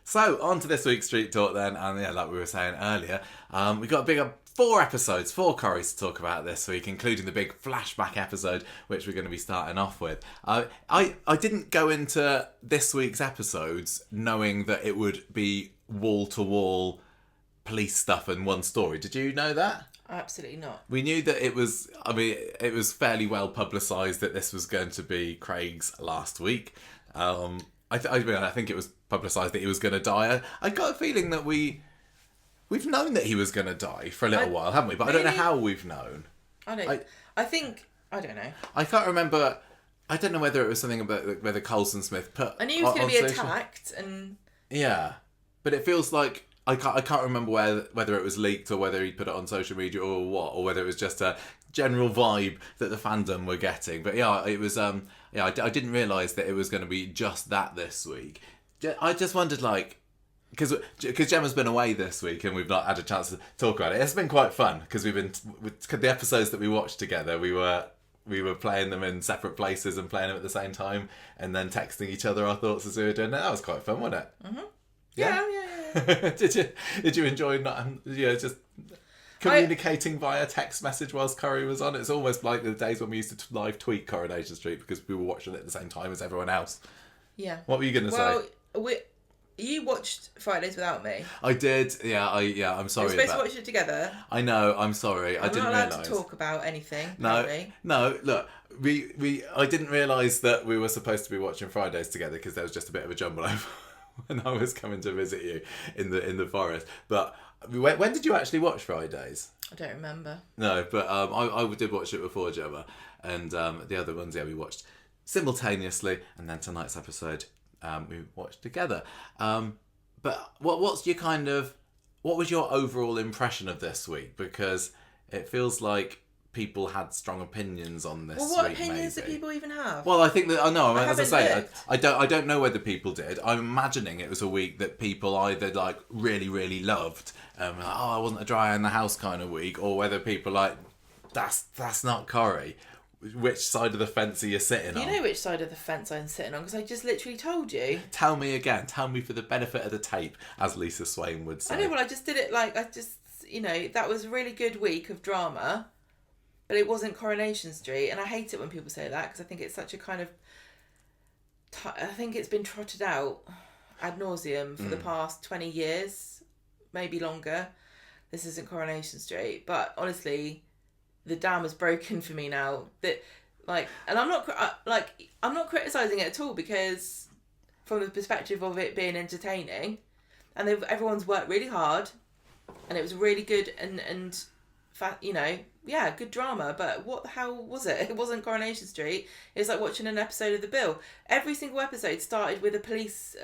So, on to this week's Street Talk then, and yeah, like we were saying earlier, we got a big 4 episodes, 4 Corries to talk about this week, including the big flashback episode, which we're going to be starting off with. I didn't go into this week's episodes knowing that it would be wall-to-wall police stuff and one story. Did you know that? Absolutely not. We knew that it was fairly well publicised that this was going to be Craig's last week. I think it was publicised that he was going to die. I got a feeling that we've known that he was going to die for a little while, haven't we? But really? I don't know how we've known. I don't know. I can't remember. I don't know whether it was something about whether Coulson Smith put. I knew he was going to be attacked, and yeah, but it feels like I can't remember whether it was leaked or whether he put it on social media or what, or whether it was just a general vibe that the fandom were getting. But yeah, it was. I didn't realise that it was going to be just that this week. I just wondered, like, because Gemma's been away this week and we've not had a chance to talk about it. It's been quite fun because we've been with the episodes that we watched together. We were playing them in separate places and playing them at the same time, and then texting each other our thoughts as we were doing it. That was quite fun, wasn't it? Mm-hmm. Yeah. Did you enjoy just communicating via text message whilst Corrie was on? It's almost like the days when we used to live tweet Coronation Street because we were watching it at the same time as everyone else. Yeah. What were you going to say? You watched Fridays without me. I did. Yeah. I'm sorry. We're supposed to watch it together. I know. I'm sorry. I didn't realise. Not allowed to talk about anything. No. Look, I didn't realise that we were supposed to be watching Fridays together because there was just a bit of a jumble over when I was coming to visit you in the forest. But when did you actually watch Fridays? I don't remember. No, but I did watch it before Gemma, and the other ones, we watched simultaneously, and then tonight's episode we watched together. But what was your overall impression of this week? Because it feels like people had strong opinions on this. Well, what opinions do people even have? Well, I think that as I say, I don't know whether people did. I'm imagining it was a week that people either like really, really loved, I wasn't a dry in the house kind of week, or whether people like that's not Corrie. Which side of the fence are you sitting on? You know which side of the fence I'm sitting on because I just literally told you. Tell me again. Tell me for the benefit of the tape, as Lisa Swain would say. I know, well, I just did it that was a really good week of drama. But it wasn't Coronation Street, and I hate it when people say that because I think it's such a kind of... I think it's been trotted out ad nauseum for the past 20 years, maybe longer. This isn't Coronation Street, but honestly, the dam is broken for me now. And I'm not criticising it at all because from the perspective of it being entertaining, and everyone's worked really hard, and it was really good and good drama, but what the hell was it? It wasn't Coronation Street. It was like watching an episode of The Bill. Every single episode started with a police,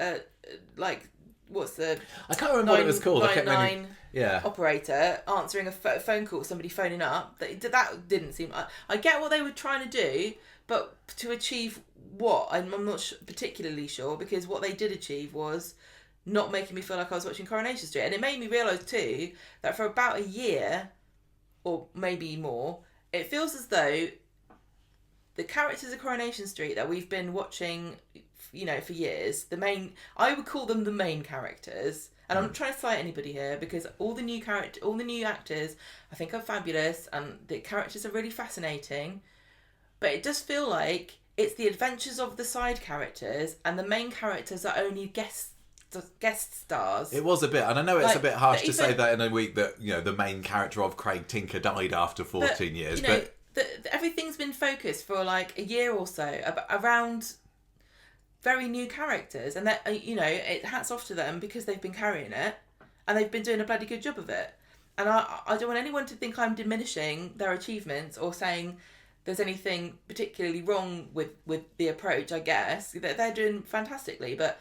what's the... I can't remember what it was called. 999 operator answering a phone call, somebody phoning up. That didn't seem... I get what they were trying to do, but to achieve what? I'm not particularly sure, because what they did achieve was not making me feel like I was watching Coronation Street. And it made me realise too, that for about a year... or maybe more, it feels as though the characters of Coronation Street that we've been watching, for years, I would call them the main characters, and I'm not trying to cite anybody here, because all the new actors, I think are fabulous, and the characters are really fascinating, but it does feel like it's the adventures of the side characters, and the main characters are only guest stars. It was a bit, and I know it's a bit harsh to say that in a week that the main character of Craig Tinker died after 14 years. But everything's been focused for like a year or so around very new characters, and that it hats off to them because they've been carrying it, and they've been doing a bloody good job of it. And I don't want anyone to think I'm diminishing their achievements or saying there's anything particularly wrong with the approach. I guess they're doing fantastically, but.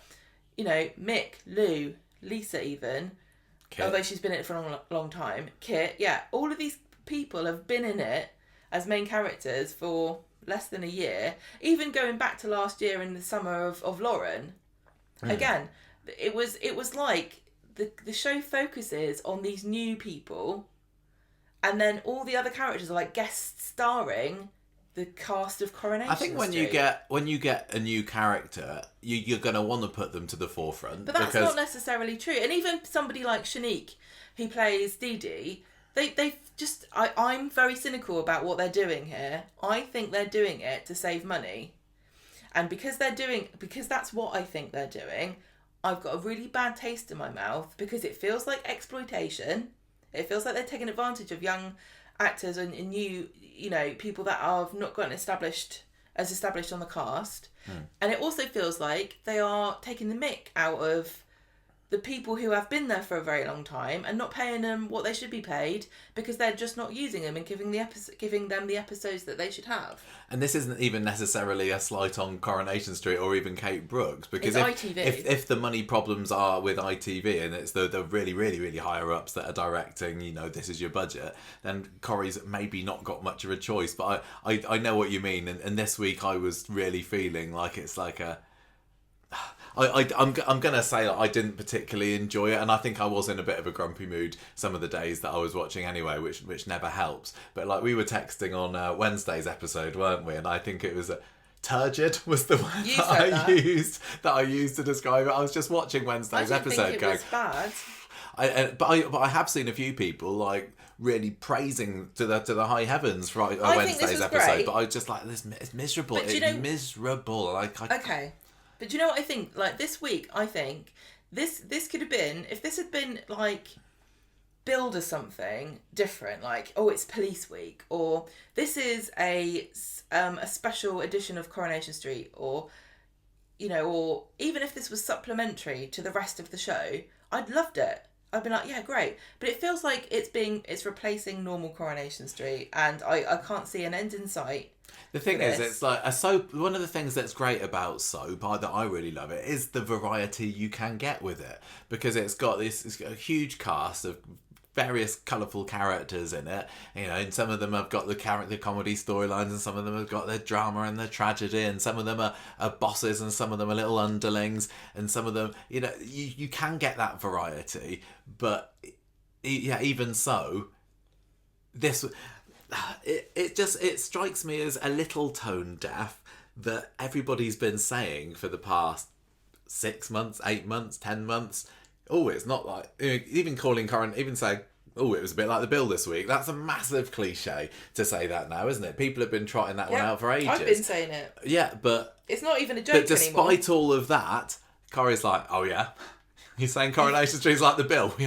Mick, Lou, Lisa even, Kit. Although she's been in it for a long time, Kit, all of these people have been in it as main characters for less than a year, even going back to last year in the summer of Lauren. Again, it was like the show focuses on these new people, and then all the other characters are like guest starring the cast of Coronation I think when Street. you get a new character, you're going to want to put them to the forefront. But that's not necessarily true. And even somebody like Shanique, who plays Dee Dee, they've just... I'm very cynical about what they're doing here. I think they're doing it to save money. And because that's what I think they're doing, I've got a really bad taste in my mouth because it feels like exploitation. It feels like they're taking advantage of young actors and new, people that have not gotten established on the cast. And it also feels like they are taking the mick out of the people who have been there for a very long time and not paying them what they should be paid because they're just not using them and giving them the episodes that they should have. And this isn't even necessarily a slight on Coronation Street or even Kate Brooks, because if the money problems are with ITV and it's the really, really, really higher ups that are directing, this is your budget, then Corrie's maybe not got much of a choice. But I know what you mean. And this week I was really feeling like it's like a... I'm going to say that I didn't particularly enjoy it, and I think I was in a bit of a grumpy mood some of the days that I was watching anyway, which never helps. But we were texting on Wednesday's episode, weren't we? And I think it was turgid was the word that I used to describe it. I was just watching Wednesday's episode going, was bad. But I have seen a few people really praising to the high heavens for Wednesday's episode. Great. But I was just like, it's miserable. It's miserable. Okay. But do you know what I think? This week, I think this could have been, if this had been billed as something different, it's Police Week, or this is a special edition of Coronation Street, or even if this was supplementary to the rest of the show, I'd loved it. I'd been like, yeah, great. But it feels like it's replacing normal Coronation Street, and I can't see an end in sight. The thing is, it's like a soap. One of the things that's great about soap, that I really love it, is the variety you can get with it, because it's got a huge cast of various colourful characters in it. And some of them have got the comedy storylines, and some of them have got their drama and their tragedy, and some of them are bosses, and some of them are little underlings, and some of them, you can get that variety. But even so, this. It strikes me as a little tone deaf that everybody's been saying for the past 6 months, 8 months, 10 months. Oh, it's not like... Even calling Coronation... Even saying, oh, it was a bit like the bill this week. That's a massive cliche to say that now, isn't it? People have been trotting that one out for ages. I've been saying it. Yeah, but... It's not even a joke anymore. But despite all of that, Corrie's like, oh yeah... He's saying Coronation Street's like the bill. We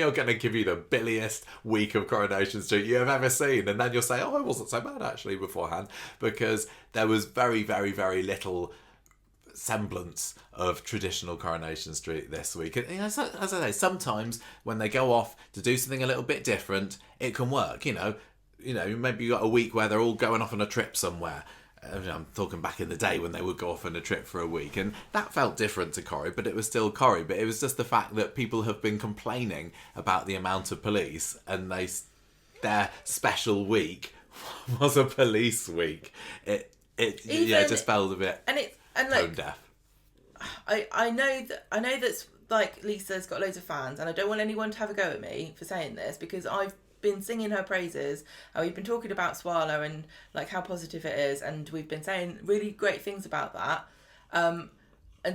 are gonna give you the billiest week of Coronation Street you have ever seen, and then you'll say, "Oh, it wasn't so bad actually beforehand," because there was very, very, very little semblance of traditional Coronation Street this week. And as I say, sometimes when they go off to do something a little bit different, it can work. Maybe you got a week where they're all going off on a trip somewhere. I'm talking back in the day when they would go off on a trip for a week, and that felt different to Corrie, but it was still Corrie. But it was just the fact that people have been complaining about the amount of police, and their special week was a police week. It just felt a bit tone deaf. I know that Lisa's got loads of fans, and I don't want anyone to have a go at me for saying this, because I've been singing her praises, and we've been talking about Swala and how positive it is, and we've been saying really great things about that, and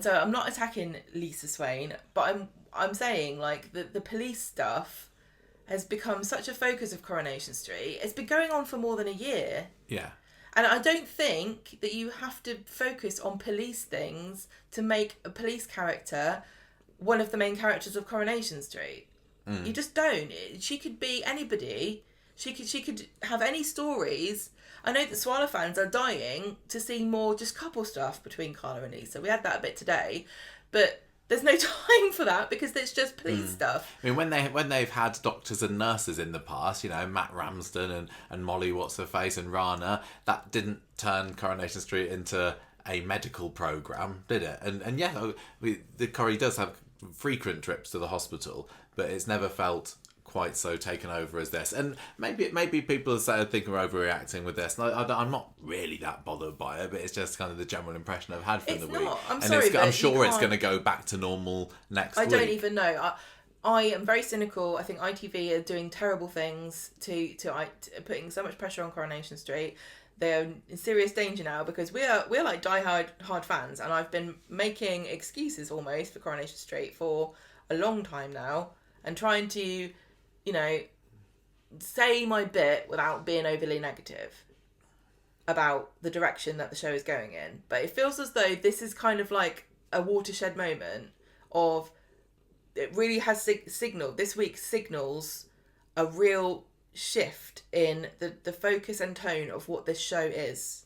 so I'm not attacking Lisa Swain, but I'm saying the police stuff has become such a focus of Coronation Street. It's been going on for more than a year, and I don't think that you have to focus on police things to make a police character one of the main characters of Coronation Street. You just don't. She could be anybody. She could have any stories. I know that Swallow fans are dying to see more just couple stuff between Carla and Lisa. We had that a bit today, but there's no time for that because it's just police stuff. I mean, when they've had doctors and nurses in the past, Matt Ramsden and Molly What's-Her-Face and Rana, that didn't turn Coronation Street into a medical programme, did it? And the Corrie does have frequent trips to the hospital, but it's never felt quite so taken over as this. And maybe people think we're overreacting with this. I'm not really that bothered by it, but it's just kind of the general impression I've had from the week. I'm sure it's going to go back to normal next week. I don't even know. I am very cynical. I think ITV are doing terrible things to putting so much pressure on Coronation Street. they're in serious danger now because we're like hard fans, and I've been making excuses almost for Coronation Street for a long time now, and trying to, you know, say my bit without being overly negative about the direction that the show is going in. But it feels as though this is kind of like a watershed moment of, it really has signaled, this week signals a real shift in the focus and tone of what this show is.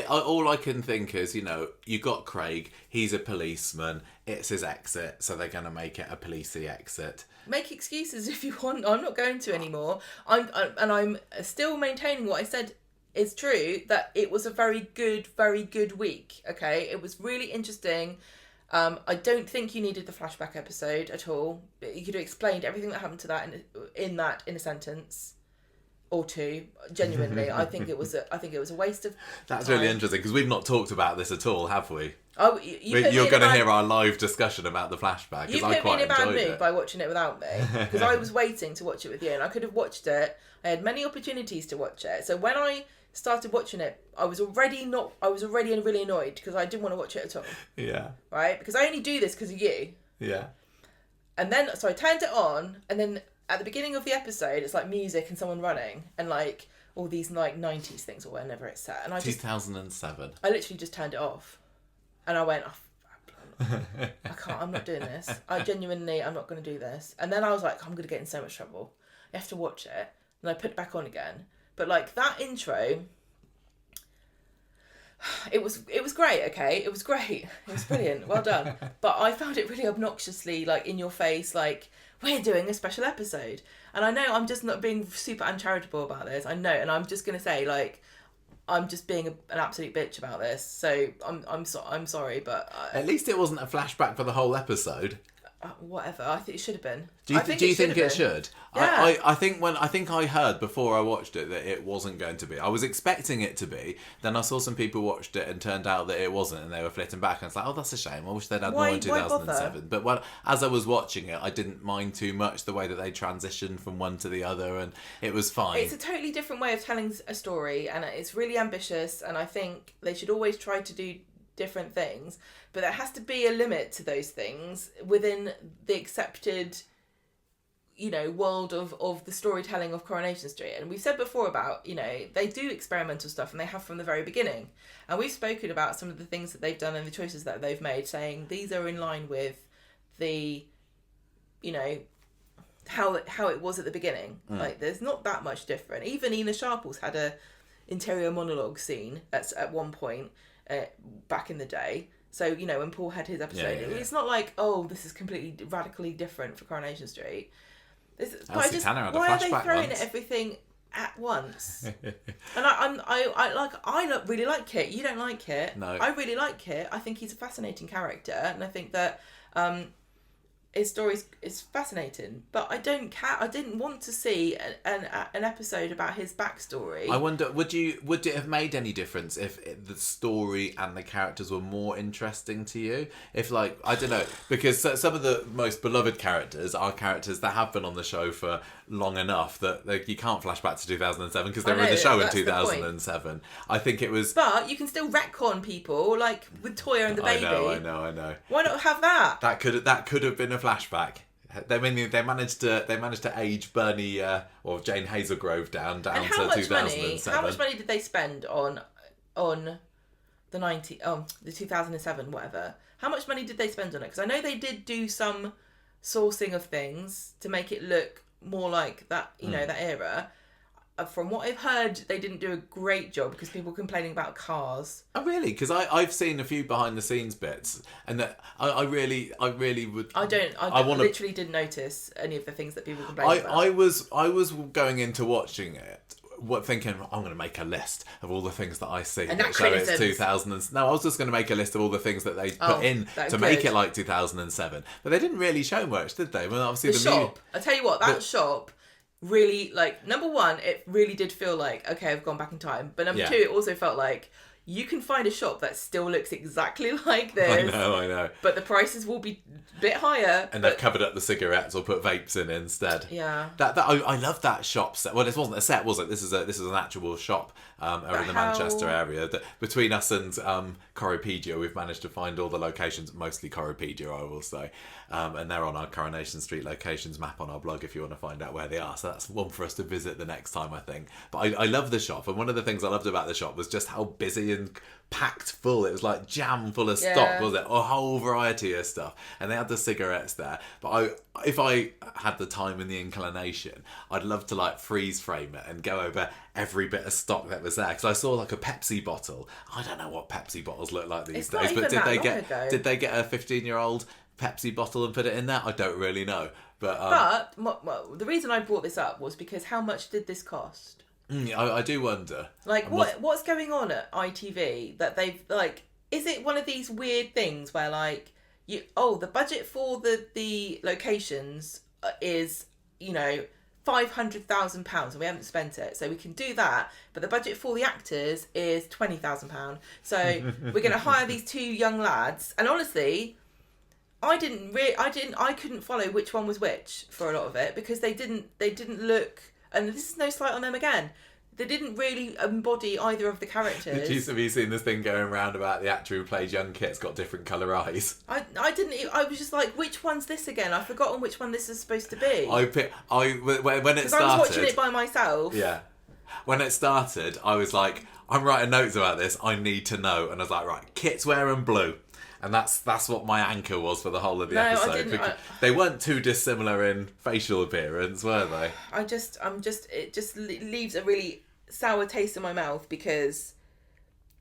All I can think is, you know, you got Craig, he's a policeman, it's his exit, so they're going to make it a policey exit. Make excuses if you want. I'm not going to anymore. I'm still maintaining what I said is true, that it was a very good week, okay? It was really interesting. I don't think you needed the flashback episode at all. You could have explained everything that happened to that in a sentence or two. Genuinely, I think it was a waste of That's time. really interesting, because we've not talked about this at all, have we? Oh, you're going to hear our live discussion about the flashback. You put me in a bad mood by watching it without me, because I was waiting to watch it with you, and I could have watched it. I had many opportunities to watch it. So when I started watching it, I was already really annoyed because I didn't want to watch it at all. Yeah. Right? Because I only do this because of you. Yeah. And then, so I turned it on, and then at the beginning of the episode, it's like music and someone running, and like all these like 90s things or whenever it's set. And 2007. I literally just turned it off. And I went, I can't, I'm not doing this. I'm not going to do this. And then I was like, I'm going to get in so much trouble. I have to watch it. And I put it back on again. But like that intro, it was great, okay? It was great. It was brilliant. Well done. But I found it really obnoxiously like in your face, like, we're doing a special episode. And I know I'm just not being super uncharitable about this. I know. And I'm just going to say, like, I'm just being an absolute bitch about this. So I'm sorry, but... At least it wasn't a flashback for the whole episode. Whatever. I think it should have been. Do you think it should? Yeah. I think I heard before I watched it that it wasn't going to be. I was expecting it to be. Then I saw some people watched it and turned out that it wasn't, and they were flitting back. And it's like, oh, that's a shame. I wish they'd had more in 2007. But as I was watching it, I didn't mind too much the way that they transitioned from one to the other, and it was fine. It's a totally different way of telling a story, and it's really ambitious. And I think they should always try to do different things, but there has to be a limit to those things within the accepted, you know, world of the storytelling of Coronation Street. And we've said before about, you know, they do experimental stuff, and they have from the very beginning. And we've spoken about some of the things that they've done and the choices that they've made, saying these are in line with the, you know, how it was at the beginning. Like, there's not that much different. Even Ina Sharples had a interior monologue scene at one point back in the day. So, you know, when Paul had his episode, it's not like, oh, this is completely radically different for Coronation Street. Why are they throwing everything at once? And I really like Kit. You don't like Kit. No. I really like Kit. I think he's a fascinating character, and I think that his story is fascinating. But I didn't want to see an episode about his backstory. I wonder, would it have made any difference if the story and the characters were more interesting to you? If, like, I don't know, because some of the most beloved characters are characters that have been on the show for long enough that you can't flash back to 2007 because they were in the show in 2007. I think it was... But you can still retcon people, like with Toya and the baby. I know. Why not have that? That could have been a flashback. They managed to age Bernie or Jane Hazelgrove down to 2007. How much money did they spend on the 2007 whatever? How much money did they spend on it? Because I know they did do some sourcing of things to make it look more like that, you know, that era. From what I've heard, they didn't do a great job because people were complaining about cars. Oh, really? Because I've seen a few behind the scenes bits, and that I really would. I literally didn't notice any of the things that people complained about. I was going into watching it, thinking I'm going to make a list of all the things that I see. And that show it's 2000. No, I was just going to make a list of all the things that they put in to make it like 2007. But they didn't really show much, did they? Well, obviously the shop. I tell you what, that shop. Really, like, number one, it really did feel like, okay, I've gone back in time. But number two, it also felt like you can find a shop that still looks exactly like this. I know. But the prices will be a bit higher. And they've covered up the cigarettes or put vapes in instead. Yeah. I love that shop set. Well, this wasn't a set, was it? This is an actual shop over in the Manchester area. That between us and Corrie, we've managed to find all the locations, mostly Corrie, I will say. And they're on our Coronation Street locations map on our blog if you want to find out where they are. So that's one for us to visit the next time, I think. But I love the shop. And one of the things I loved about the shop was just how busy and packed full. It was like jam full of stock, wasn't it? A whole variety of stuff. And they had the cigarettes there. But if I had the time and the inclination, I'd love to like freeze frame it and go over every bit of stock that was there. Because I saw like a Pepsi bottle. I don't know what Pepsi bottles look like these days. But did they get a 15-year-old Pepsi bottle and put it in there? I don't really know. But the reason I brought this up was because how much did this cost? I do wonder. Like, what's going on at ITV that they've, like, is it one of these weird things where, like, the budget for the locations is, £500,000 and we haven't spent it, so we can do that, but the budget for the actors is £20,000. So we're going to hire these two young lads, and honestly, I couldn't follow which one was which for a lot of it, because they didn't look. And this is no slight on them again. They didn't really embody either of the characters. Have you seen this thing going around about the actor who played young Kit's got different colour eyes? I didn't. I was just like, which one's this again? I've forgotten which one this is supposed to be. When it started, because I was watching it by myself. Yeah. When it started, I was like, I'm writing notes about this. I need to know. And I was like, right, Kit's wearing blue. And that's what my anchor was for the whole of the episode. They weren't too dissimilar in facial appearance, were they? It just leaves a really sour taste in my mouth, because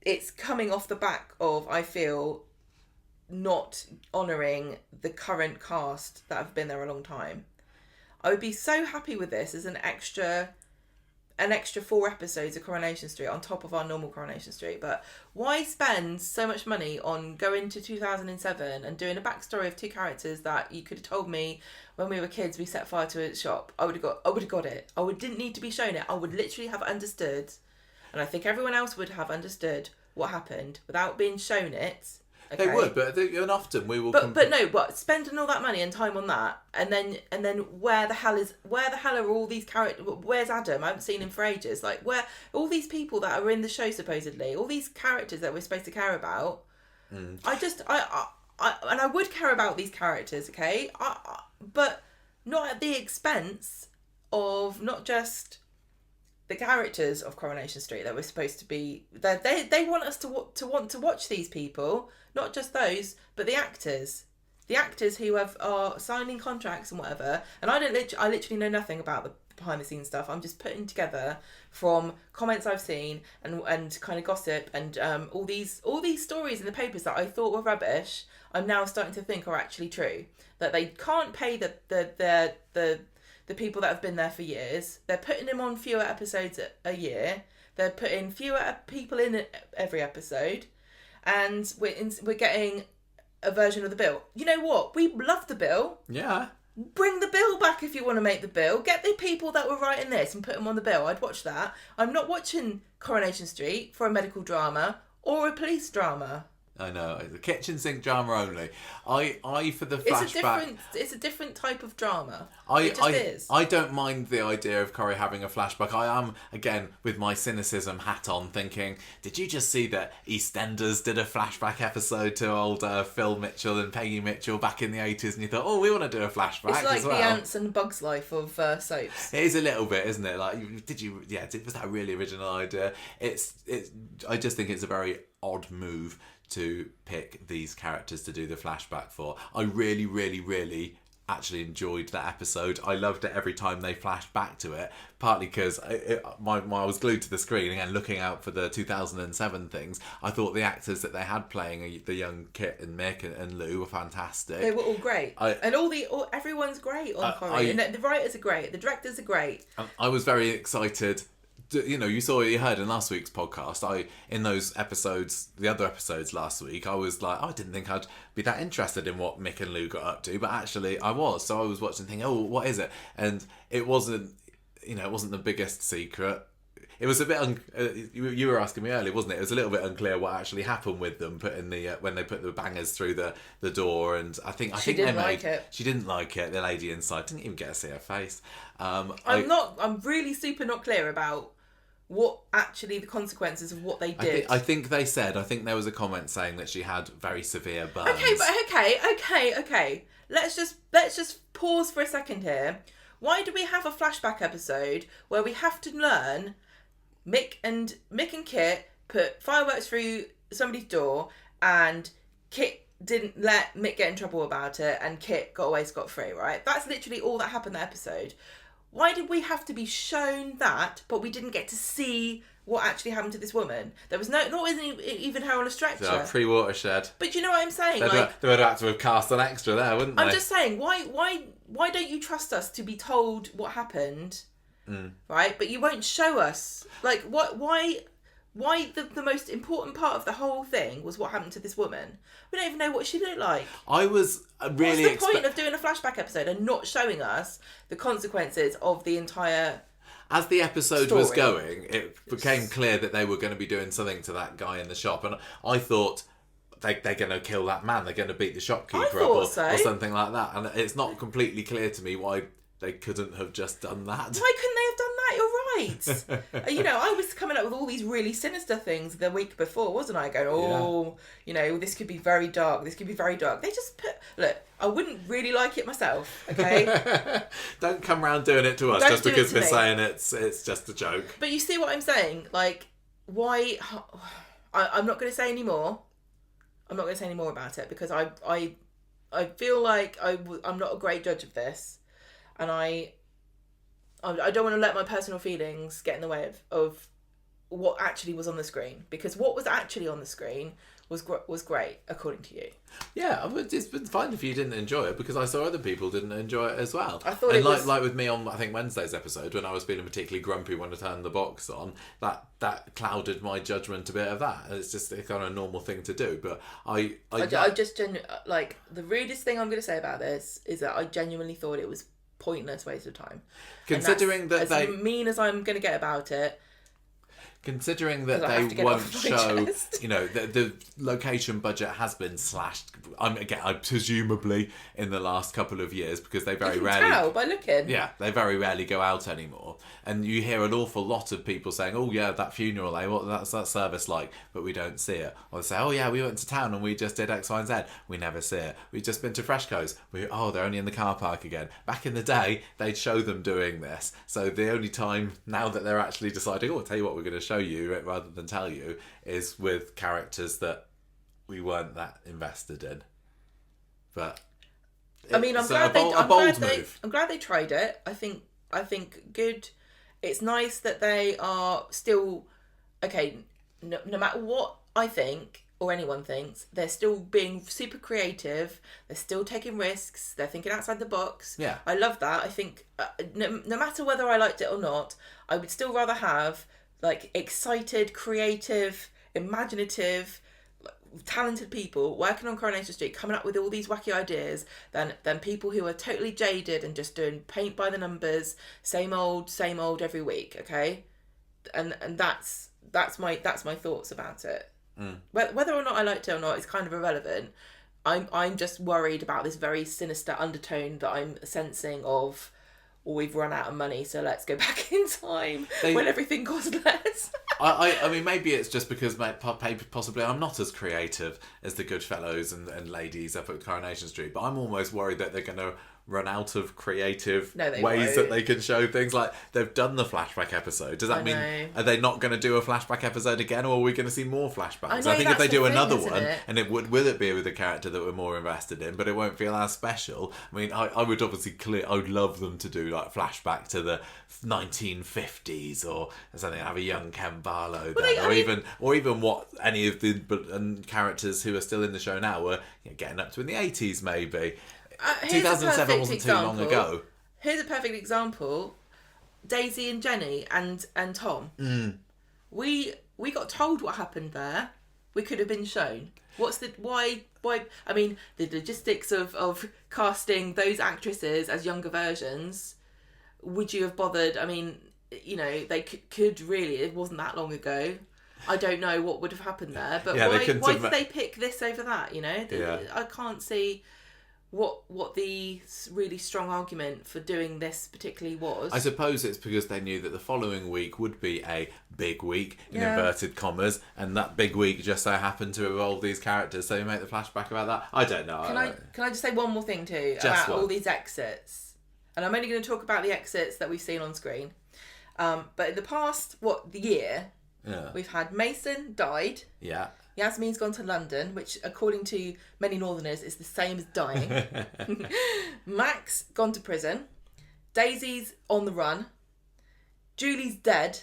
it's coming off the back of, I feel, not honouring the current cast that have been there a long time. I would be so happy with this as an extra 4 episodes of Coronation Street on top of our normal Coronation Street. But why spend so much money on going to 2007 and doing a backstory of 2 characters that you could have told me when we were kids we set fire to a shop? I would have got it. Didn't need to be shown it. I would literally have understood, and I think everyone else would have understood what happened without being shown it. Okay. They would, but often we will. But spending all that money and time on that, and then where the hell are all these characters? Where's Adam? I haven't seen him for ages. Like, where all these people that are in the show supposedly, all these characters that we're supposed to care about. I would care about these characters, okay? But not at the expense of not just the characters of Coronation Street that we're supposed to be. They want us to want to watch these people. Not just those, but the actors who are signing contracts and whatever. And I literally know nothing about the behind the scenes stuff. I'm just putting together from comments I've seen and kind of gossip and all these stories in the papers that I thought were rubbish. I'm now starting to think are actually true. That they can't pay the people that have been there for years. They're putting them on fewer episodes a year. They're putting fewer people in every episode. And we're getting a version of the bill. You know what? We love the bill. Yeah. Bring the bill back if you want to make the bill. Get the people that were writing this and put them on the bill. I'd watch that. I'm not watching Coronation Street for a medical drama or a police drama. I know, it's a kitchen sink drama only. I for the flashback. It's a different type of drama. It just is. I don't mind the idea of Corrie having a flashback. I am, again, with my cynicism hat on, thinking, did you just see that EastEnders did a flashback episode to old Phil Mitchell and Peggy Mitchell back in the 80s, and you thought, we want to do a flashback as well. It's like the Ants and Bugs Life of soaps. It is a little bit, isn't it? Like, was that a really original idea? I just think it's a very odd move to pick these characters to do the flashback for. I really, really, really actually enjoyed that episode. I loved it every time they flashed back to it, partly because I was glued to the screen again looking out for the 2007 things. I thought the actors that they had playing the young Kit and Mick and Lou were fantastic. They were all great. Everyone's great on Corrie. And the writers are great, the directors are great. I was very excited. You heard in last week's podcast, in those episodes, the other episodes last week, I was like, I didn't think I'd be that interested in what Mick and Lou got up to, but actually I was. So I was watching thinking, what is it? And it wasn't the biggest secret. it was a bit. You were asking me earlier, wasn't it? It was a little bit unclear what actually happened with them putting the when they put the bangers through the door, and I think she didn't like it. She didn't like it. The lady inside didn't even get to see her face. I'm really super not clear about what actually the consequences of what they did. I think they said. I think there was a comment saying that she had very severe burns. Okay. Let's just pause for a second here. Why do we have a flashback episode where we have to learn Mick and Kit put fireworks through somebody's door, and Kit didn't let Mick get in trouble about it, and Kit got away scot-free, right? That's literally all that happened that episode. Why did we have to be shown that, but we didn't get to see what actually happened to this woman? There was not even her on a stretcher. So pre-watershed. But you know what I'm saying? They would have to have cast an extra there, wouldn't they? I'm just saying, why don't you trust us to be told what happened, right? But you won't show us. Like, why the most important part of the whole thing was what happened to this woman. We don't even know what she looked like. I was really... What's the point of doing a flashback episode and not showing us the consequences of the entire... As the episode story was going, it became clear that they were going to be doing something to that guy in the shop. And I thought... They're going to kill that man. They're going to beat the shopkeeper up or something like that. And it's not completely clear to me why they couldn't have just done that. Why couldn't they have done that? You're right. I was coming up with all these really sinister things the week before, wasn't I? Going, this could be very dark. This could be very dark. They just put... Look, I wouldn't really like it myself, okay? Don't come round doing it to us just because we're saying it's just a joke. But you see what I'm saying? Like, why... I'm not going to say any more. I'm not going to say any more about it because I feel like I'm not a great judge of this, and I don't want to let my personal feelings get in the way of what actually was on the screen, because what was actually on the screen was great according to you. Yeah, it's been fine if you didn't enjoy it, because I saw other people didn't enjoy it as well. I thought like with me on I think Wednesday's episode, when I was feeling particularly grumpy when I turned the box on, that clouded my judgment a bit of that. It's just a kind of normal thing to do. But I just like, the rudest thing I'm going to say about this is that I genuinely thought it was pointless waste of time. Considering that as mean as I'm going to get about it. Considering that they won't show, the location budget has been slashed. I presumably in the last couple of years, because they very rarely tell by looking. Yeah, they very rarely go out anymore, and you hear an awful lot of people saying, "Oh yeah, that funeral, what's that service like?" But we don't see it. Or they say, "Oh yeah, we went to town and we just did X, Y, and Z." We never see it. We've just been to Freshco's. They're only in the car park again. Back in the day, they'd show them doing this. So the only time now that they're actually deciding, "Oh, I'll tell you what, we're going to show you rather than tell you," is with characters that we weren't that invested in. But I'm glad they tried it. I think good. It's nice that they are still okay. No matter what I think or anyone thinks, they're still being super creative. They're still taking risks. They're thinking outside the box. Yeah, I love that. I think no matter whether I liked it or not, I would still rather have like excited, creative, imaginative, talented people working on Coronation Street, coming up with all these wacky ideas, than people who are totally jaded and just doing paint by the numbers, same old every week. Okay, and that's my thoughts about it. Whether or not I liked it or not is kind of irrelevant. I'm just worried about this very sinister undertone that I'm sensing of, we've run out of money, so let's go back in time when everything costs less. I mean, maybe it's just because possibly I'm not as creative as the good fellows and ladies up at Coronation Street, but I'm almost worried that they're going to run out of creative ways that they can show things. Like, they've done the flashback episode. Does that mean are they not going to do a flashback episode again, or are we going to see more flashbacks? I think if they do another one, and will it be with a character that we're more invested in, but it won't feel as special. I mean, I would obviously I would love them to do like flashback to the 1950s or something, have a young Ken Barlow or even what any of the characters who are still in the show now were getting up to in the 80s maybe. 2007 wasn't too long ago. Here's a perfect example: Daisy and Jenny and Tom. We got told what happened there. We could have been shown. Why? I mean, the logistics of casting those actresses as younger versions. Would you have bothered? I mean, you know, they could really, it wasn't that long ago. I don't know what would have happened there, but why did they pick this over that, you know? I can't see what the really strong argument for doing this particularly was. I suppose it's because they knew that the following week would be a big week, in inverted commas, and that big week just so happened to evolve these characters, so you make the flashback about that. I don't know. Can I just say one more thing too about all these exits? And I'm only going to talk about the exits that we've seen on screen. But in the past, the year, we've had Mason died. Yeah. Yasmin's gone to London, which, according to many Northerners, is the same as dying. Max gone to prison. Daisy's on the run. Julie's dead.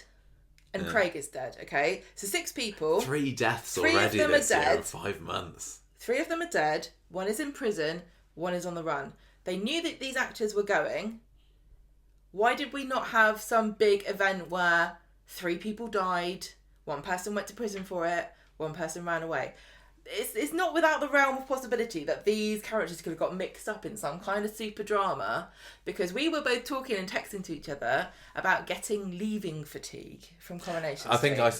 And Craig is dead, okay? So 6 people. 3 deaths already this year in 5 months. 3 of them are dead. 1 is in prison. 1 is on the run. They knew that these actors were going. Why did we not have some big event where 3 people died, 1 person went to prison for it, 1 person ran away? It's not without the realm of possibility that these characters could have got mixed up in some kind of super drama, because we were both talking and texting to each other about getting leaving fatigue from Coronation. I think I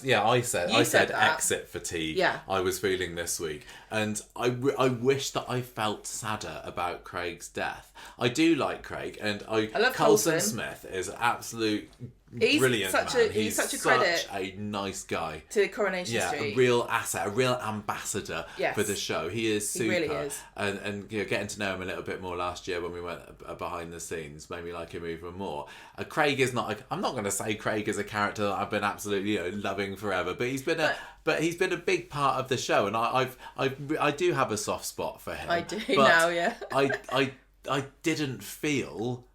said exit fatigue. Yeah. I was feeling this week, and I wish that I felt sadder about Craig's death. I do like Craig, and I love Coulson Smith is an absolute brilliant man. He's such a credit. Such a nice guy to Coronation Street. Yeah, a real asset, a real ambassador for the show. He is super. He really is. And you know, getting to know him a little bit more last year when we went behind the scenes made me like him even more. Craig is not. I'm not going to say Craig is a character that I've been absolutely loving forever, but he's been a big part of the show, and I do have a soft spot for him. I do now, yeah. I didn't feel.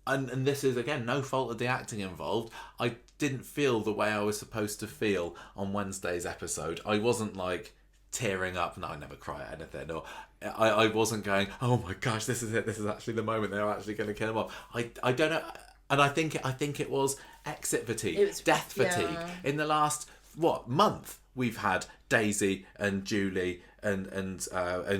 And this is, again, no fault of the acting involved. I didn't feel the way I was supposed to feel on Wednesday's episode. I wasn't, like, tearing up. No, I never cry at anything. Or I wasn't going, oh my gosh, this is it. This is actually the moment they're actually going to kill him off. I don't know. And I think it was exit fatigue. It was death fatigue. Yeah. In the last, month, we've had Daisy and Julie and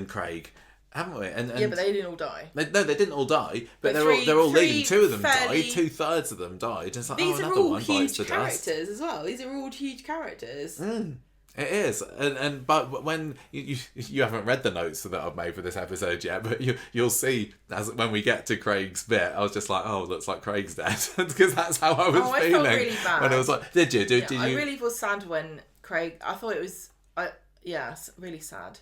Craig, haven't we? And yeah, but they didn't all die. They didn't all die, but they're all leaving. 2 of them died. 2/3 of them died. It's like, these are all huge characters as well. These are all huge characters. It is, but when you haven't read the notes that I've made for this episode yet, but you'll see when we get to Craig's bit, I was just like, oh, looks like Craig's dead, because that's how I was feeling. I felt really bad. When I was like, did you? I really was sad when Craig. I thought it was. Really sad.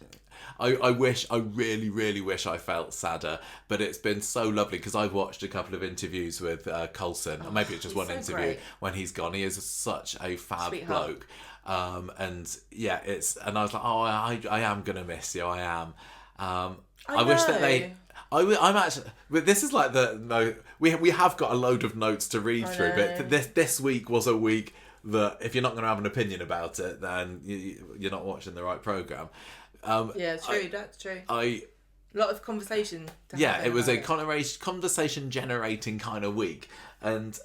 I really, really wish I felt sadder, but it's been so lovely because I've watched a couple of interviews with Coulson, or maybe it's just one interview great. When he's gone. He is such a fab bloke, and yeah, and I was like, oh, I am gonna miss you. I am. I wish that they. I'm actually. But this is like we have got a load of notes to read through, but this week was a week that if you're not going to have an opinion about it, then you're not watching the right programme. That's true. A lot of conversation. It was a conversation generating kind of week. And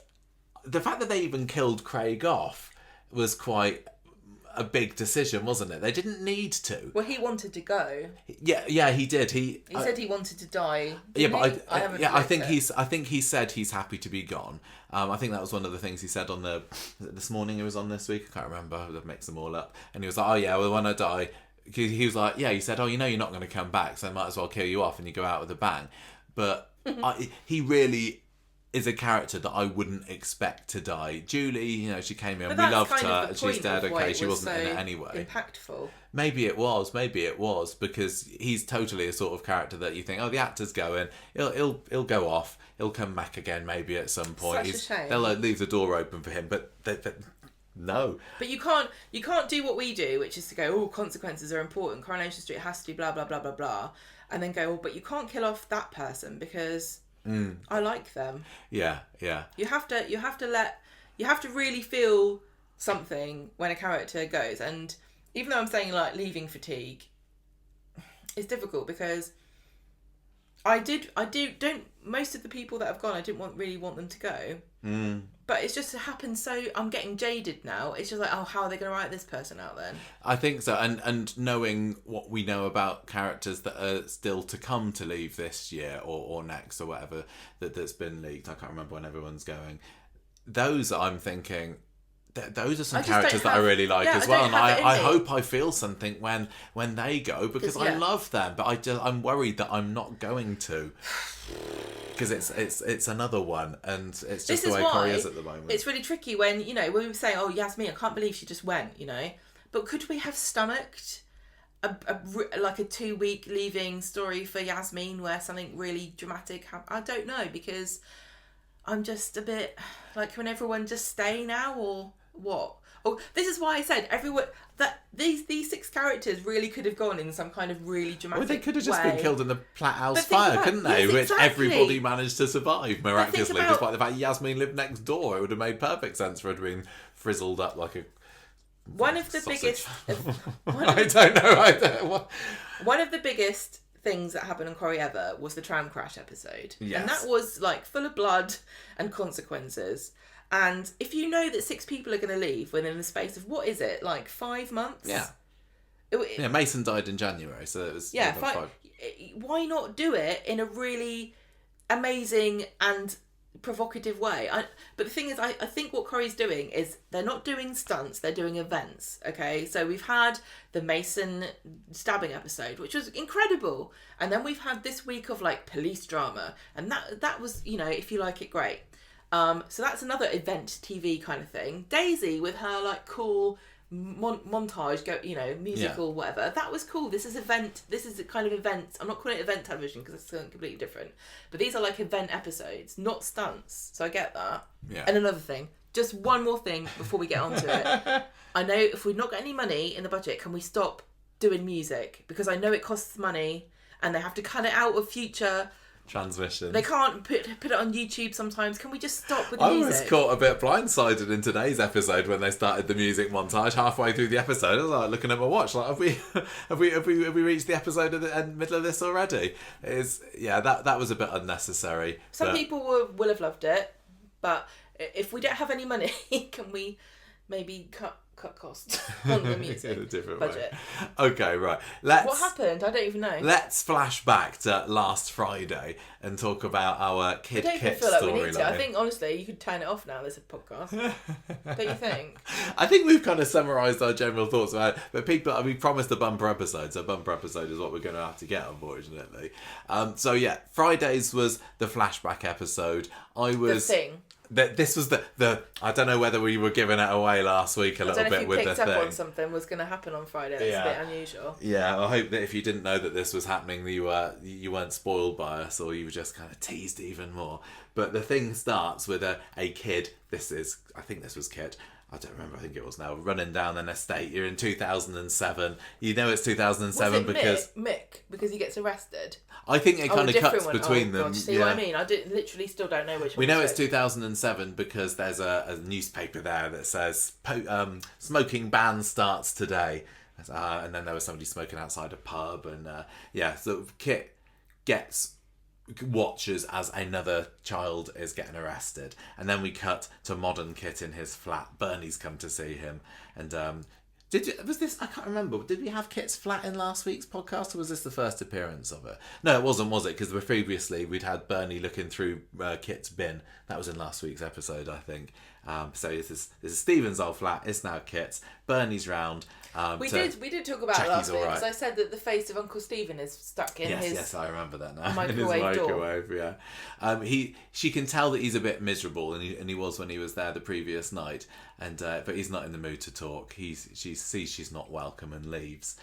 the fact that they even killed Craig off was quite a big decision, wasn't it? They didn't need to. Well, he wanted to go. Yeah, he did. He said he wanted to die. I think he said he's happy to be gone. I think that was one of the things he said on this morning. He was on this week. I can't remember. I've mixed them all up. And he was like, "Oh yeah, well when I die," he was like, "Yeah." He said, "Oh, you're not going to come back, so I might as well kill you off and you go out with a bang." But he really is a character that I wouldn't expect to die. Julie, she came in, we loved her, and she's dead. Okay, she wasn't in it anyway. Impactful. Maybe it was because he's totally a sort of character that you think, oh, the actor's going, he'll go off, he'll come back again maybe at some point. Such a shame. They'll leave the door open for him, but no. But you can't do what we do, which is to go, oh, consequences are important. Coronation Street has to be blah blah blah blah blah, and then go, oh, but you can't kill off that person because I like them. Yeah. You have to really feel something when a character goes, and even though I'm saying like leaving fatigue, it's difficult because most of the people that have gone, I didn't really want them to go. But it's just happened so I'm getting jaded now. It's just like, oh, how are they going to write this person out then? I think so, and knowing what we know about characters that are still to come to leave this year or next or whatever that's been leaked. I can't remember when everyone's going. those I'm thinking, those are some I just characters don't that I really like as well, and I me. hope I feel something when they go, because I love them, but I'm worried that I'm not going to, because it's another one, and it's just the way Corrie is at the moment. It's really tricky when, you know, when we were saying, oh, Yasmin, I can't believe she just went, you know, but could we have stomached like a 2-week leaving story for Yasmin where something really dramatic happened? I don't know, because I'm just a bit like, can everyone just stay now, or what? Oh, this is why I said everyone that these 6 characters really could have gone in some kind of really dramatic. Well, they could have just been killed in the Platt House fire, couldn't they? Yes, which exactly. everybody managed to survive miraculously, despite the fact Yasmin lived next door. It would have made perfect sense for her to be frizzled up like a one of the sausage. biggest. I don't know. One of the biggest things that happened on Corrie ever was the tram crash episode, and that was like full of blood and consequences. And if you know that 6 people are going to leave within the space of, what is it, like 5 months? Yeah. Mason died in January, so it was 5. Why not do it in a really amazing and provocative way? But the thing is, I think what Corrie's doing is they're not doing stunts, they're doing events. Okay, so we've had the Mason stabbing episode, which was incredible, and then we've had this week of like police drama, and that was, you know, if you like it, great. So that's another event TV kind of thing. Daisy with her like cool montage, musical, whatever. That was cool. This is a kind of event. I'm not calling it event television because it's something completely different. But these are like event episodes, not stunts. So I get that. Yeah. And another thing, just one more thing before we get onto it. I know if we've not got any money in the budget, can we stop doing music? Because I know it costs money and they have to cut it out of future transmission. They can't put it on YouTube sometimes. Can we just stop with the music? I was caught a bit blindsided in today's episode when they started the music montage halfway through the episode. I was like looking at my watch, like, have we reached the episode of the middle of this already? That was a bit unnecessary. Some people will have loved it, but if we don't have any money, can we maybe cut costs on the music in a different budget? Way. Okay, right. What happened? I don't even know. Let's flash back to last Friday and talk about our Kit Kit storyline. I think honestly you could turn it off now. There's a podcast. Don't you think? I think we've kind of summarised our general thoughts about it, but we promised a bumper episode, so a bumper episode is what we're going to have to get, unfortunately. Fridays was the flashback episode. The thing. This was the I don't know whether we were giving it away last week a little bit with the thing. I don't know if you picked up on something was going to happen on Friday. That's a bit unusual. Yeah, I hope that if you didn't know that this was happening, you weren't spoiled by us, or you were just kind of teased even more. But the thing starts with a kid. I think this was Kit. I don't remember, I think it was now, running down an estate. You're in 2007. You know it's 2007 because... Mick, because he gets arrested. I think it kind of cuts between them. God, see what I mean? I literally still don't know which one. We know it's 2007 because there's a newspaper there that says smoking ban starts today. And then there was somebody smoking outside a pub. And so Kit watches as another child is getting arrested, and then we cut to modern Kit in his flat. Bernie's come to see him, and was this? I can't remember. Did we have Kit's flat in last week's podcast, or was this the first appearance of it? No, it wasn't, was it? Because previously we'd had Bernie looking through Kit's bin. That was in last week's episode, I think. So this is Stephen's old flat. It's now Kit's. Bernie's round. We did talk about it last week because I said that the face of Uncle Stephen is stuck in his. Yes, I remember that now. Microwave door. Yeah. She can tell that he's a bit miserable, and he was when he was there the previous night. And but he's not in the mood to talk. She sees she's not welcome and leaves.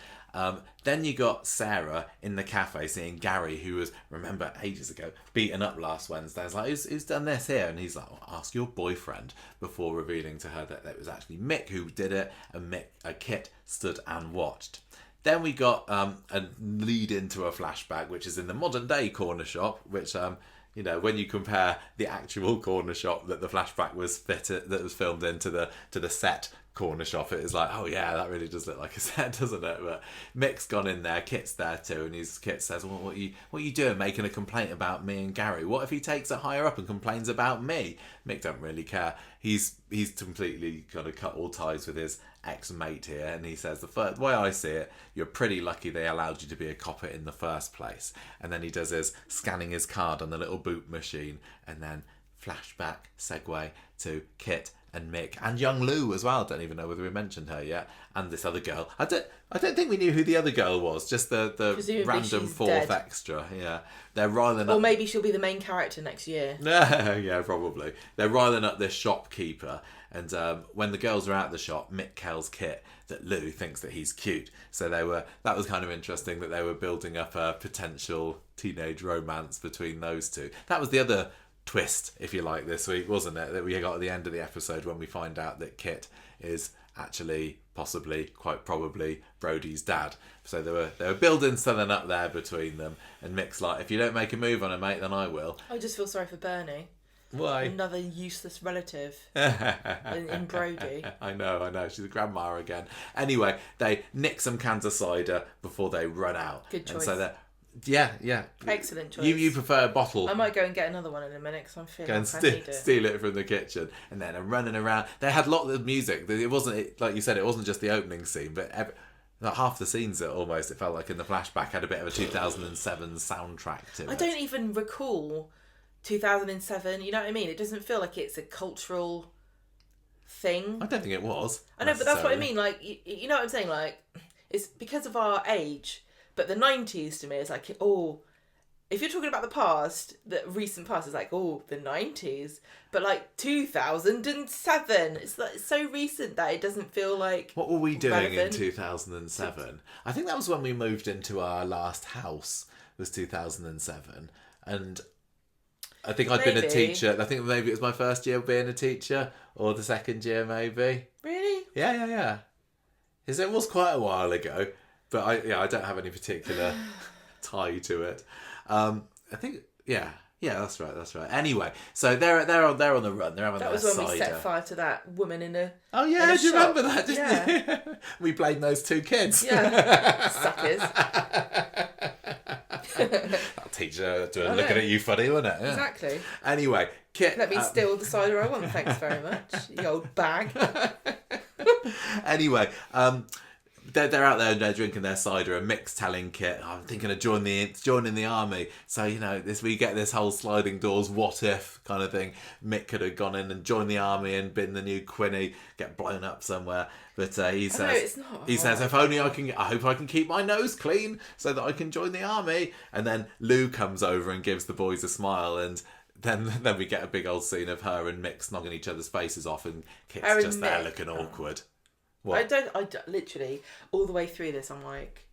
Then you got Sarah in the cafe seeing Gary, who was, remember, ages ago, beaten up last Wednesday. I was like, who's done this here? And he's like, ask your boyfriend, before revealing to her that it was actually Mick who did it, and Kit stood and watched. Then we got a lead into a flashback, which is in the modern day corner shop, which when you compare the actual corner shop that the flashback was filmed into the set corner shop, it is like, oh yeah, that really does look like a set, doesn't it? But Mick's gone in there, Kit's there too, and Kit says, well, what are you doing making a complaint about me and Gary? What if he takes it higher up and complains about me? Mick don't really care. He's completely kind of cut all ties with his ex-mate here, and he says, the way I see it, you're pretty lucky they allowed you to be a copper in the first place. And then he does his scanning his card on the little boot machine, and then flashback segue to Kit and Mick and young Lou as well. Don't even know whether we mentioned her yet. And this other girl. I don't think we knew who the other girl was. Just the random fourth extra. Yeah, they're riling up. Or maybe she'll be the main character next year. Yeah, probably. They're riling up this shopkeeper, and when the girls are out the shop, Mick tells Kit that Lou thinks that he's cute. So that was kind of interesting that they were building up a potential teenage romance between those two. That was the other twist, if you like, this week, wasn't it? That we got at the end of the episode when we find out that Kit is actually, possibly, quite probably Brody's dad. So they were building something up there between them, and Mick's like, if you don't make a move on it, mate, then I will. I just feel sorry for Bernie. Why? Another useless relative in Brody. I know. She's a grandma again. Anyway, they nick some cans of cider before they run out. Good choice. And so yeah. Excellent choice. You prefer a bottle. I might go and get another one in a minute because I'm feeling like I need it. Steal it from the kitchen. And then I'm running around. They had lots of music. It wasn't, like you said, it wasn't just the opening scene, but like half the scenes it felt like in the flashback had a bit of a 2007 soundtrack to it. I don't even recall 2007, you know what I mean? It doesn't feel like it's a cultural thing. I don't think it was. I know, but that's what I mean. Like, you know what I'm saying? Like, it's because of our age. But the 90s to me is like, oh, if you're talking about the past, the recent past is like, oh, the 90s. But like 2007, it's like so recent that it doesn't feel like. What were we doing relevant. in 2007? I think that was when we moved into our last house. Was 2007, and I think I'd been a teacher. I think maybe it was my first year being a teacher, or the second year maybe. Really? Yeah. It was quite a while ago, but I don't have any particular tie to it. I think that's right. Anyway, so they're on the run. They're having that was when we set fire to that woman in a. Oh yeah, do you shop. remember that? Didn't you? We blamed those two kids. Yeah, suckers. That teacher looking at you funny, wasn't it? Yeah. Exactly. Anyway, Kit. Let me steal the cider I want. Thanks very much, you old bag. Anyway, they're out there and they're drinking their cider, and Mick's telling Kit, I'm thinking of joining the army. So, we get this whole sliding doors, what if kind of thing. Mick could have gone in and joined the army and been the new Quinny, get blown up somewhere. But he says, no, it's not. He says, if only I hope I can keep my nose clean so that I can join the army. And then Lou comes over and gives the boys a smile, and then we get a big old scene of her and Mick snogging each other's faces off, and Kit's just there looking awkward. What? I don't, literally, all the way through this, I'm like,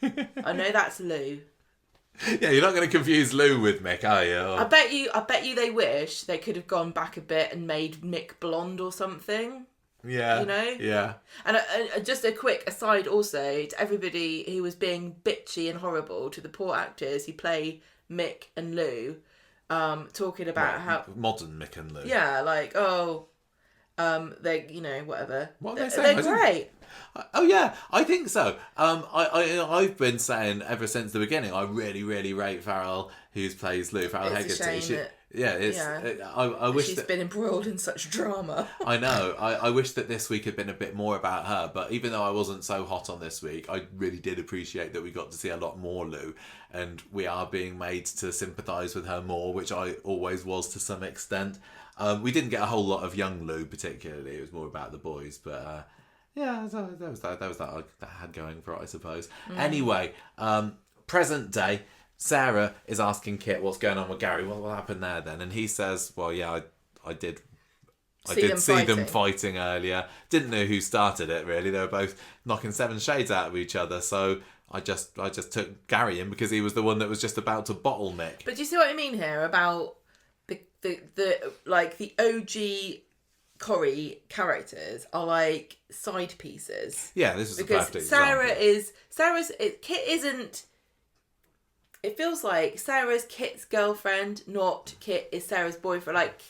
I know that's Lou. Yeah, you're not going to confuse Lou with Mick, are you? Or... I bet you they wish they could have gone back a bit and made Mick blonde or something. Yeah. You know? Yeah. And just a quick aside also to everybody who was being bitchy and horrible to the poor actors who play Mick and Lou, talking about how... Modern Mick and Lou. Yeah, like, they, whatever. What are they saying? They're great. Oh yeah, I think so. I've been saying ever since the beginning, I really, really rate Farrell, who plays Lou, Farrell Hegarty. I wish she's been embroiled in such drama. I know. I wish that this week had been a bit more about her, but even though I wasn't so hot on this week, I really did appreciate that we got to see a lot more Lou, and we are being made to sympathise with her more, which I always was to some extent. We didn't get a whole lot of young Lou particularly. It was more about the boys, but that was that I had going for it, I suppose. Anyway, present day, Sarah is asking Kit what's going on with Gary. What happened there then? And he says, well, yeah, I did see them fighting earlier. Didn't know who started it, really. They were both knocking 7 shades out of each other, so I just took Gary in because he was the one that was just about to bottle Mick. But do you see what I mean here about the OG Corrie characters are like side pieces? Yeah, this is because a perfect example. Kit isn't. It feels like Sarah's Kit's girlfriend, not Kit is Sarah's boyfriend. Like,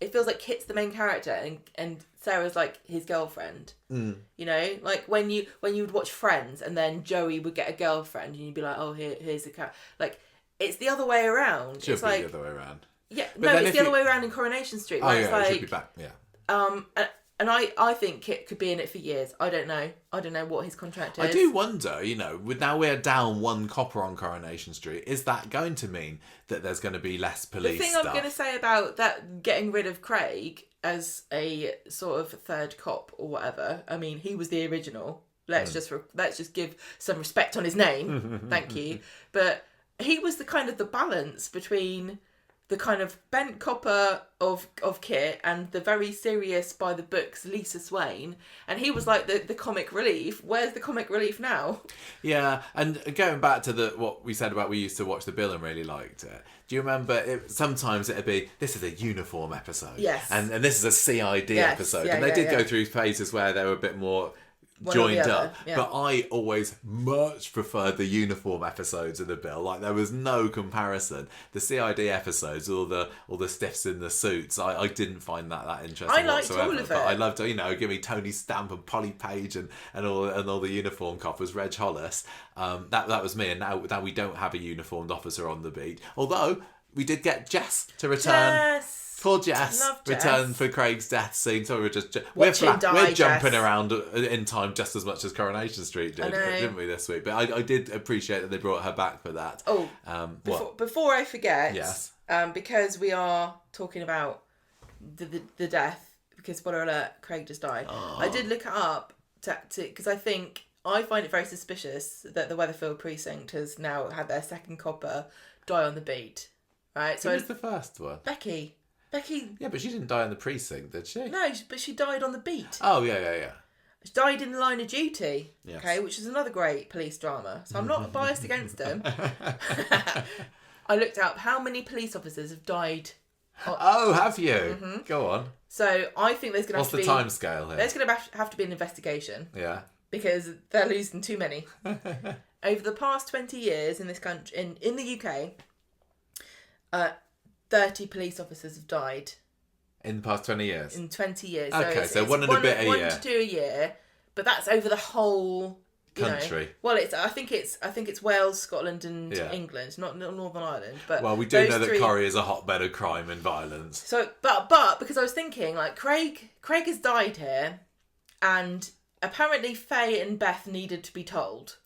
it feels like Kit's the main character and Sarah's like his girlfriend. You know, like when you would watch Friends and then Joey would get a girlfriend and you'd be like, oh, here's the character. Like, it's the other way around. Should be the other way around. Yeah, but no, it's the other way around in Coronation Street. Where it's like, it should be back. Yeah. And And I think Kit could be in it for years. I don't know what his contract is. I do wonder, now we're down one copper on Coronation Street, is that going to mean that there's going to be less police The thing stuff? I'm going to say about that, getting rid of Craig as a sort of third cop or whatever, I mean, he was the original. Let's just give some respect on his name. Thank you. But he was the kind of the balance between the kind of bent copper of Kit and the very serious by the books Lisa Swain, and he was like the comic relief. Where's the comic relief now? Yeah, and going back to what we said about we used to watch The Bill and really liked it. Do you remember? Sometimes it'd be, this is a uniform episode, yes, and this is a CID episode, and they did go through phases where they were a bit more joined up, but I always much preferred the uniform episodes of The Bill. Like, there was no comparison. The CID episodes, all the stiffs in the suits, I didn't find that interesting. I liked whatsoever, all of it, but I loved, give me Tony Stamp and Polly Page and all the uniform coppers, Reg Hollis. That was me, and now we don't have a uniformed officer on the beat. Although we did get Jess to return. Yes. Poor Jess returned for Craig's death scene, so we're jumping around in time just as much as Coronation Street did, didn't we, this week? But I did appreciate that they brought her back for that. Oh, before I forget, yes, because we are talking about the death, because spoiler alert, Craig just died. Oh. I did look it up because I find it very suspicious that the Weatherfield precinct has now had their second copper die on the beat. Right, so who was the first one? Becky. Yeah, but she didn't die in the precinct, did she? No, but she died on the beat. Oh, yeah. She died in the line of duty. Yes. Okay, which is another great police drama. So I'm not biased against them. I looked up how many police officers have died. Oh, have you? Mm-hmm. Go on. So I think there's going to have to be... What's the time scale here? There's going to have to be an investigation. Yeah. Because they're losing too many. Over the past 20 years in this country, in the UK, 30 police officers have died. In the past 20 years? In 20 years. Okay, so one and a bit a year. 1 to 2 a year, but that's over the whole country. Well, I think it's Wales, Scotland, and England, not Northern Ireland. But well, we do know that Corrie is a hotbed of crime and violence. So, but because I was thinking, like, Craig has died here, and apparently Faye and Beth needed to be told.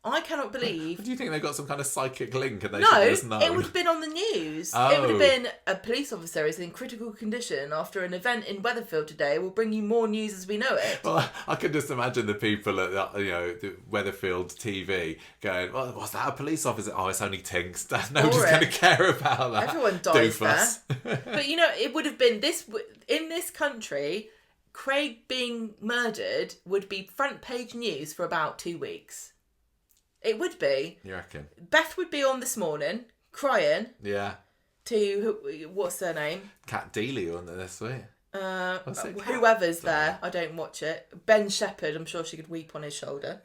I cannot believe... Do you think they got some kind of psychic link and they should have just known? It would have been on the news. Oh. It would have been, a police officer is in critical condition after an event in Weatherfield today. We'll bring you more news as we know it. Well, I can just imagine the people at the Weatherfield TV going, well, was that a police officer? Oh, it's only Tinks. Nobody's going to care about that. Everyone dies there. But, it would have been in this country, Craig being murdered would be front page news for about 2 weeks. It would be. You reckon? Beth would be on This Morning, crying. Yeah. To, what's her name? Kat Deely on there this week. Whoever's there, I don't watch it. Ben Shepherd, I'm sure she could weep on his shoulder.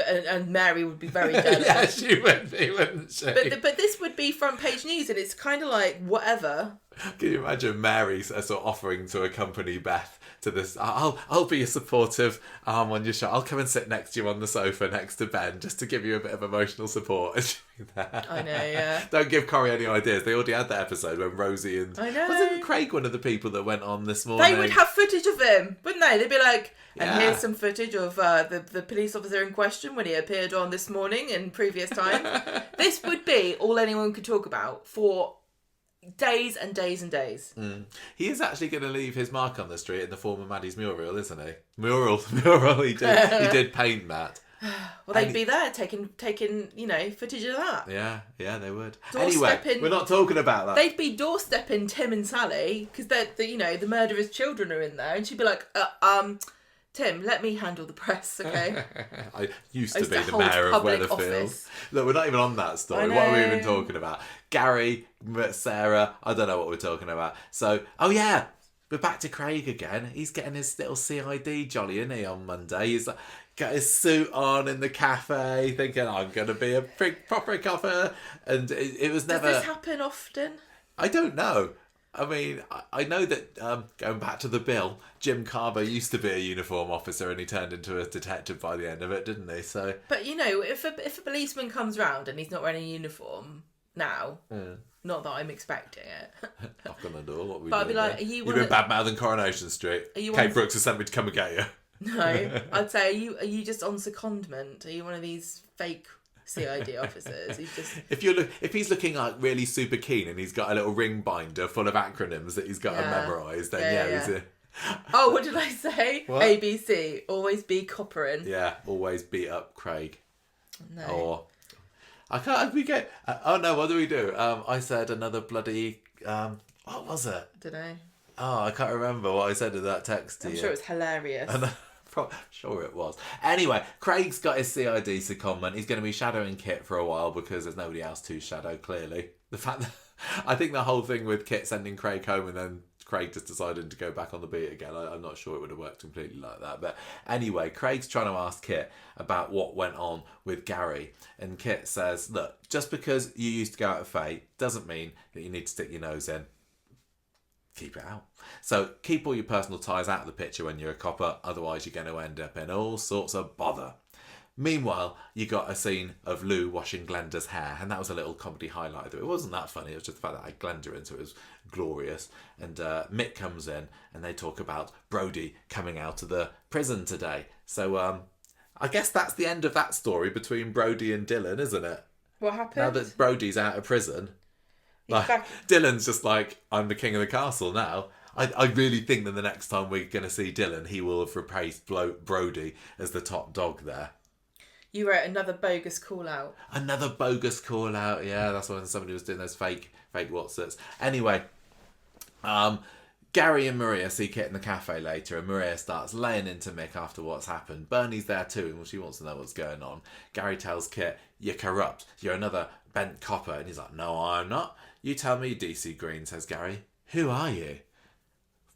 And Mary would be very jealous. Yeah, she would be, wouldn't she? But this would be front page news, and it's kind of like, whatever. Can you imagine Mary sort of offering to accompany Beth to this? I'll be a supportive arm on your shoulder. I'll come and sit next to you on the sofa next to Ben just to give you a bit of emotional support. I know, yeah. Don't give Corrie any ideas. They already had that episode when Rosie and... I know. Wasn't Craig one of the people that went on This Morning? They would have footage of him, wouldn't they? They'd be like, and here's some footage of the police officer in question when he appeared on This Morning in previous times. This would be all anyone could talk about for days and days and days. He is actually going to leave his mark on the street in the form of Maddie's mural, isn't he? Mural. He did paint that. Well, they'd be there taking footage of that. Yeah, they would. Doorstepping, we're not talking about that. They'd be doorstepping Tim and Sally because the murderer's children are in there, and she'd be like, Tim, let me handle the press, okay? I used to be the mayor of Weatherfield. Office. Look, we're not even on that story. What are we even talking about? Gary, Sarah, I don't know what we're talking about. So, we're back to Craig again. He's getting his little CID jolly, isn't he, on Monday? He's like, got his suit on in the cafe, thinking, I'm going to be a proper copper. And it was never... Does this happen often? I don't know. I mean, I know that, going back to The Bill, Jim Carver used to be a uniform officer and he turned into a detective by the end of it, didn't he? So, but, if a policeman comes round and he's not wearing a uniform, now. Not that I'm expecting it. Knock on the door. What we But I'd be like, you've been bad-mouthing Coronation Street. Kate Brooks has sent me to come and get you. No, I'd say, are you just on secondment? Are you one of these fake CID officers? He's just... If he's looking like really super keen and he's got a little ring binder full of acronyms that he's got to memorise, then he's a... Oh, what did I say? What? ABC. Always be coppering. Yeah, always beat up Craig. No. Or I can't. We get. Oh no! What do we do? I said another bloody. What was it? Don't know. Oh, I can't remember what I said in that text to you. I'm sure it's hilarious. Sure it was. Anyway, Craig's got his CID secondment. He's going to be shadowing Kit for a while because there's nobody else to shadow, clearly. The fact that... I think the whole thing with Kit sending Craig home and then Craig just deciding to go back on the beat again, I'm not sure it would have worked completely like that. But anyway, Craig's trying to ask Kit about what went on with Gary. And Kit says, look, just because you used to go out of Fate doesn't mean that you need to stick your nose in. Keep it out. So keep all your personal ties out of the picture when you're a copper, otherwise you're going to end up in all sorts of bother. Meanwhile, you got a scene of Lou washing Glenda's hair, and that was a little comedy highlight of it. It wasn't that funny, it was just the fact that I had Glenda in, so it was glorious. And Mick comes in, and they talk about Brody coming out of the prison today. So I guess that's the end of that story between Brody and Dylan, isn't it? What happened? Now that Brody's out of prison... Like, Dylan's just like, I'm the king of the castle now. I really think that the next time we're going to see Dylan, he will have replaced Brody as the top dog there. You wrote another bogus call out. Another bogus call out, yeah. That's when somebody was doing those fake Watsits. Anyway, Gary and Maria see Kit in the cafe later, and Maria starts laying into Mick after what's happened. Bernie's there too, and she wants to know what's going on. Gary tells Kit, you're corrupt. You're another bent copper. And he's like, no, I'm not. You tell me, DC Green, says Gary. Who are you?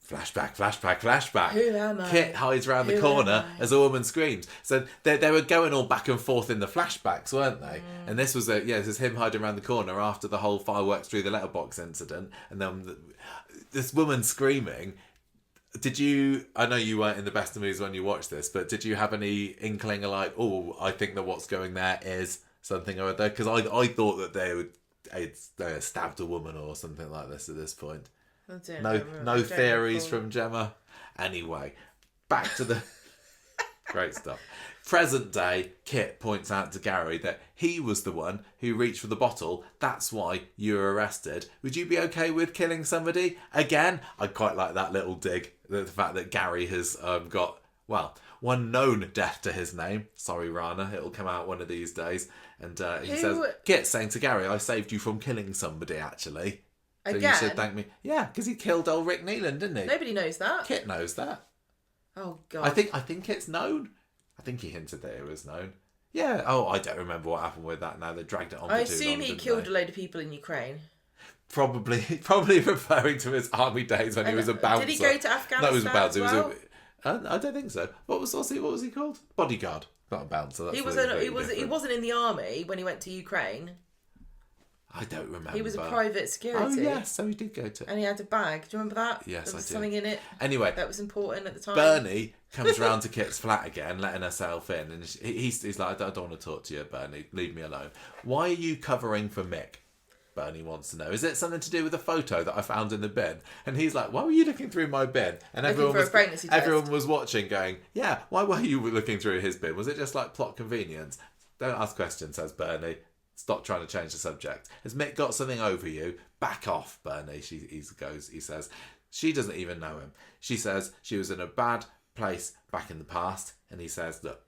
Flashback, flashback, flashback. Who am I? Kit hides around the corner as a woman screams. So they were going all back and forth in the flashbacks, weren't they? And this was this is him hiding around the corner after the whole fireworks through the letterbox incident. And then this woman screaming. Did you... I know you weren't in the best of moods when you watched this, but did you have any inkling of like, oh, I think that what's going there is something or other? Because I thought that they stabbed a woman or something like this at this point. No theories from Gemma. Anyway, back to the great stuff. Present day, Kit points out to Gary that he was the one who reached for the bottle. That's why you were arrested. Would you be okay with killing somebody again? I quite like that little dig. The fact that Gary has got, well, one known death to his name. Sorry, Rana. It'll come out one of these days. And he says, Kit saying to Gary, I saved you from killing somebody, actually. So again? You should thank me. Yeah, because he killed old Rick Neelan, didn't he? Nobody knows that. Kit knows that. Oh, God. I think it's known. I think he hinted that it was known. Yeah. Oh, I don't remember what happened with that now. They dragged it on for too long. I assume he killed a load of people in Ukraine. Probably referring to his army days when he was a bouncer. Did he go to Afghanistan? No, he was a bouncer. As well? I don't think so. What was he called? Bodyguard, not a bouncer. That's he wasn't in the army when he went to Ukraine. I don't remember. He was a private security. Oh yes, so he did go to. And he had a bag. Do you remember that? Yes, there was I do. something in it. Anyway, that was important at the time. Bernie comes round to Kit's flat again, letting herself in, and he's like, I don't want to talk to you, Bernie. Leave me alone. Why are you covering for Mick? Bernie wants to know. Is it something to do with a photo that I found in the bin? And he's like, why were you looking through my bin? And everyone was watching going, yeah, why were you looking through his bin? Was it just like plot convenience? Don't ask questions, says Bernie. Stop trying to change the subject. Has Mick got something over you? Back off, Bernie, he says. She doesn't even know him. She says she was in a bad place back in the past. And he says, look,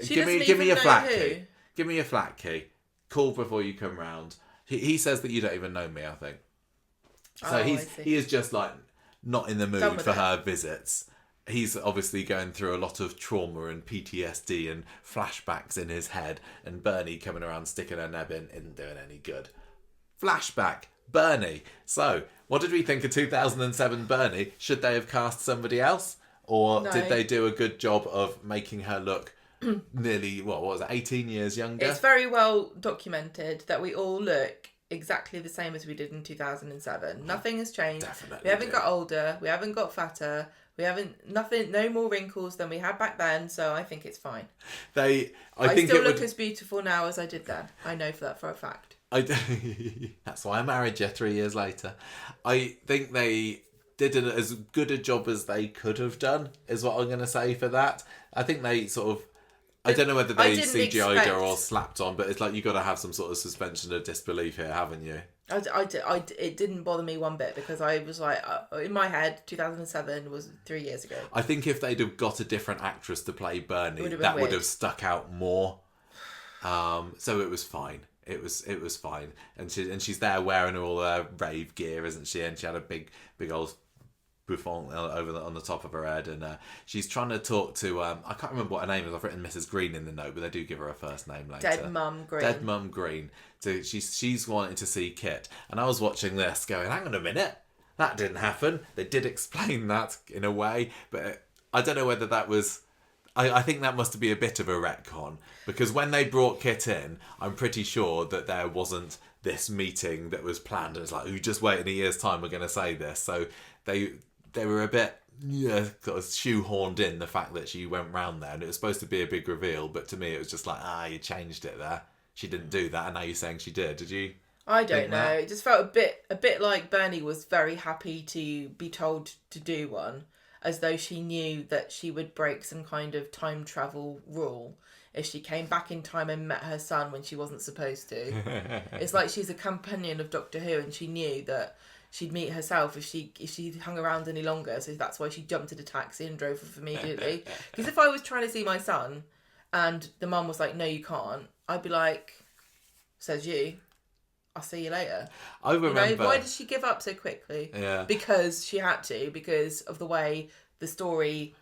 give me your flat key. Give me your flat key. Call before you come round. He says that you don't even know me, I think. So he is just like not in the mood for her visits. He's obviously going through a lot of trauma and PTSD and flashbacks in his head, and Bernie coming around sticking her neb in isn't doing any good. Flashback, Bernie. So, what did we think of 2007 Bernie? Should they have cast somebody else? Or did they do a good job of making her look nearly, what was it, 18 years younger? It's very well documented that we all look exactly the same as we did in 2007. Nothing has changed. Definitely we haven't got older. We haven't got fatter. We haven't no more wrinkles than we had back then, so I think it's fine. I think still look as beautiful now as I did then. I know for a fact. That's why I married you 3 years later. I think they did as good a job as they could have done, is what I'm going to say for that. I think they sort of... I don't know whether they CGI'd her or slapped on, but it's like you got to have some sort of suspension of disbelief here, haven't you? It didn't bother me one bit because I was like, in my head, 2007 was 3 years ago. I think if they'd have got a different actress to play Bernie, that would have stuck out more. So it was fine. It was fine, and she's there wearing all her rave gear, isn't she? And she had a big old bouffant on the top of her head, and she's trying to talk to I can't remember what her name is. I've written Mrs. Green in the note, but they do give her a first name later. Dead Mum Green. So she's wanting to see Kit, and I was watching this going, hang on a minute, that didn't happen. They did explain that in a way, but I don't know whether that was... I think that must be a bit of a retcon, because when they brought Kit in, I'm pretty sure that there wasn't this meeting that was planned, and it's like, just wait in a year's time, we're going to say this. So they were a bit sort of shoehorned in the fact that she went round there, and it was supposed to be a big reveal, but to me it was just like, you changed it there. She didn't do that, and now you're saying she did. Did you? I don't know. It just felt a bit like Bernie was very happy to be told to do one, as though she knew that she would break some kind of time travel rule if she came back in time and met her son when she wasn't supposed to. It's like she's a companion of Doctor Who, and she knew that she'd meet herself if she hung around any longer, so that's why she jumped in a taxi and drove off immediately. Because if I was trying to see my son and the mum was like, no, you can't, I'd be like, says you. I'll see you later. I remember. Why did she give up so quickly? Yeah. Because she had to, because of the way the story...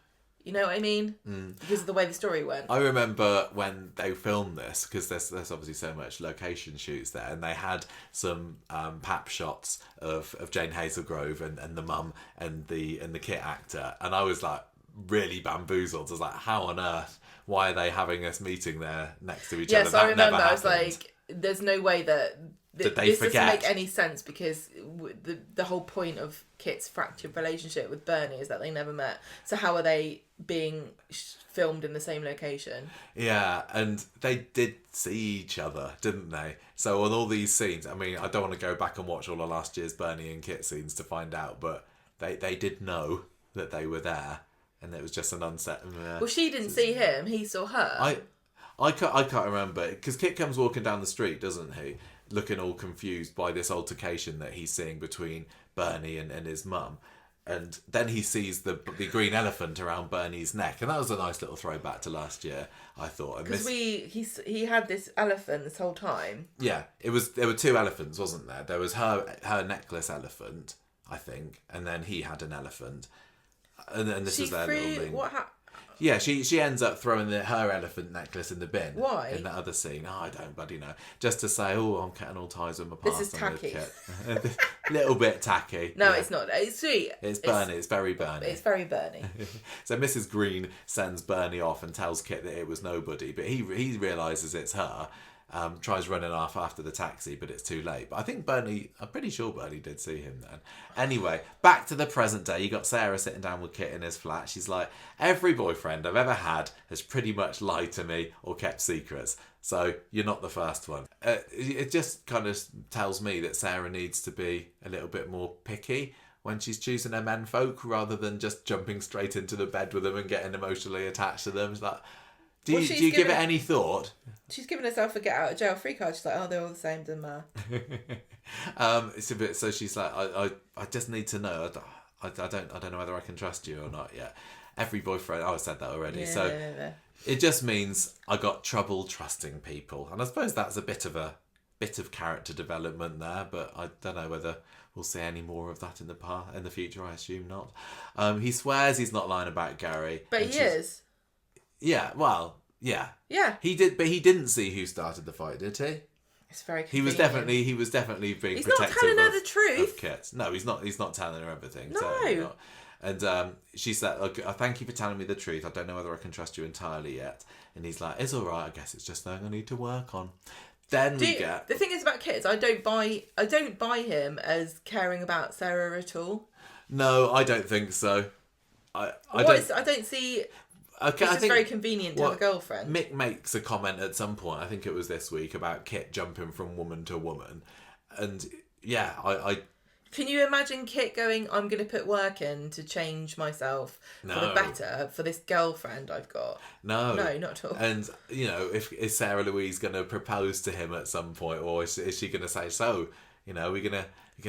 You know what I mean? Because of the way the story went. I remember when they filmed this, because there's obviously so much location shoots there, and they had some pap shots of Jane Hazelgrove and the mum and the Kit actor, and I was like really bamboozled. I was like, how on earth? Why are they having this meeting there next to each other? Yes, I remember. I was like, there's no way that... This doesn't make any sense, because the whole point of Kit's fractured relationship with Bernie is that they never met. So how are they being filmed in the same location? Yeah, and they did see each other, didn't they? So on all these scenes, I mean, I don't want to go back and watch all of last year's Bernie and Kit scenes to find out, but they did know that they were there, and it was just an unset... Well, she didn't see him, he saw her. I can't remember, because Kit comes walking down the street, doesn't he? Looking all confused by this altercation that he's seeing between Bernie and his mum. And then he sees the green elephant around Bernie's neck. And that was a nice little throwback to last year, I thought. Because he had this elephant this whole time. Yeah, there were two elephants, wasn't there? There was her necklace elephant, I think. And then he had an elephant. And this was their little thing. Yeah, she ends up throwing her elephant necklace in the bin. Why? In that other scene. I don't bloody know. Just to say, I'm cutting all ties with my past. This is tacky. Little bit tacky. No, yeah. It's not. It's sweet. It's Bernie. It's very Bernie. It's very Bernie. So Mrs. Green sends Bernie off and tells Kit that it was nobody, but he realises it's her. Tries running off after the taxi, but it's too late. But I think I'm pretty sure Bernie did see him then. Anyway, back to the present day. You got Sarah sitting down with Kit in his flat. She's like, every boyfriend I've ever had has pretty much lied to me or kept secrets. So you're not the first one. It just kind of tells me that Sarah needs to be a little bit more picky when she's choosing her menfolk, rather than just jumping straight into the bed with them and getting emotionally attached to them. It's like... Do you give it any thought? She's given herself a get out of jail free card. She's like, they're all the same, doesn't matter. It's a bit. So she's like, I just need to know. I don't know whether I can trust you or not yet. Every boyfriend. I said that already. Yeah, so yeah. It just means I got trouble trusting people, and I suppose that's a bit of character development there. But I don't know whether we'll see any more of that in the future. I assume not. He swears he's not lying about Gary, but he is. Yeah, well, yeah. Yeah. He did, but he didn't see who started the fight, did he? It's very convenient. He was definitely being he's protective not telling her the truth. Of Kit. No, he's not telling her everything. No. And she said, thank you for telling me the truth. I don't know whether I can trust you entirely yet. And he's like, it's all right. I guess it's just something I need to work on. Then the thing is about Kit, I don't buy him as caring about Sarah at all. No, I don't think so. I don't see. Okay, it's just very convenient to have a girlfriend. Mick makes a comment at some point, I think it was this week, about Kit jumping from woman to woman. And yeah, I Can you imagine Kit going, I'm going to put work in to change myself for the better for this girlfriend I've got? No, not at all. And, you know, is Sarah Louise going to propose to him at some point, or is she going to say, so, you know, you're gonna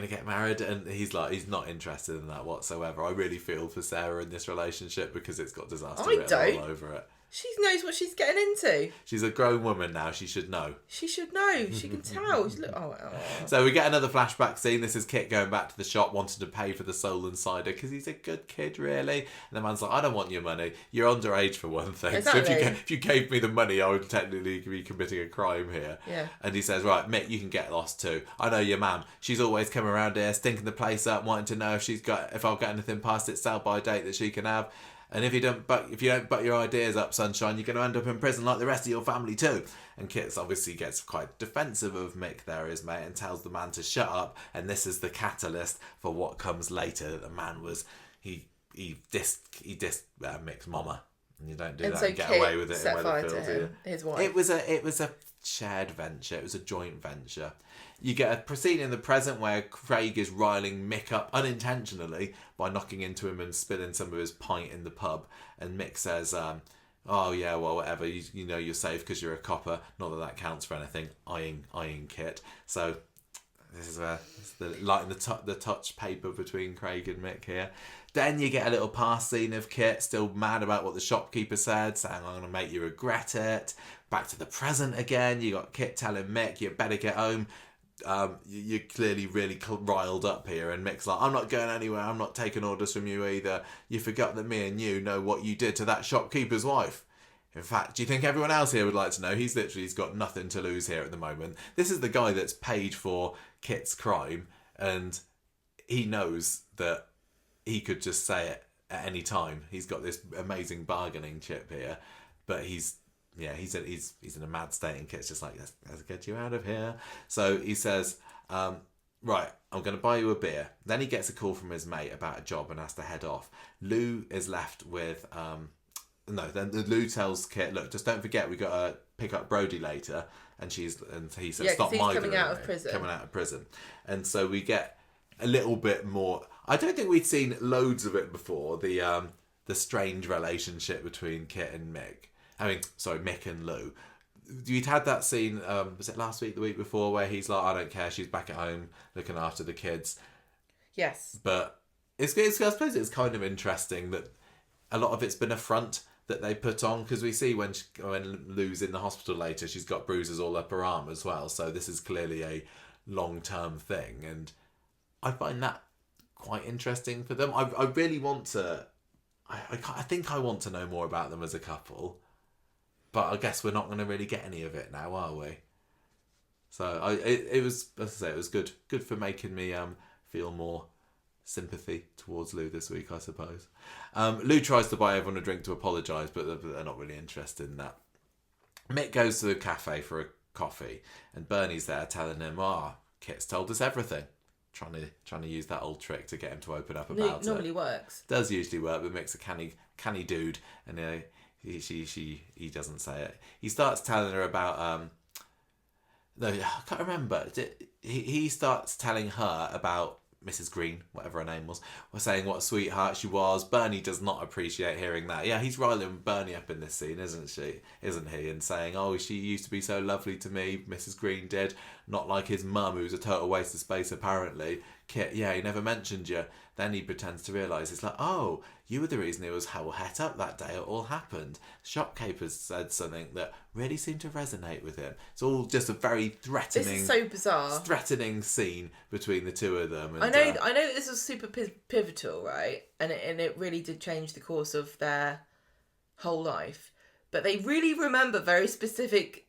get married? And he's not interested in that whatsoever. I really feel for Sarah in this relationship because it's got disaster written all over it. She knows what she's getting into. She's a grown woman now. She should know. She should know. She can tell. So we get another flashback scene. This is Kit going back to the shop, wanting to pay for the Solon cider because he's a good kid, really. And the man's like, I don't want your money. You're underage for one thing. Exactly. So if you gave me the money, I would technically be committing a crime here. Yeah. And he says, right, Mick, you can get lost too. I know your mum. She's always coming around here, stinking the place up, wanting to know if I've got anything past its sell-by date that she can have. And if you don't butt your ideas up, sunshine, you're going to end up in prison like the rest of your family too. And Kit obviously gets quite defensive of Mick there, his mate, and tells the man to shut up. And this is the catalyst for what comes later. The man was he dissed Mick's mama, and you don't do that and get Kit away with it in Weatherfield. His wife. It was a shared venture. It was a joint venture. You get a scene in the present where Craig is riling Mick up unintentionally by knocking into him and spilling some of his pint in the pub. And Mick says, oh yeah, well, whatever, you know you're safe because you're a copper. Not that counts for anything. Eyeing Kit. So this is the lighting the touch paper between Craig and Mick here. Then you get a little past scene of Kit still mad about what the shopkeeper said, saying, I'm going to make you regret it. Back to the present again. You got Kit telling Mick, you better get home. You're clearly really riled up here, and Mick's like, I'm not going anywhere, I'm not taking orders from you either. You forgot that me and you know what you did to that shopkeeper's wife. In fact, do you think everyone else here would like to know? He's got nothing to lose here at the moment. This is the guy that's paid for Kit's crime, and he knows that he could just say it at any time. He's got this amazing bargaining chip here, but he's in a mad state, and Kit's just like, let's get you out of here. So he says, right, I'm going to buy you a beer. Then he gets a call from his mate about a job and has to head off. Lou is left with, then Lou tells Kit, look, just don't forget, we got to pick up Brody later. And he says, stop mithering. Coming out of prison. And so we get a little bit more. I don't think we'd seen loads of it before, the strange relationship between Kit and Mick. Mick and Lou. You'd had that scene, was it last week, the week before, where he's like, I don't care, she's back at home looking after the kids. Yes. But I suppose it's kind of interesting that a lot of it's been a front that they put on, because we see when Lou's in the hospital later, she's got bruises all up her arm as well. So this is clearly a long-term thing, and I find that quite interesting for them. I really want to... I think I want to know more about them as a couple. But I guess we're not going to really get any of it now, are we? So it was, as I say, it was good for making me feel more sympathy towards Lou this week, I suppose. Lou tries to buy everyone a drink to apologise, but they're not really interested in that. Mick goes to the cafe for a coffee, and Bernie's there telling him, Kit's told us everything. Trying to use that old trick to get him to open up about it. Normally works. Does usually work, but Mick's a canny dude, and he doesn't say it. He starts telling her about no, I can't remember. He starts telling her about Mrs. Green, whatever her name was saying what a sweetheart she was. Bernie does not appreciate hearing that. Yeah, he's riling Bernie up in this scene, isn't he? And saying, she used to be so lovely to me, Mrs. Green did. Not like his mum, who's a total waste of space, apparently. Kit, he never mentioned you. Then he pretends to realise, it's like, you were the reason it was hell het up that day it all happened. Shopkeepers said something that really seemed to resonate with him. It's all just a very threatening... This is so bizarre. Threatening scene between the two of them. And, I know that this was super pivotal, right? And it really did change the course of their whole life. But they really remember very specific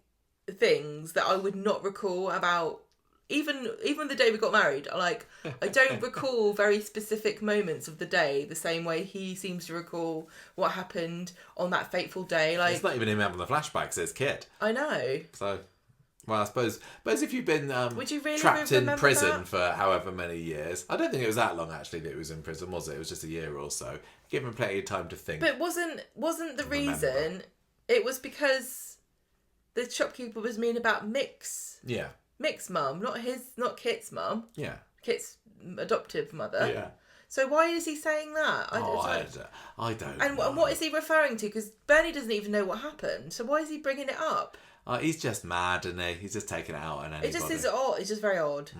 things that I would not recall about... Even the day we got married, I don't recall very specific moments of the day the same way he seems to recall what happened on that fateful day. It's not even him having the flashbacks, it's Kit. I know. So, Well, I suppose if you've been Would you really trapped in remember prison that? for however many years, I don't think it was that long actually that he was in prison, was it? It was just a year or so. Give him plenty of time to think. But wasn't the reason? It was because the shopkeeper was mean about Mick's mum, not Kit's mum. Yeah. Kit's adoptive mother. Yeah. So why is he saying that? I don't And know. what is he referring to? Because Bernie doesn't even know what happened. So why is he bringing it up? He's just mad, isn't he? He's just taking it out on anybody. It just is odd. It's just very odd.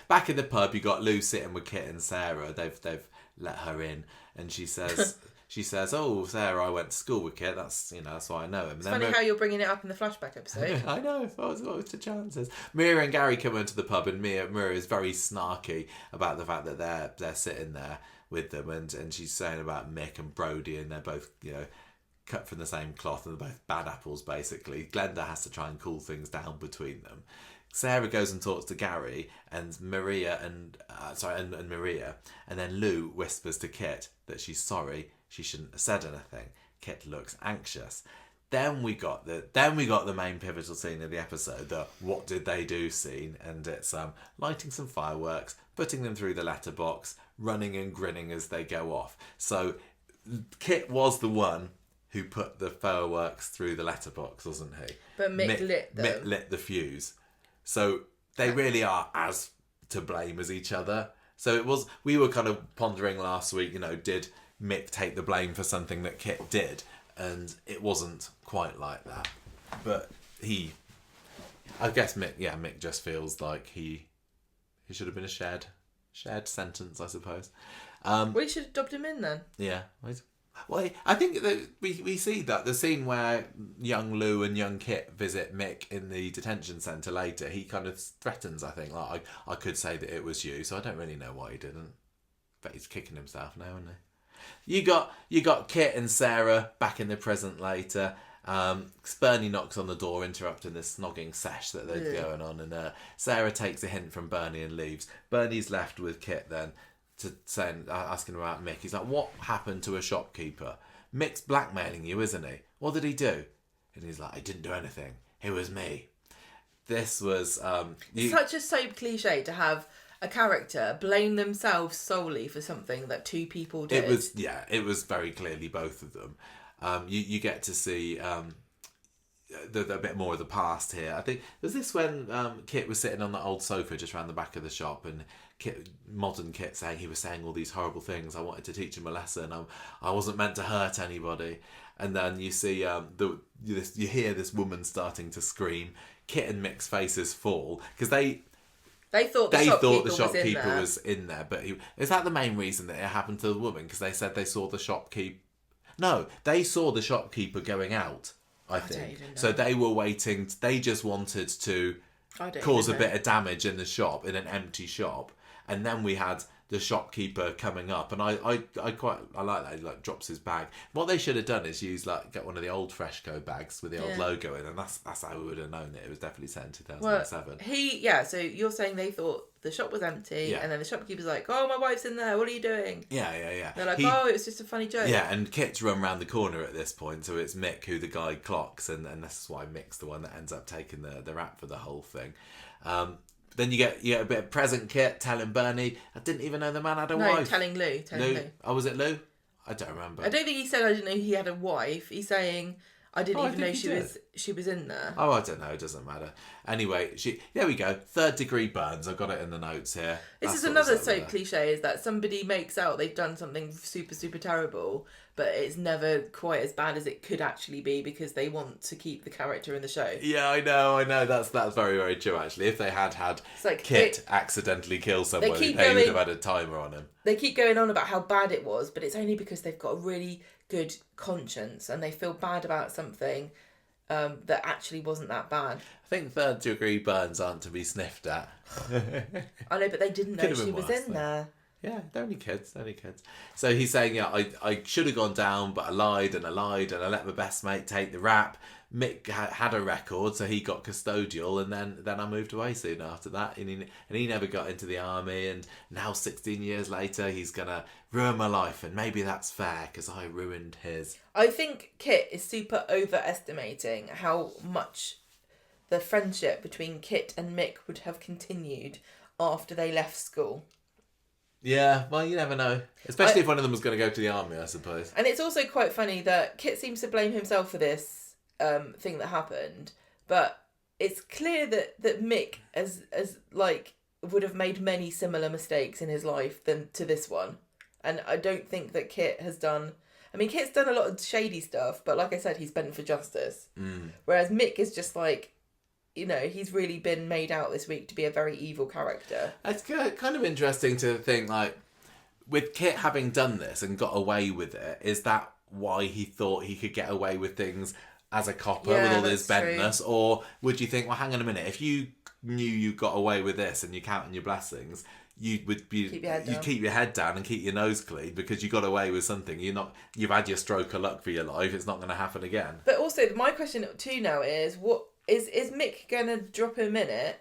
Back in the pub, you got Lou sitting with Kit and Sarah. They've let her in, and she says, "Oh, Sarah, I went to school with Kit. That's why I know him." It's funny how you're bringing it up in the flashback episode. I know. What was the chances? Mira and Gary come into the pub, and Mira is very snarky about the fact that they're sitting there with them, and she's saying about Mick and Brody, and they're both cut from the same cloth, and they're both bad apples basically. Glenda has to try and cool things down between them. Sarah goes and talks to Gary and Maria and Maria, and then Lou whispers to Kit that she's sorry, she shouldn't have said anything. Kit looks anxious. Then we got the main pivotal scene of the episode, the what did they do scene, and it's lighting some fireworks, putting them through the letterbox, running and grinning as they go off. So Kit was the one who put the fireworks through the letterbox, wasn't he? But Mick lit them. Mick lit the fuse. So they really are as to blame as each other. So we were kind of pondering last week, did Mick take the blame for something that Kit did? And it wasn't quite like that. But I guess Mick just feels like he should have been a shared sentence, I suppose. We should have dubbed him in then. Yeah. Well, I think that we see that the scene where young Lou and young Kit visit Mick in the detention centre later, he kind of threatens, I think, like, I could say that it was you, so I don't really know why he didn't. But he's kicking himself now, isn't he? You got Kit and Sarah back in the present later. Bernie knocks on the door, interrupting this snogging sesh that they're going on, and Sarah takes a hint from Bernie and leaves. Bernie's left with Kit then, asking about Mick. He's like, what happened to a shopkeeper? Mick's blackmailing you, isn't he? What did he do? And he's like, I didn't do anything. It was me. This was... such a soap cliche to have a character blame themselves solely for something that two people did. It was very clearly both of them. You get to see... a bit more of the past here. I think was this when Kit was sitting on the old sofa just around the back of the shop, and modern Kit saying he was saying all these horrible things. I wanted to teach him a lesson. I wasn't meant to hurt anybody. And then you see you hear this woman starting to scream. Kit and Mick's faces fall because they thought the shopkeeper was in there. But is that the main reason that it happened to the woman? Because they said they saw the shopkeeper. No, they saw the shopkeeper going out. I think so. They were waiting. They just wanted to cause a bit of damage in the shop, in an empty shop, and then we had the shopkeeper coming up, and I like that. He drops his bag. What they should have done is get one of the old Freshco bags with the old logo in, and that's how we would have known it was definitely set in 2007. So you're saying they thought the shop was empty, and then the shopkeeper's like, "Oh, my wife's in there. What are you doing?" Yeah. They're like, "Oh, it was just a funny joke." Yeah, and Kit's run round the corner at this point, so it's Mick who the guy clocks, and this is why Mick's the one that ends up taking the rap for the whole thing. Then you get a bit of present Kit telling Bernie, I didn't even know the man had a wife. No, telling Lou. Oh, was it Lou? I don't remember. I don't think he said I didn't know he had a wife. He's saying I didn't even know she was in there. Oh, I don't know. It doesn't matter. Anyway, there we go. 3rd degree burns. I've got it in the notes here. This is another soap cliche, is that somebody makes out they've done something super, super terrible, but it's never quite as bad as it could actually be because they want to keep the character in the show. Yeah, I know. That's very, very true, actually. If they had Kit accidentally kill someone, they would have had a timer on him. They keep going on about how bad it was, but it's only because they've got a really good conscience and they feel bad about something that actually wasn't that bad. I think 3rd degree burns aren't to be sniffed at. I know, but they didn't know she was in there. Yeah, they're only kids. So he's saying, I should have gone down, but I lied, and I let my best mate take the rap. Mick had a record, so he got custodial, and then I moved away soon after that, and he never got into the army, and now 16 years later, he's gonna ruin my life, and maybe that's fair, because I ruined his. I think Kit is super overestimating how much the friendship between Kit and Mick would have continued after they left school. Yeah, well, you never know. Especially if one of them was going to go to the army, I suppose. And it's also quite funny that Kit seems to blame himself for this thing that happened, but it's clear that Mick as like would have made many similar mistakes in his life than to this one. And I don't think that Kit has done... I mean, Kit's done a lot of shady stuff, but like I said, he's bent for justice. Whereas Mick is just like, you know, he's really been made out this week to be a very evil character. It's kind of interesting to think, like, with Kit having done this and got away with it, is that why he thought he could get away with things as a copper with all this bentness? True. Or would you think, well, hang on a minute, if you knew you got away with this and you're counting your blessings, you would be keep your head down and keep your nose clean because you got away with something. You've had your stroke of luck for your life. It's not going to happen again. But also, my question too now is, what is Mick going to drop him in it,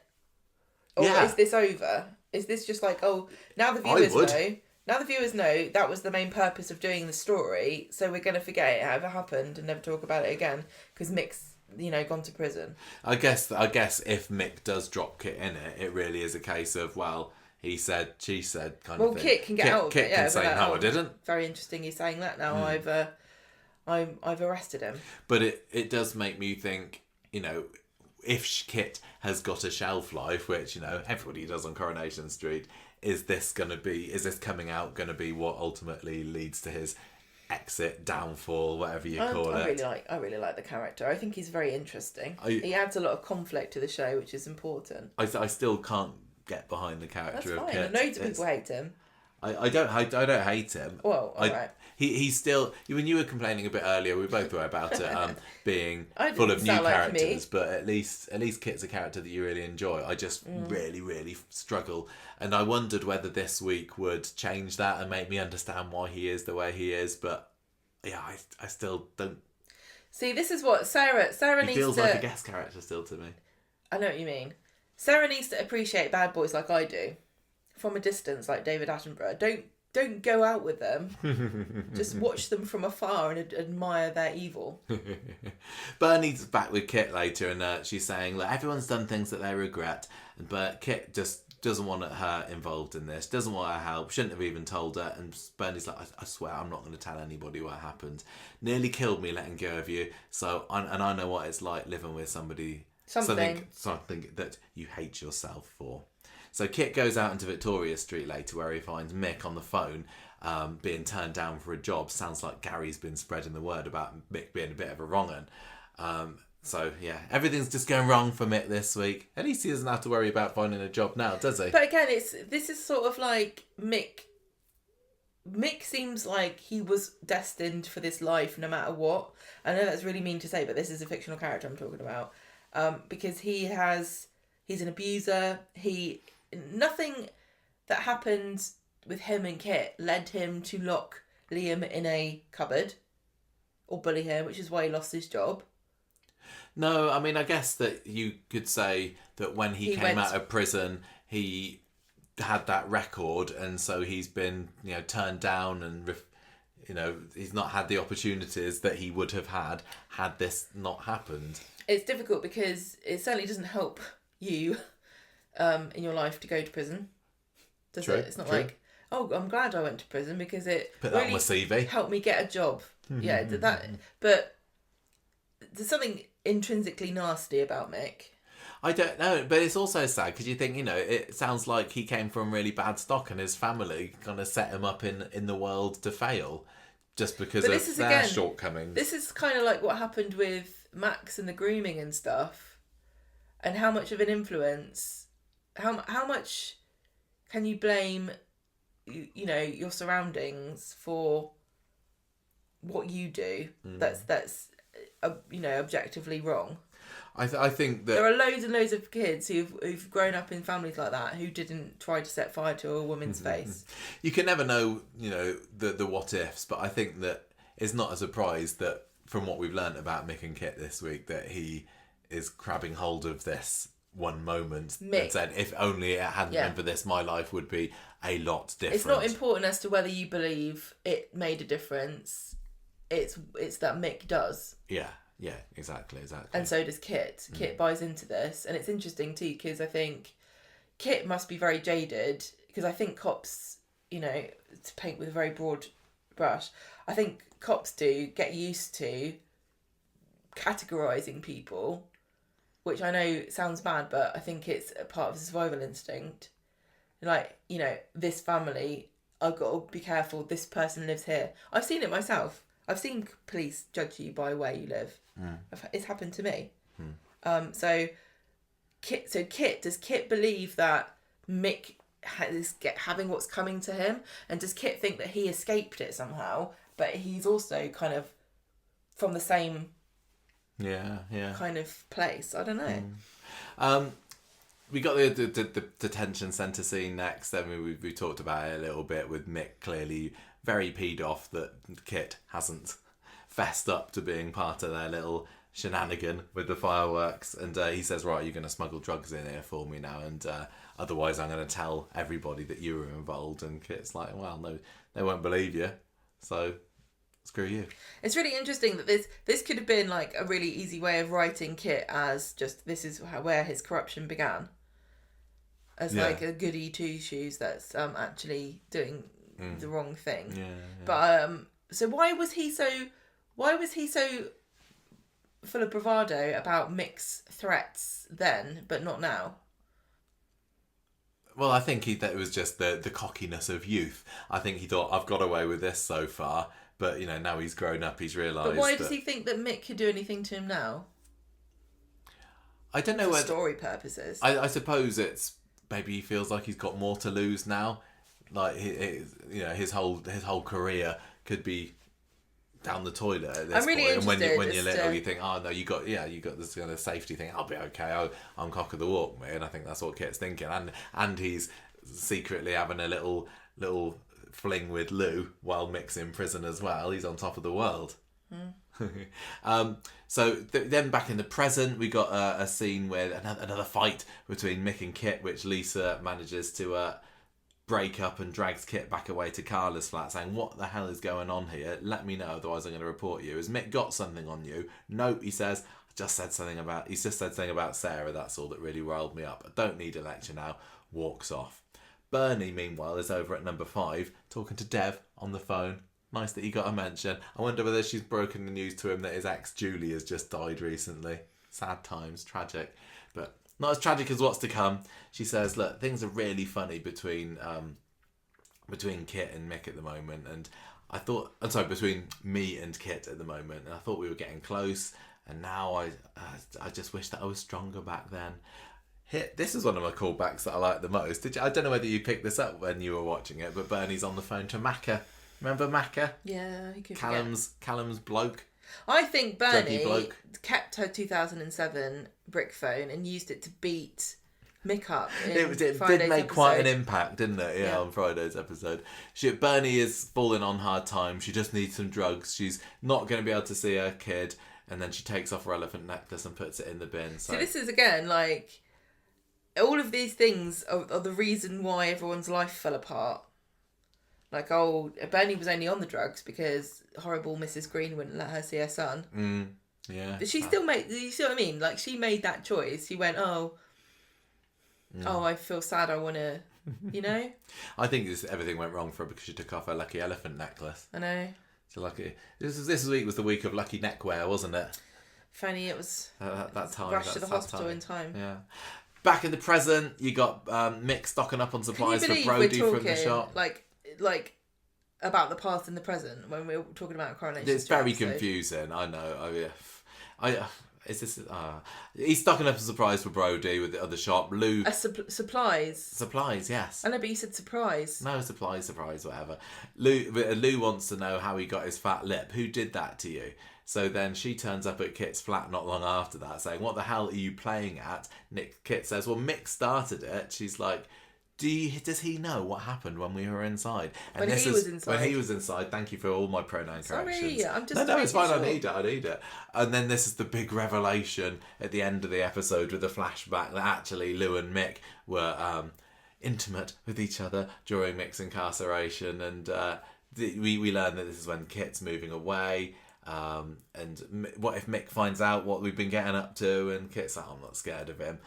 or is this over? Is this just like, oh, now the viewers know? Now the viewers know that was the main purpose of doing the story, so we're going to forget it ever happened and never talk about it again because Mick's, you know, gone to prison. I guess if Mick does drop Kit in it, it really is a case of, well, he said, she said, kind of thing. Well, Kit can get out of it. Kit can say, no, I didn't. Very interesting you're saying that now. I've arrested him. But it does make me think, you know, if Kit has got a shelf life, which, you know, everybody does on Coronation Street, is this coming out going to be what ultimately leads to his exit, downfall, whatever you call it? I really like the character. I think he's very interesting. He adds a lot of conflict to the show, which is important. I still can't get behind the character of Kit. Loads of people hate him. I don't hate him. Well, alright. He's still, when you were complaining a bit earlier, we both were about it being full of new characters, but at least Kit's a character that you really enjoy. I just really, really struggle, and I wondered whether this week would change that and make me understand why he is the way he is. But yeah, I still don't. See, this is what Sarah needs to... He feels like a guest character still to me. I know what you mean. Sarah needs to appreciate bad boys like I do, from a distance, like David Attenborough. Don't go out with them. Just watch them from afar and admire their evil. Bernie's back with Kit later, and she's saying that everyone's done things that they regret, but Kit just doesn't want her involved in this, doesn't want her help, shouldn't have even told her. And Bernie's like, I swear I'm not going to tell anybody what happened. Nearly killed me letting go of you. So I know what it's like living with something that you hate yourself for. So Kit goes out into Victoria Street later, where he finds Mick on the phone, being turned down for a job. Sounds like Gary's been spreading the word about Mick being a bit of a wrong 'un. So yeah, everything's just going wrong for Mick this week. At least he doesn't have to worry about finding a job now, does he? But again, this is sort of like Mick. Mick seems like he was destined for this life, no matter what. I know that's really mean to say, but this is a fictional character I'm talking about, because he's an abuser. Nothing that happened with him and Kit led him to lock Liam in a cupboard or bully him, which is why he lost his job. No, I mean, I guess that you could say that when he came out of prison, he had that record, and so he's been, you know, turned down, and he's not had the opportunities that he would have had this not happened. It's difficult because it certainly doesn't help you in your life to go to prison, does it? It's not like, oh, I'm glad I went to prison because it put that on my CV, helped me get a job. Yeah, but there's something intrinsically nasty about Mick. I don't know, but it's also sad because you think, you know, it sounds like he came from really bad stock and his family kind of set him up in the world to fail just because of their shortcomings. This is kind of like what happened with Max and the grooming and stuff, and how much of an influence, how much can you blame, you know, your surroundings for what you do that's objectively wrong. I think that there are loads and loads of kids who've grown up in families like that who didn't try to set fire to a woman's face. You can never know, you know, the what ifs, but I think that it's not a surprise that from what we've learnt about Mick and Kit this week that he is grabbing hold of this one moment and said, if only it hadn't been for this, my life would be a lot different. It's not important as to whether you believe it made a difference. It's that Mick does. Yeah. Yeah, exactly. And so does Kit. Kit buys into this. And it's interesting too, because I think Kit must be very jaded, because I think cops, you know, to paint with a very broad brush, I think cops do get used to categorising people, which I know sounds bad, but I think it's a part of the survival instinct. Like, you know, this family, I've got to be careful, this person lives here. I've seen it myself. I've seen police judge you by where you live. It's happened to me. So Kit, does Kit believe that Mick is having what's coming to him? And does Kit think that he escaped it somehow, but he's also kind of from the same kind of place? I don't know. We got the detention centre scene next. I mean, we talked about it a little bit, with Mick clearly very peed off that Kit hasn't fessed up to being part of their little shenanigan with the fireworks, and he says, right, you're going to smuggle drugs in here for me now, and otherwise I'm going to tell everybody that you were involved. And Kit's like, well, no, they won't believe you, so screw you. It's really interesting that this could have been like a really easy way of writing Kit as just, this is where his corruption began, as like a goody two shoes that's actually doing the wrong thing. But so why was he so full of bravado about Mick's threats then, but not now? Well, I think that it was just the cockiness of youth. I think he thought, I've got away with this so far, but, you know, now he's grown up, he's realised. But why does he think that Mick could do anything to him now? I don't know. For story purposes. I suppose it's, maybe he feels like he's got more to lose now. Like, his whole career could be down the toilet at this really point. And when you're little, to... you think, oh no, you got this kind of safety thing. I'll be okay. I'm cock of the walk, mate. And I think that's what Kit's thinking. And he's secretly having a little fling with Lou while Mick's in prison as well. He's on top of the world. So then back in the present, we got a scene with another fight between Mick and Kit, which Lisa manages to break up and drags Kit back away to Carla's flat, saying, what the hell is going on here? Let me know, otherwise I'm going to report you. Has Mick got something on you? No, he says, he just said something about Sarah, that's all that really riled me up. I don't need a lecture now. Walks off. Bernie, meanwhile, is over at number 5, talking to Dev on the phone. Nice that he got a mention. I wonder whether she's broken the news to him that his ex Julie has just died recently. Sad times, tragic. But not as tragic as what's to come. She says, look, things are really funny between Kit and Mick at the moment, and between me and Kit at the moment, and I thought we were getting close, and now I just wish that I was stronger back then. This is one of my callbacks that I like the most. I don't know whether you picked this up when you were watching it, but Bernie's on the phone to Macca. Remember Macca? Yeah, he could Callum's bloke. I think Bernie kept her 2007 brick phone and used it to beat Mick up. It did make quite an impact, didn't it? Yeah, on Friday's episode. Bernie is falling on hard times. She just needs some drugs. She's not going to be able to see her kid, and then she takes off her elephant necklace and puts it in the bin. So this is, again, like, all of these things are the reason why everyone's life fell apart. Like, Bernie was only on the drugs because horrible Mrs. Green wouldn't let her see her son. Yeah. But she still made, you see what I mean? Like, she made that choice. She went, I feel sad, I want to, you know? I think everything went wrong for her because she took off her lucky elephant necklace. I know. So lucky. This week was the week of lucky neckwear, wasn't it? If only it was that time. Rushed to the hospital in time. Yeah. Back in the present, you got Mick stocking up on supplies for Brody from the shop. Like about the past and the present when we're talking about Coronation. It's very confusing. I know. He's stocking up a surprise for Brody with the other shop. Lou. Supplies. Supplies, yes. I know, but you said surprise. No, surprise, whatever. Lou wants to know how he got his fat lip. Who did that to you? So then she turns up at Kit's flat not long after that, saying, "What the hell are you playing at?" Kit says, "Well, Mick started it." She's like, does he know what happened when we were inside? And when he was inside. Thank you for all my pronoun corrections. Sorry, I'm just No, it's fine. Sure. I need it. And then this is the big revelation at the end of the episode with the flashback that actually Lou and Mick were intimate with each other during Mick's incarceration, and we learn that this is when Kit's moving away. And what if Mick finds out what we've been getting up to? And Kit's like, I'm not scared of him.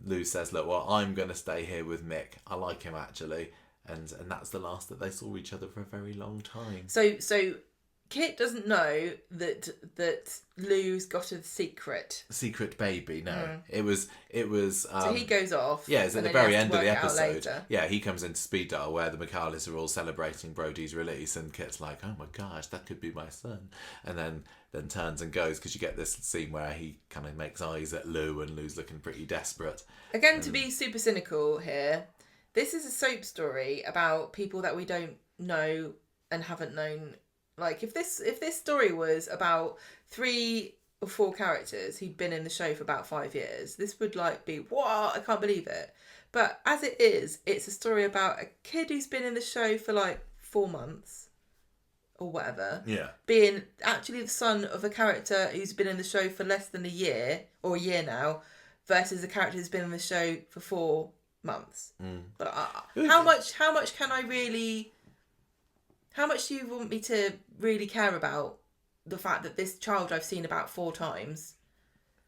Lou says, look, well, I'm going to stay here with Mick. I like him, actually. And that's the last that they saw each other for a very long time. So Kit doesn't know that Lou's got a secret baby. No, it was. So he goes off. Yeah, it's at the very end of the episode. Yeah, he comes into Speed Dial where the McCarleys are all celebrating Brody's release, and Kit's like, "Oh my gosh, that could be my son," and then turns and goes, because you get this scene where he kind of makes eyes at Lou, and Lou's looking pretty desperate. Again, to be super cynical here, this is a soap story about people that we don't know and haven't known. Like, if this story was about 3 or 4 characters who'd been in the show for about 5 years, this would be, what? I can't believe it. But as it is, it's a story about a kid who's been in the show for 4 months or whatever. Yeah. Being actually the son of a character who's been in the show for less than a year, or a year now, versus a character who's been in the show for 4 months. But how much can I really... How much do you want me to really care about the fact that this child I've seen about 4 times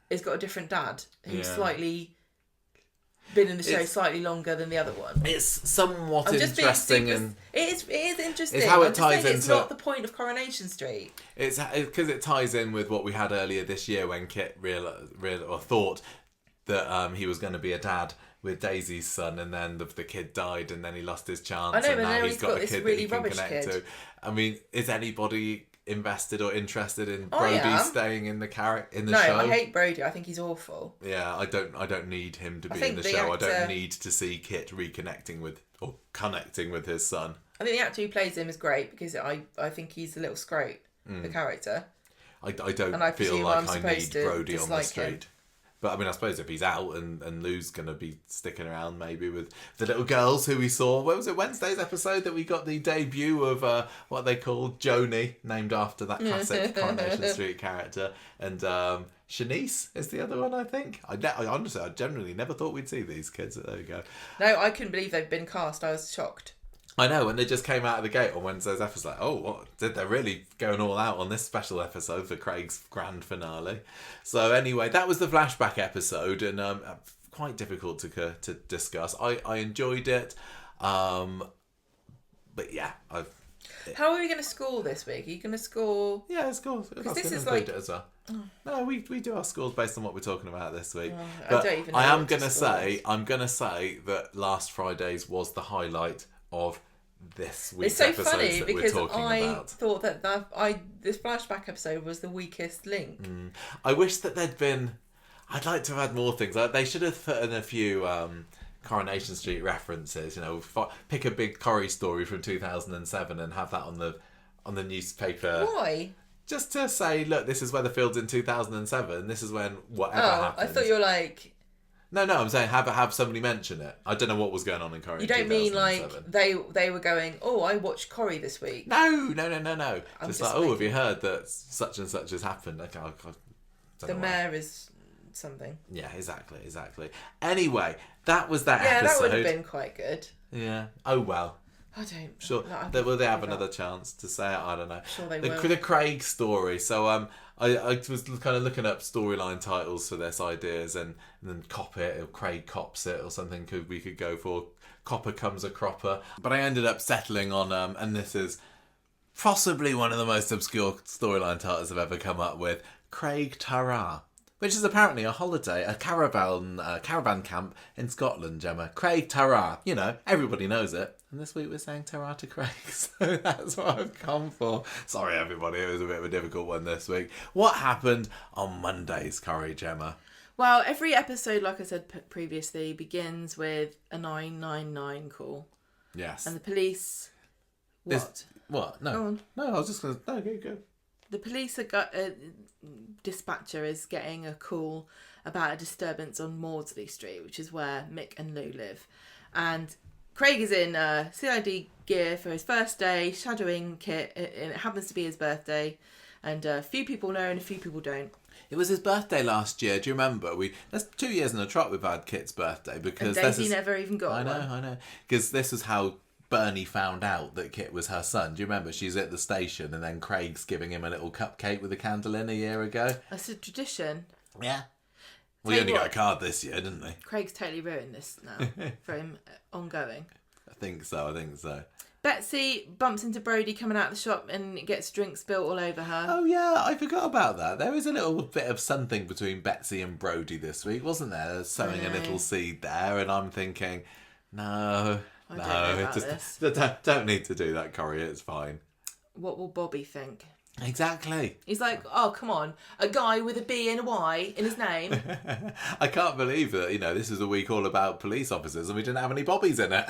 has got a different dad who's slightly been in the show slightly longer than the other one? It's somewhat interesting, and it is interesting. It's how it ties into. It's not the point of Coronation Street. It's because it ties in with what we had earlier this year when Kit thought that he was going to be a dad with Daisy's son, and then the kid died, and then he lost his chance. I know, and but now he's got a this kid really that he can connect to. I mean, is anybody invested or interested in Brody staying in the show? No, I hate Brody. I think he's awful. Yeah, I don't need him to be in the show. I don't need to see Kit reconnecting with or connecting with his son. I think the actor who plays him is great, because I think he's a little scrote, the character. I don't feel like I need Brody on the street. Him. But I mean, I suppose if he's out and Lou's going to be sticking around maybe with the little girls who we saw. What was it, Wednesday's episode that we got the debut of what they called Joni, named after that classic Coronation Street character. And Shanice is the other one, I think. I honestly, I generally never thought we'd see these kids. There we go. No, I couldn't believe they've been cast. I was shocked. I know, when they just came out of the gate on Wednesday's episode, what did they really going all out on this special episode for Craig's grand finale? So anyway, that was the flashback episode, and quite difficult to discuss. I enjoyed it, but yeah, How are we going to score this week? Are you going to score? Yeah, score. Because this is it as well. No, we do our scores based on what we're talking about this week. But I don't even know I'm going to say that last Friday's was the highlight of this week's episode. It's so funny because I thought that this flashback episode was the weakest link. I wish that there'd been. I'd like to have had more things. They should have put in a few Coronation Street references. Pick a big Corrie story from 2007 and have that on the newspaper. Why? Just to say, look, this is Weatherfield's in 2007. This is when whatever happened. I thought you were like. No, I'm saying have somebody mention it. I don't know what was going on in Corrie. You don't mean like they were going, I watched Corrie this week. No. Just like, have you heard that such and such has happened? Okay, the mayor is something. Yeah, exactly. Anyway, that was that episode. Yeah, that would have been quite good. Yeah. Oh well. I don't. Sure. Will they have another chance to say it? I don't know. Sure they will. The Craig story. So I was kind of looking up storyline titles for this ideas, and then Cop It, or Craig Cops It, or something we could go for. Copper Comes a Cropper. But I ended up settling on, and this is possibly one of the most obscure storyline titles I've ever come up with, Craig Tara. Which is apparently a holiday, a caravan camp in Scotland, Gemma. Craig Tara. Everybody knows it. And this week we're saying Tara to Craig. So that's what I've come for. Sorry, everybody. It was a bit of a difficult one this week. What happened on Monday's Corrie, Gemma? Well, every episode, like I said previously, begins with a 999 call. Yes. And the police... What? What? No. Go on. No, I was just going to... No, go. The police dispatcher is getting a call about a disturbance on Maudsley Street, which is where Mick and Lou live. And Craig is in CID gear for his first day, shadowing Kit, and it happens to be his birthday. And a few people know and a few people don't. It was his birthday last year. Do you remember? That's 2 years in a trot we've had Kit's birthday, because and Daisy never even got one. I know. Because this was how Bernie found out that Kit was her son. Do you remember? She's at the station and then Craig's giving him a little cupcake with a candle in a year ago. That's a tradition. Yeah. We only got a card this year, didn't we? Craig's totally ruined this now for him ongoing. I think so. Betsy bumps into Brody coming out of the shop and gets drink spilt all over her. Oh yeah, I forgot about that. There was a little bit of something between Betsy and Brody this week, wasn't there? Sowing a little seed there, and I'm thinking, no, don't need to do that, Corrie. It's fine. What will Bobby think? Exactly. He's like, oh, come on. A guy with a B and a Y in his name. I can't believe that, this is a week all about police officers and we didn't have any bobbies in it.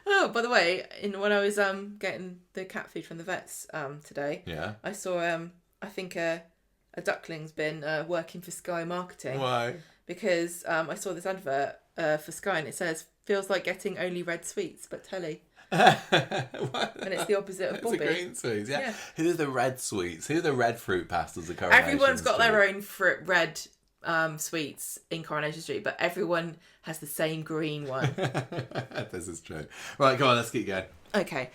Oh, by the way, when I was getting the cat food from the vets today, I saw, I think a duckling's been working for Sky Marketing. Why? Because I saw this advert for Sky and it says, feels like getting only red sweets, but telly. And it's the opposite of Bobby. It's the green sweets, yeah. Who are the red sweets? Who are the red fruit pastilles of Coronation Everyone's got Street? their own red sweets in Coronation Street, but everyone has the same green one. This is true. Right, come on, let's keep going. Okay,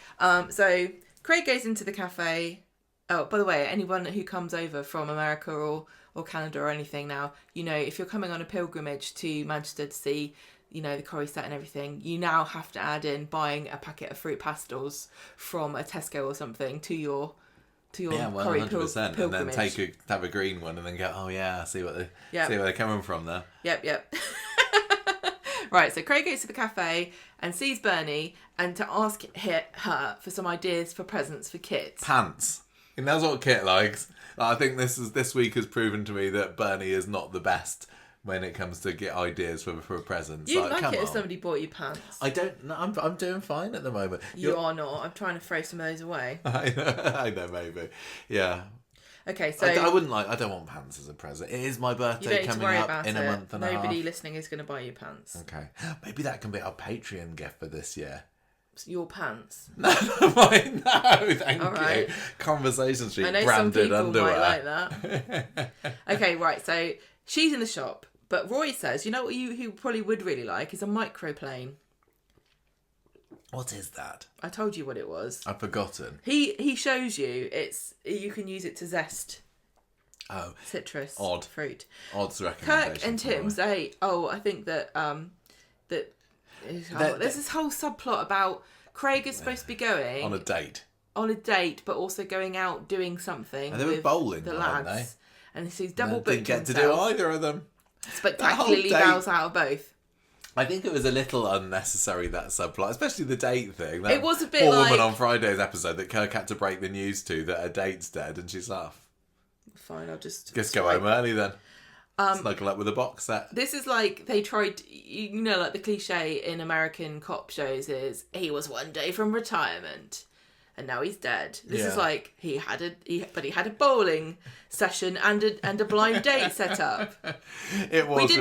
so Craig goes into the cafe. Oh, by the way, anyone who comes over from America or Canada or anything now, if you're coming on a pilgrimage to Manchester to see the Corrie set and everything, you now have to add in buying a packet of fruit pastils from a Tesco or something to your Corrie 100%. pilgrimage. And then have a green one and then go, oh yeah, see where they're coming from there. Yep. Right, so Craig goes to the cafe and sees Bernie and to ask her for some ideas for presents for Kit. Pants. And that's what Kit likes. I think this week has proven to me that Bernie is not the best when it comes to get ideas for presents. You'd like it if somebody bought you pants. I don't know. I'm doing fine at the moment. You are not. I'm trying to throw some of those away. I know, maybe. Yeah. Okay, so... I don't want pants as a present. It is my birthday coming up in a month and a half. Nobody listening is going to buy you pants. Okay. Maybe that can be our Patreon gift for this year. Your pants. No, thank right. you. Conversation Street branded underwear. I know some people underwear. might like that. Okay, right, so she's in the shop. But Roy says, you know what you probably would really like is a microplane. What is that? I told you what it was. I've forgotten. He shows you you can use it to zest. Oh. Citrus. Odd. Fruit. Odd's recommendation. Kirk and Tim say, I think that there's this whole subplot about Craig is supposed to be going on a date, but also going out doing something. And they were bowling, the lads, they? And so he's double booked himself. Didn't get to do either of them. Spectacularly bows out of both. I think it was a little unnecessary, that subplot, especially the date thing. It was a bit poor like... woman on Friday's episode that Kirk had to break the news to that her date's dead, and she's like, fine, I'll just go home early then. Snuggle up with a box set. This is like they tried, like the cliche in American cop shows is he was one day from retirement and now he's dead. This is like he had a bowling session and a blind date set up. It was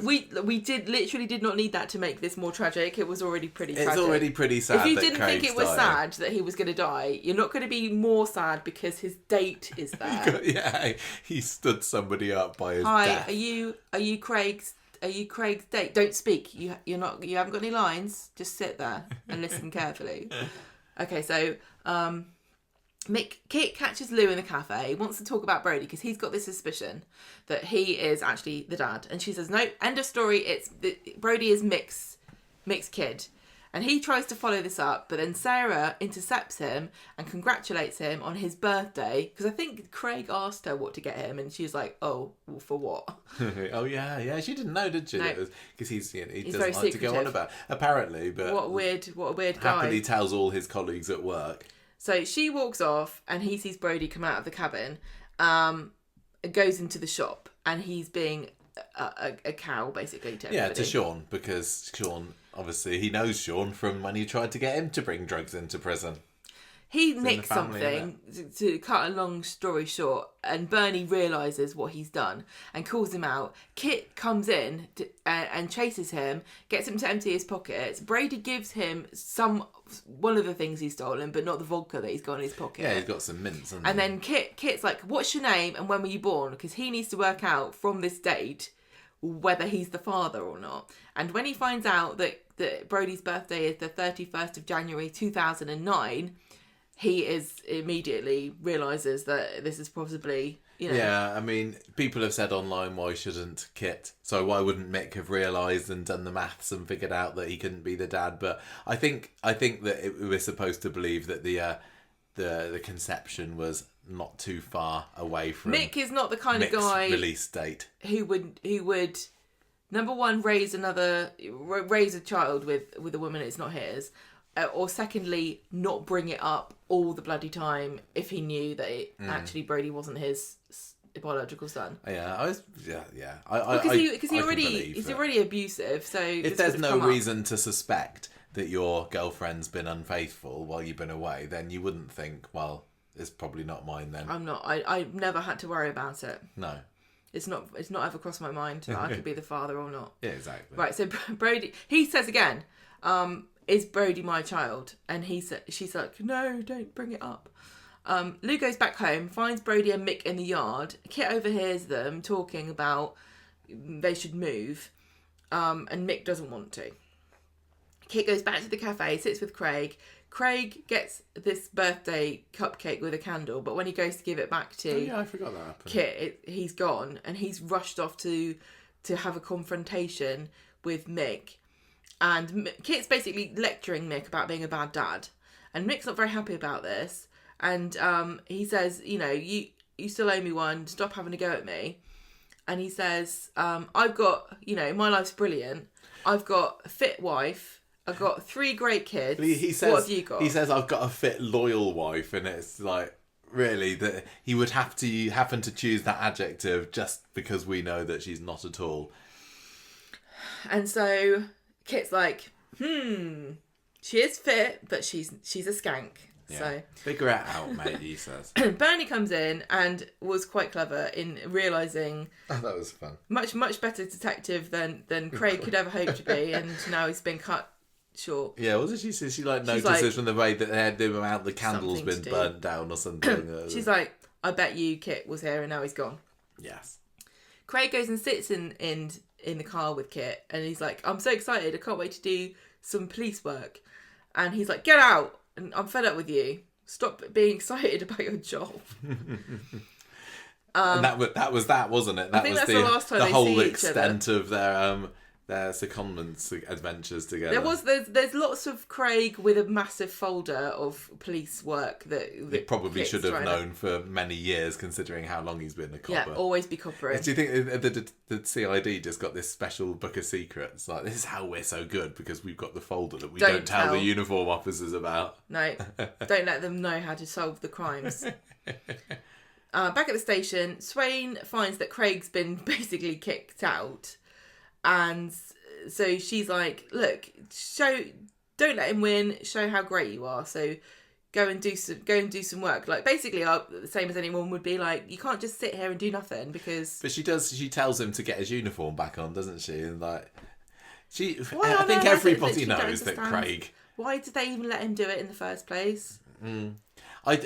we literally did not need that to make this more tragic. It was already pretty tragic. It's already pretty sad. If you didn't think it was sad that he was going to die, you're not going to be more sad because his date is there. He stood somebody up by his Are death. you Craig's date? Don't speak. You haven't got any lines. Just sit there and listen carefully. Okay, so Kit catches Lou in the cafe, wants to talk about Brody because he's got this suspicion that he is actually the dad. And she says, no, end of story, Brody is mixed kid. And he tries to follow this up, but then Sarah intercepts him and congratulates him on his birthday. Because I think Craig asked her what to get him, and she was like, oh, well, for what? Oh, yeah. She didn't know, did she? Because he doesn't very like to go on about apparently. But what a weird guy. Happily tells all his colleagues at work. So she walks off, and he sees Brody come out of the cabin, goes into the shop, and he's being a cow, basically, to everybody. Yeah, to Sean, because Sean... Obviously, he knows Sean from when he tried to get him to bring drugs into prison. He nicked something, to cut a long story short, and Bernie realises what he's done and calls him out. Kit comes in and chases him, gets him to empty his pockets. Brady gives him one of the things he's stolen, but not the vodka that he's got in his pocket. Yeah, he's got some mints. And then Kit's like, what's your name and when were you born? Because he needs to work out from this date whether he's the father or not. And when he finds out that Brodie's birthday is the 31st of January 2009, he immediately realises that this is possibly, Yeah, I mean, people have said online, why shouldn't Kit? So why wouldn't Mick have realised and done the maths and figured out that he couldn't be the dad? But I think that we're supposed to believe that the conception was not too far away from Mick is not the kind Mick's of guy release date who would number one raise a child with a woman it's not his, or secondly not bring it up all the bloody time if he knew that actually Brodie wasn't his biological son. Because he's already abusive. So if there's no reason to suspect that your girlfriend's been unfaithful while you've been away, then you wouldn't think, well, it's probably not mine then. I'm not. I never had to worry about it. No. It's not ever crossed my mind that I could be the father or not. Yeah, exactly. Right, so Brodie, he says again, is Brodie my child? And she's like, no, don't bring it up. Lou goes back home, finds Brodie and Mick in the yard. Kit overhears them talking about they should move, and Mick doesn't want to. Kit goes back to the cafe, sits with Craig. Craig gets this birthday cupcake with a candle, but when he goes to give it back to I forgot that happened. Kit, he's gone, and he's rushed off to have a confrontation with Mick. And Kit's basically lecturing Mick about being a bad dad, and Mick's not very happy about this. And he says, you still owe me one. Stop having a go at me. And he says, I've got, my life's brilliant. I've got a fit wife. I've got 3 great kids. He says, what have you got? He says, I've got a fit, loyal wife. And it's like, really, that he would happen to choose that adjective just because we know that she's not at all. And so Kit's like, she is fit, but she's a skank. Yeah. So figure it out, mate, he says. Bernie comes in and was quite clever in realising that was fun. Much better detective than Craig could ever hope to be, and now he's been cut short. Yeah, wasn't she? She notices from the way that the amount the candle's been burnt down or something. She's like, I bet you Kit was here and now he's gone. Yes. Craig goes and sits in the car with Kit, and he's like, I'm so excited, I can't wait to do some police work. And he's like, get out. And I'm fed up with you. Stop being excited about your job. And that was that, wasn't it? That I think was that's the last time the they whole see each extent of their secondments adventures together. There's lots of Craig with a massive folder of police work that he probably should have known for many years, considering how long he's been a copper. Yeah, always be coppering. Do you think the CID just got this special book of secrets? Like, this is how we're so good, because we've got the folder that we don't tell the uniform officers about. No, don't let them know how to solve the crimes. Back at the station, Swain finds that Craig's been basically kicked out. And so she's like, look, don't let him win, show how great you are. So go and do some work. Like, basically, the same as anyone would be like, you can't just sit here and do nothing, because... But she tells him to get his uniform back on, doesn't she? And like, I think everybody knows that Craig... Why did they even let him do it in the first place? I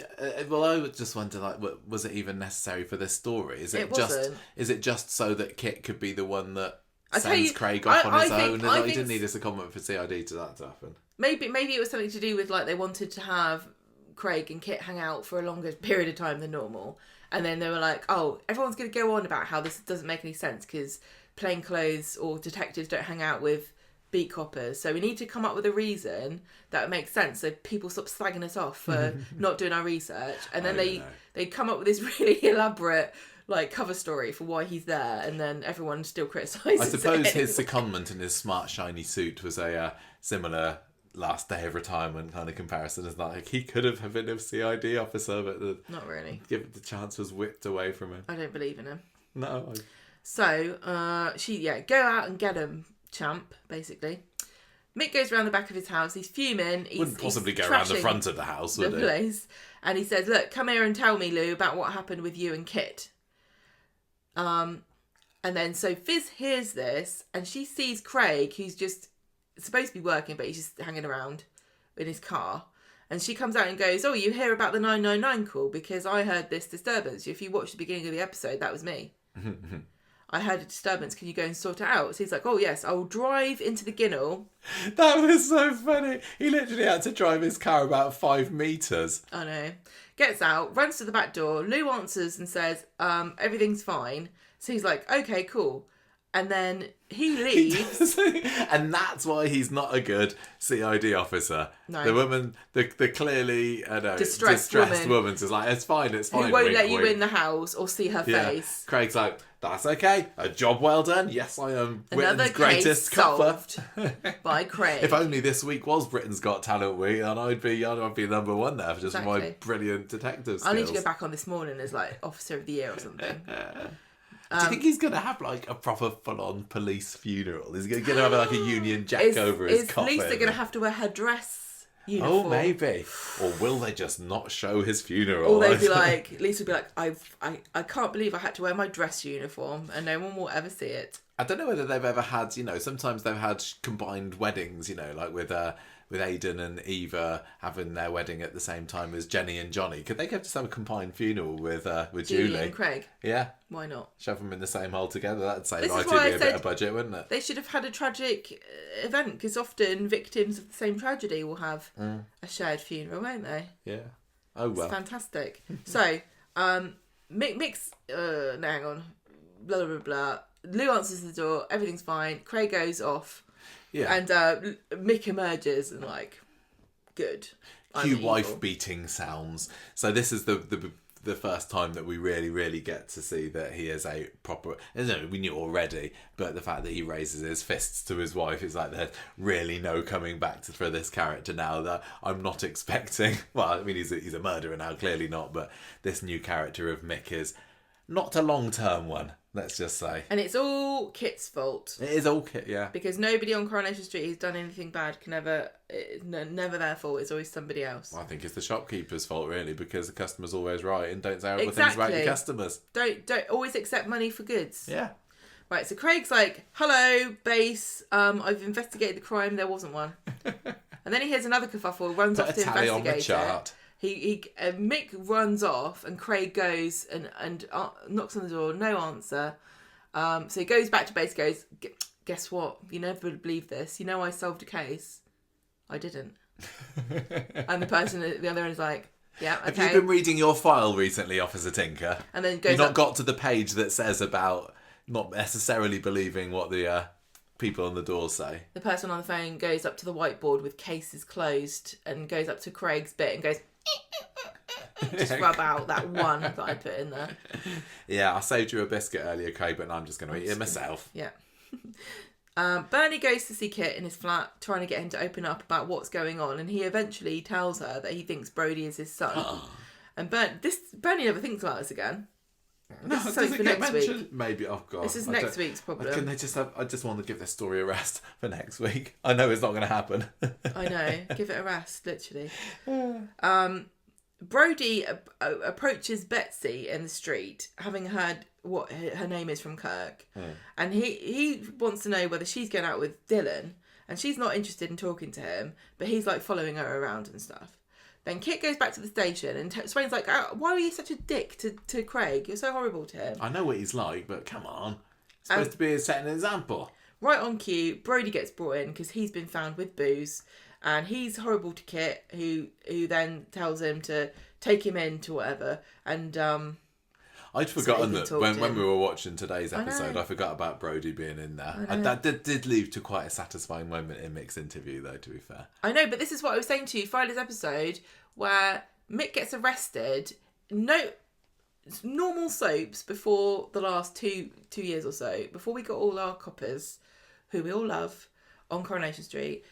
would just wonder, like, was it even necessary for this story? Is it just so that Kit could be the one that sends Craig off on his own? You didn't need a secondment for CID to that to happen. Maybe it was something to do with, like, they wanted to have Craig and Kit hang out for a longer period of time than normal, and then they were like, oh, everyone's going to go on about how this doesn't make any sense because plainclothes or detectives don't hang out with beat coppers, so we need to come up with a reason that makes sense so people stop slagging us off for not doing our research. And then they come up with this really elaborate, like, cover story for why he's there, and then everyone still criticises I suppose his secondment in his smart shiny suit was a similar last day of retirement kind of comparison. It's like, he could have been a CID officer, but not really. The chance was whipped away from him. I don't believe in him. No. So go out and get him, champ, basically. Mick goes around the back of his house. He's fuming. Wouldn't possibly go around the front of the house, would he? Place. And he says, look, come here and tell me, Lou, about what happened with you and Kit. And then so Fizz hears this, and she sees Craig, who's just supposed to be working, but he's just hanging around in his car. And she comes out and goes, oh, you hear about the 999 call? Because I heard this disturbance. If you watch the beginning of the episode, that was me. I heard a disturbance. Can you go and sort it out? So he's like, oh, yes, I will drive into the ginnel. That was so funny. He literally had to drive his car about 5 metres. I know. Gets out, runs to the back door. Lou answers and says, everything's fine. So he's like, okay, cool. And then he leaves. And that's why he's not a good CID officer. No. The woman, the clearly distressed woman is like, it's fine. Who won't let you in the house or see her face. Craig's like, that's okay. A job well done. Yes, I am Another Britain's greatest case copper. Solved by Craig. If only this week was Britain's Got Talent week, and I'd be number one there for just my brilliant detective skills. I need to go back on this morning as like Officer of the Year or something. Do you think he's going to have like a proper full-on police funeral? Is he going to have like a Union Jack over his coffin? Is Lisa going to have to wear her dress uniform? Oh, maybe. Or will they just not show his funeral? Or they'd be like, Lisa would be like, I can't believe I had to wear my dress uniform and no one will ever see it. I don't know whether they've ever had, sometimes they've had combined weddings, like with Aidan and Eva having their wedding at the same time as Jenny and Johnny. Could they just have a combined funeral with Julie and Craig? Yeah. Why not? Shove them in the same hole together. That'd save ITV a bit of budget, wouldn't it? They should have had a tragic event, because often victims of the same tragedy will have a shared funeral, won't they? Yeah. Oh, well. It's fantastic. So, Mick's... no, hang on. Blah, blah, blah. Lou answers the door. Everything's fine. Craig goes off. Yeah. And Mick emerges and good. Cue wife beating sounds. So this is the first time that we really, really get to see that he is a proper... we knew already, but the fact that he raises his fists to his wife is like there's really no coming back for this character now that I'm not expecting. Well, I mean, he's a murderer now, clearly not, but this new character of Mick is not a long-term one. Let's just say. And it's all Kit's fault. It is all Kit, yeah. Because nobody on Coronation Street who's done anything bad can never their fault. It's always somebody else. Well, I think it's the shopkeeper's fault, really, because the customer's always right, and don't say horrible things about your customers. Don't always accept money for goods. Yeah. Right, so Craig's like, hello, base, I've investigated the crime, there wasn't one. And then he hears another kerfuffle, runs off to investigate on the chart. Mick runs off and Craig goes and knocks on the door, no answer. So he goes back to base, goes, guess what? You never would believe this. I solved a case. I didn't. And the person at the other end is like, yeah, okay. Have you been reading your file recently, Officer Tinker? And then goes You've not got to the page that says about not necessarily believing what the people on the door say. The person on the phone goes up to the whiteboard with cases closed and goes up to Craig's bit and goes... just rub out that one that I put in there. Yeah, I saved you a biscuit earlier, Craig, but I'm just going to eat it myself. Yeah. Bernie goes to see Kit in his flat, trying to get him to open up about what's going on, and he eventually tells her that he thinks Brody is his son. And Bernie never thinks about this again. This is something for next week. Maybe. Oh god. This is next week's problem. Can they just have? I just want to give this story a rest for next week. I know it's not going to happen. I know. Give it a rest, literally. Brody approaches Betsy in the street, having heard what her name is from Kirk, and he wants to know whether she's going out with Dylan, and she's not interested in talking to him, but he's following her around and stuff. Then Kit goes back to the station, and Swain's like, oh, why were you such a dick to Craig? You're so horrible to him. I know what he's like, but come on. It's supposed to be setting an example. Right on cue, Brody gets brought in because he's been found with booze, and he's horrible to Kit, who then tells him to take him in to whatever, and... I'd forgotten that when we were watching today's episode, I forgot about Brody being in there. That did lead to quite a satisfying moment in Mick's interview, though, to be fair. I know, but this is what I was saying to you, Friday's episode, where Mick gets arrested. No, normal soaps before the last two years or so, before we got all our coppers, who we all love, on Coronation Street,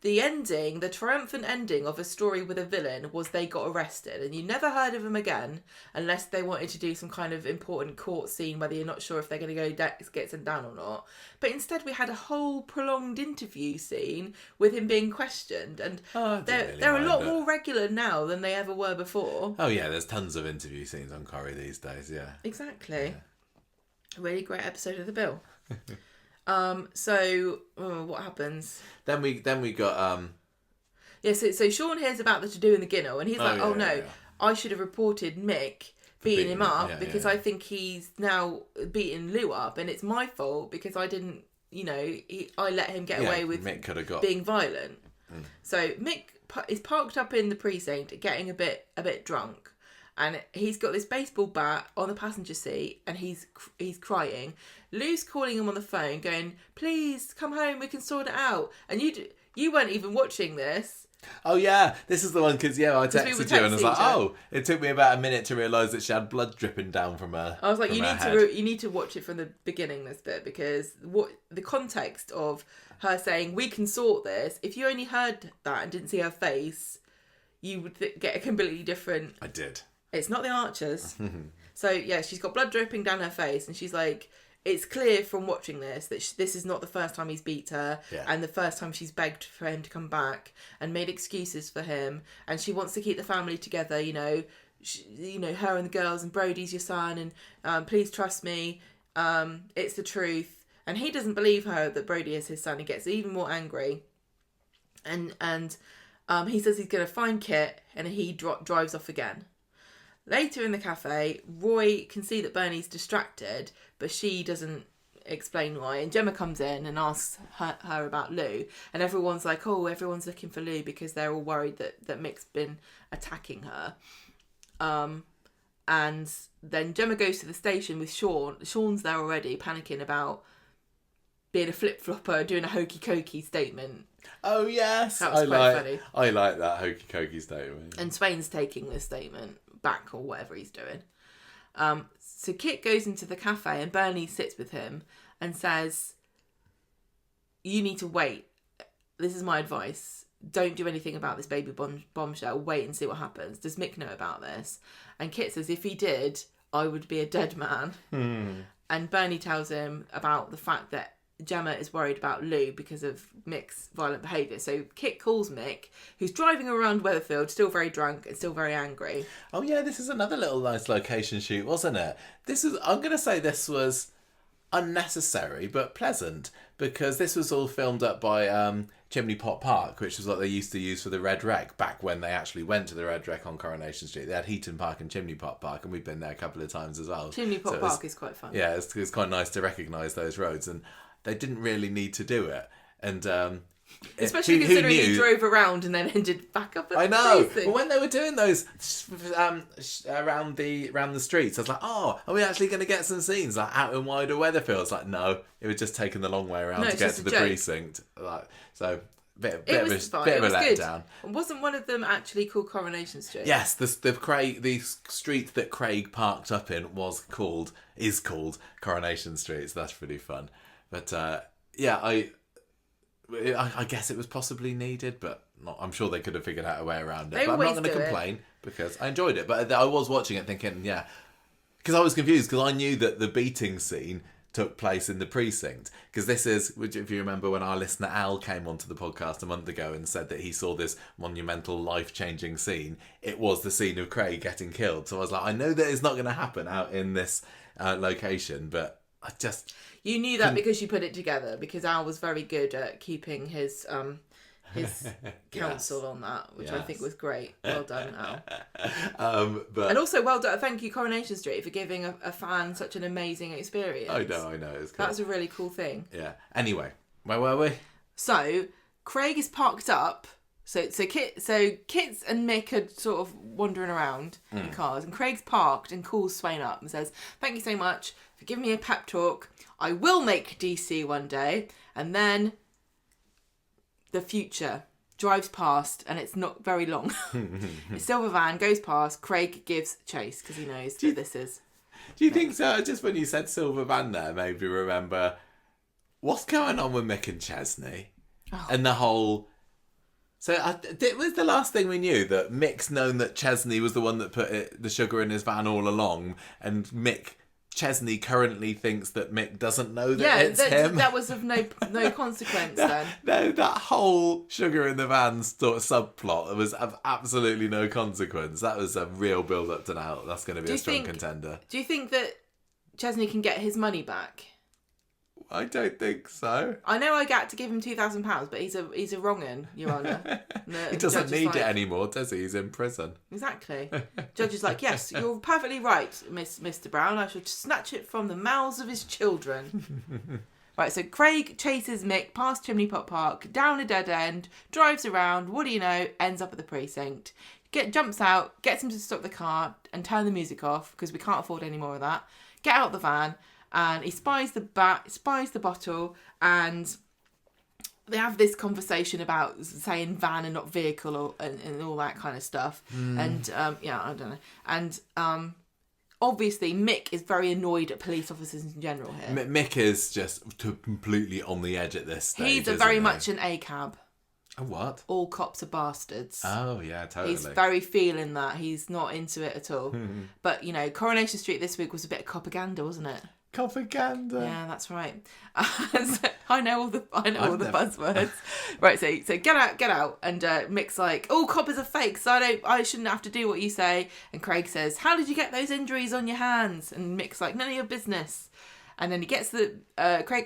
the ending, the triumphant ending of a story with a villain was they got arrested, and you never heard of them again unless they wanted to do some kind of important court scene whether you're not sure if they're going to get sent down or not. But instead we had a whole prolonged interview scene with him being questioned, and they're a lot more regular now than they ever were before. Oh yeah, there's tons of interview scenes on Corrie these days, yeah. Exactly. Yeah. Really great episode of The Bill. So what happens? Then we got so Sean hears about the to-do in the Ginnel, and he's I should have reported Mick beating him up because I think he's now beating Lou up, and it's my fault because I didn't, I let him get away with Mick could have got being violent. So Mick is parked up in the precinct, getting a bit drunk, and he's got this baseball bat on the passenger seat, and he's crying. Lou's calling him on the phone, going, "Please come home, we can sort it out." And you weren't even watching this. Oh yeah, this is the one because I texted you and I was like, "Oh, it took me about a minute to realise that she had blood dripping down from her." I was like, you need to watch it from the beginning, this bit, because what the context of her saying we can sort this. If you only heard that and didn't see her face, you would get a completely different. I did. It's not the Archers. So yeah, she's got blood dripping down her face, and she's like, it's clear from watching this that this is not the first time he's beat her, and the first time she's begged for him to come back and made excuses for him, and she wants to keep the family together. Her and the girls, and Brody's your son, and please trust me, it's the truth. And he doesn't believe her that Brody is his son. He gets even more angry, and he says he's going to find Kit, and he drives off again. Later in the cafe, Roy can see that Bernie's distracted, but she doesn't explain why. And Gemma comes in and asks her about Lou. And everyone's like, oh, everyone's looking for Lou because they're all worried that Mick's been attacking her. And then Gemma goes to the station with Sean. Sean's there already, panicking about being a flip-flopper, doing a hokey-cokey statement. Oh, yes. That was quite funny. I like that hokey-cokey statement. And Swain's taking this statement back, or whatever he's doing. So Kit goes into the cafe and Bernie sits with him and says, you need to wait. This is my advice. Don't do anything about this baby bombshell. Wait and see what happens. Does Mick know about this? And Kit says, if he did, I would be a dead man. And Bernie tells him about the fact that Gemma is worried about Lou because of Mick's violent behaviour. So Kit calls Mick, who's driving around Weatherfield, still very drunk and still very angry. Oh yeah, this is another little nice location shoot, wasn't it? I'm going to say this was unnecessary but pleasant, because this was all filmed up by Chimney Pot Park, which is what they used to use for the Red Wreck back when they actually went to the Red Wreck on Coronation Street. They had Heaton Park and Chimney Pot Park, and we've been there a couple of times as well. Chimney Pot Park is quite fun. Yeah, it's quite nice to recognise those roads, and they didn't really need to do it. And especially considering he drove around and then ended back up at I know. the But when they were doing those around the streets, I was like, oh, are we actually going to get some scenes like out in wider Weatherfield? It's like, no, it was just taking the long way around to get to the precinct. So bit of a letdown. Wasn't one of them actually called Coronation Street? Yes, the street that Craig parked up in is called Coronation Street. So that's pretty fun. But I guess it was possibly needed, but I'm sure they could have figured out a way around it. But I'm not going to complain because I enjoyed it. But I was watching it thinking, because I was confused because I knew that the beating scene took place in the precinct. Because this is, if you remember when our listener Al came onto the podcast a month ago and said that he saw this monumental, life-changing scene, it was the scene of Craig getting killed. So I was like, I know that it's not going to happen out in this location, but I just... You knew that because you put it together, because Al was very good at keeping his counsel on that, which I think was great. Well done, Al. And also well done. Thank you, Coronation Street, for giving a fan such an amazing experience. I know. It was cool. That's a really cool thing. Yeah. Anyway, where were we? So Craig is parked up. So Kit and Mick are sort of wandering around in cars, and Craig's parked and calls Swain up and says, "Thank you so much for giving me a pep talk. I will make DC one day." And then the future drives past, and it's not very long. A silver van goes past. Craig gives chase because he knows that this is. Do you think so? Just when you said silver van there, made me remember what's going on with Mick and Chesney and the whole. So it was the last thing we knew that Mick's known that Chesney was the one that put the sugar in his van all along, and Chesney currently thinks that Mick doesn't know that it's him. That was of no consequence then. No, that whole sugar in the van sort of subplot was of absolutely no consequence. That was a real build up to now. That's going to be a strong contender. Do you think that Chesney can get his money back? I don't think so. I know I got to give him £2,000, but he's a wrong 'un, Your Honour. He doesn't need it anymore, does he? He's in prison. Exactly. Judge is like, yes, you're perfectly right, Mr. Brown. I shall snatch it from the mouths of his children. Right, so Craig chases Mick past Chimney Pot Park, down a dead end, drives around, what do you know, ends up at the precinct. Jumps out, gets him to stop the car and turn the music off, because we can't afford any more of that. Get out the van, and he spies the bottle, and they have this conversation about saying van and not vehicle and all that kind of stuff. And, I don't know. And, obviously, Mick is very annoyed at police officers in general here. Mick is just completely on the edge at this stage. He's very much an ACAB. A what? All cops are bastards. Oh, yeah, totally. He's very feeling that. He's not into it at all. But, Coronation Street this week was a bit of propaganda, wasn't it? Propaganda. Yeah, that's right. I know all the buzzwords. Right, so get out, and Mick's like, "All coppers are fake, so I shouldn't have to do what you say." And Craig says, "How did you get those injuries on your hands?" And Mick's like, "None of your business." And then Craig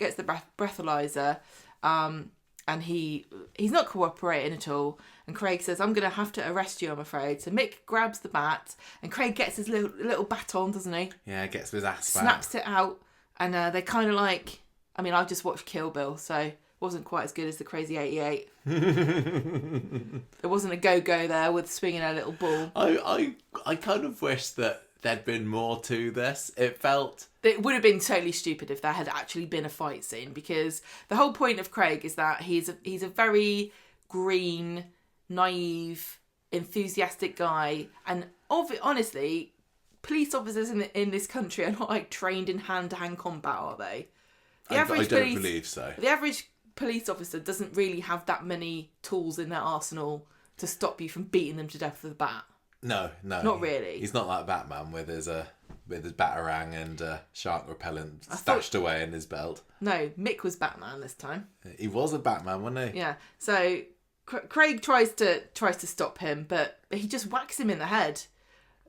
gets the breathalyzer, and he's not cooperating at all. And Craig says, "I'm going to have to arrest you, I'm afraid." So Mick grabs the bat, and Craig gets his little baton, doesn't he? Yeah, gets his ass back. Snaps it out, and they kind of like... I mean, I just watched Kill Bill, so it wasn't quite as good as the Crazy 88. There wasn't a go-go there with swinging a little ball. I kind of wish that there'd been more to this. It felt... It would have been totally stupid if there had actually been a fight scene, because the whole point of Craig is that he's a very green, naive, enthusiastic guy, and honestly, police officers in this country are not like trained in hand-to-hand combat, are they? I don't believe so. The average police officer doesn't really have that many tools in their arsenal to stop you from beating them to death with a bat. No. Not really. He's not like Batman with his batarang and shark repellent stashed away in his belt. No, Mick was Batman this time. He was a Batman, wasn't he? Yeah. So Craig tries to stop him, but he just whacks him in the head.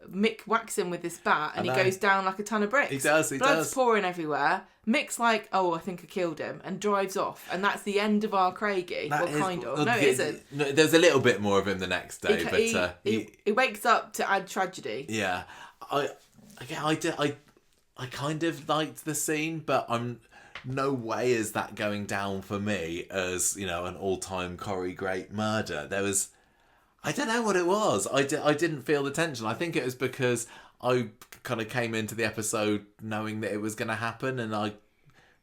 Mick whacks him with this bat, and he goes down like a ton of bricks. He does. Blood's pouring everywhere. Mick's like, "Oh, I think I killed him," and drives off. And that's the end of our Craigie. Kind of. No, it isn't. No, there's a little bit more of him the next day, he wakes up to add tragedy. Yeah, I kind of liked the scene, but no way is that going down for me as an all-time Corrie great murder. There was. I don't know what it was. I didn't feel the tension. I think it was because I kind of came into the episode knowing that it was going to happen, and I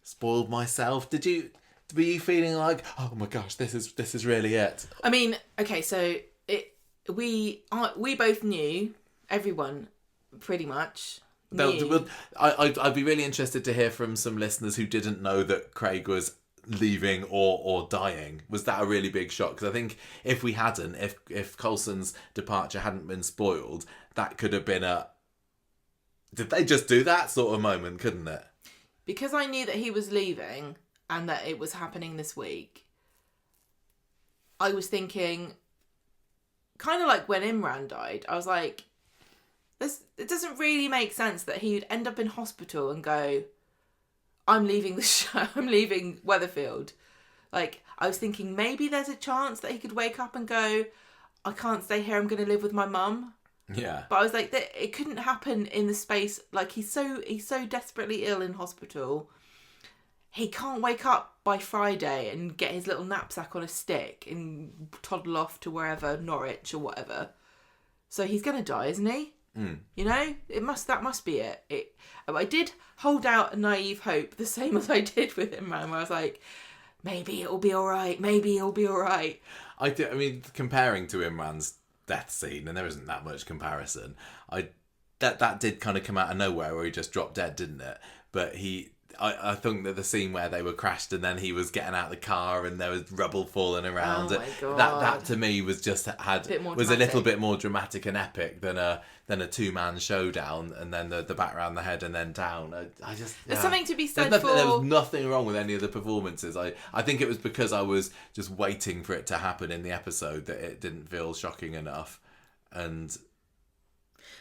spoiled myself. Were you feeling like, oh my gosh, this is really it? I mean, okay, so we both knew, everyone pretty much knew. I'd be really interested to hear from some listeners who didn't know that Craig was leaving or dying. Was that a really big shock? Because I think if we hadn't, if Coulson's departure hadn't been spoiled, that could have been did they just do that sort of moment, couldn't it? Because I knew that he was leaving and that it was happening this week, I was thinking, kind of like when Imran died, I was like, it doesn't really make sense that he'd end up in hospital and go, I'm leaving the show. I'm leaving Weatherfield. Like, I was thinking maybe there's a chance that he could wake up and go, I can't stay here. I'm going to live with my mum. Yeah. But I was like, it couldn't happen in the space. Like, he's so desperately ill in hospital. He can't wake up by Friday and get his little knapsack on a stick and toddle off to wherever, Norwich or whatever. So he's going to die, isn't he? Mm. That must be it. I did hold out a naive hope, the same as I did with Imran, where I was like, maybe it'll be all right. I mean, comparing to Imran's death scene, and there isn't that much comparison. That did kind of come out of nowhere, where he just dropped dead, didn't it? But I think that the scene where they were crashed and then he was getting out of the car and there was rubble falling around. Oh my God. That to me was just a little bit more dramatic and epic than a 2-man showdown, and then the bat around the head and then down. There's something to be said there was nothing wrong with any of the performances. I think it was because I was just waiting for it to happen in the episode that it didn't feel shocking enough. And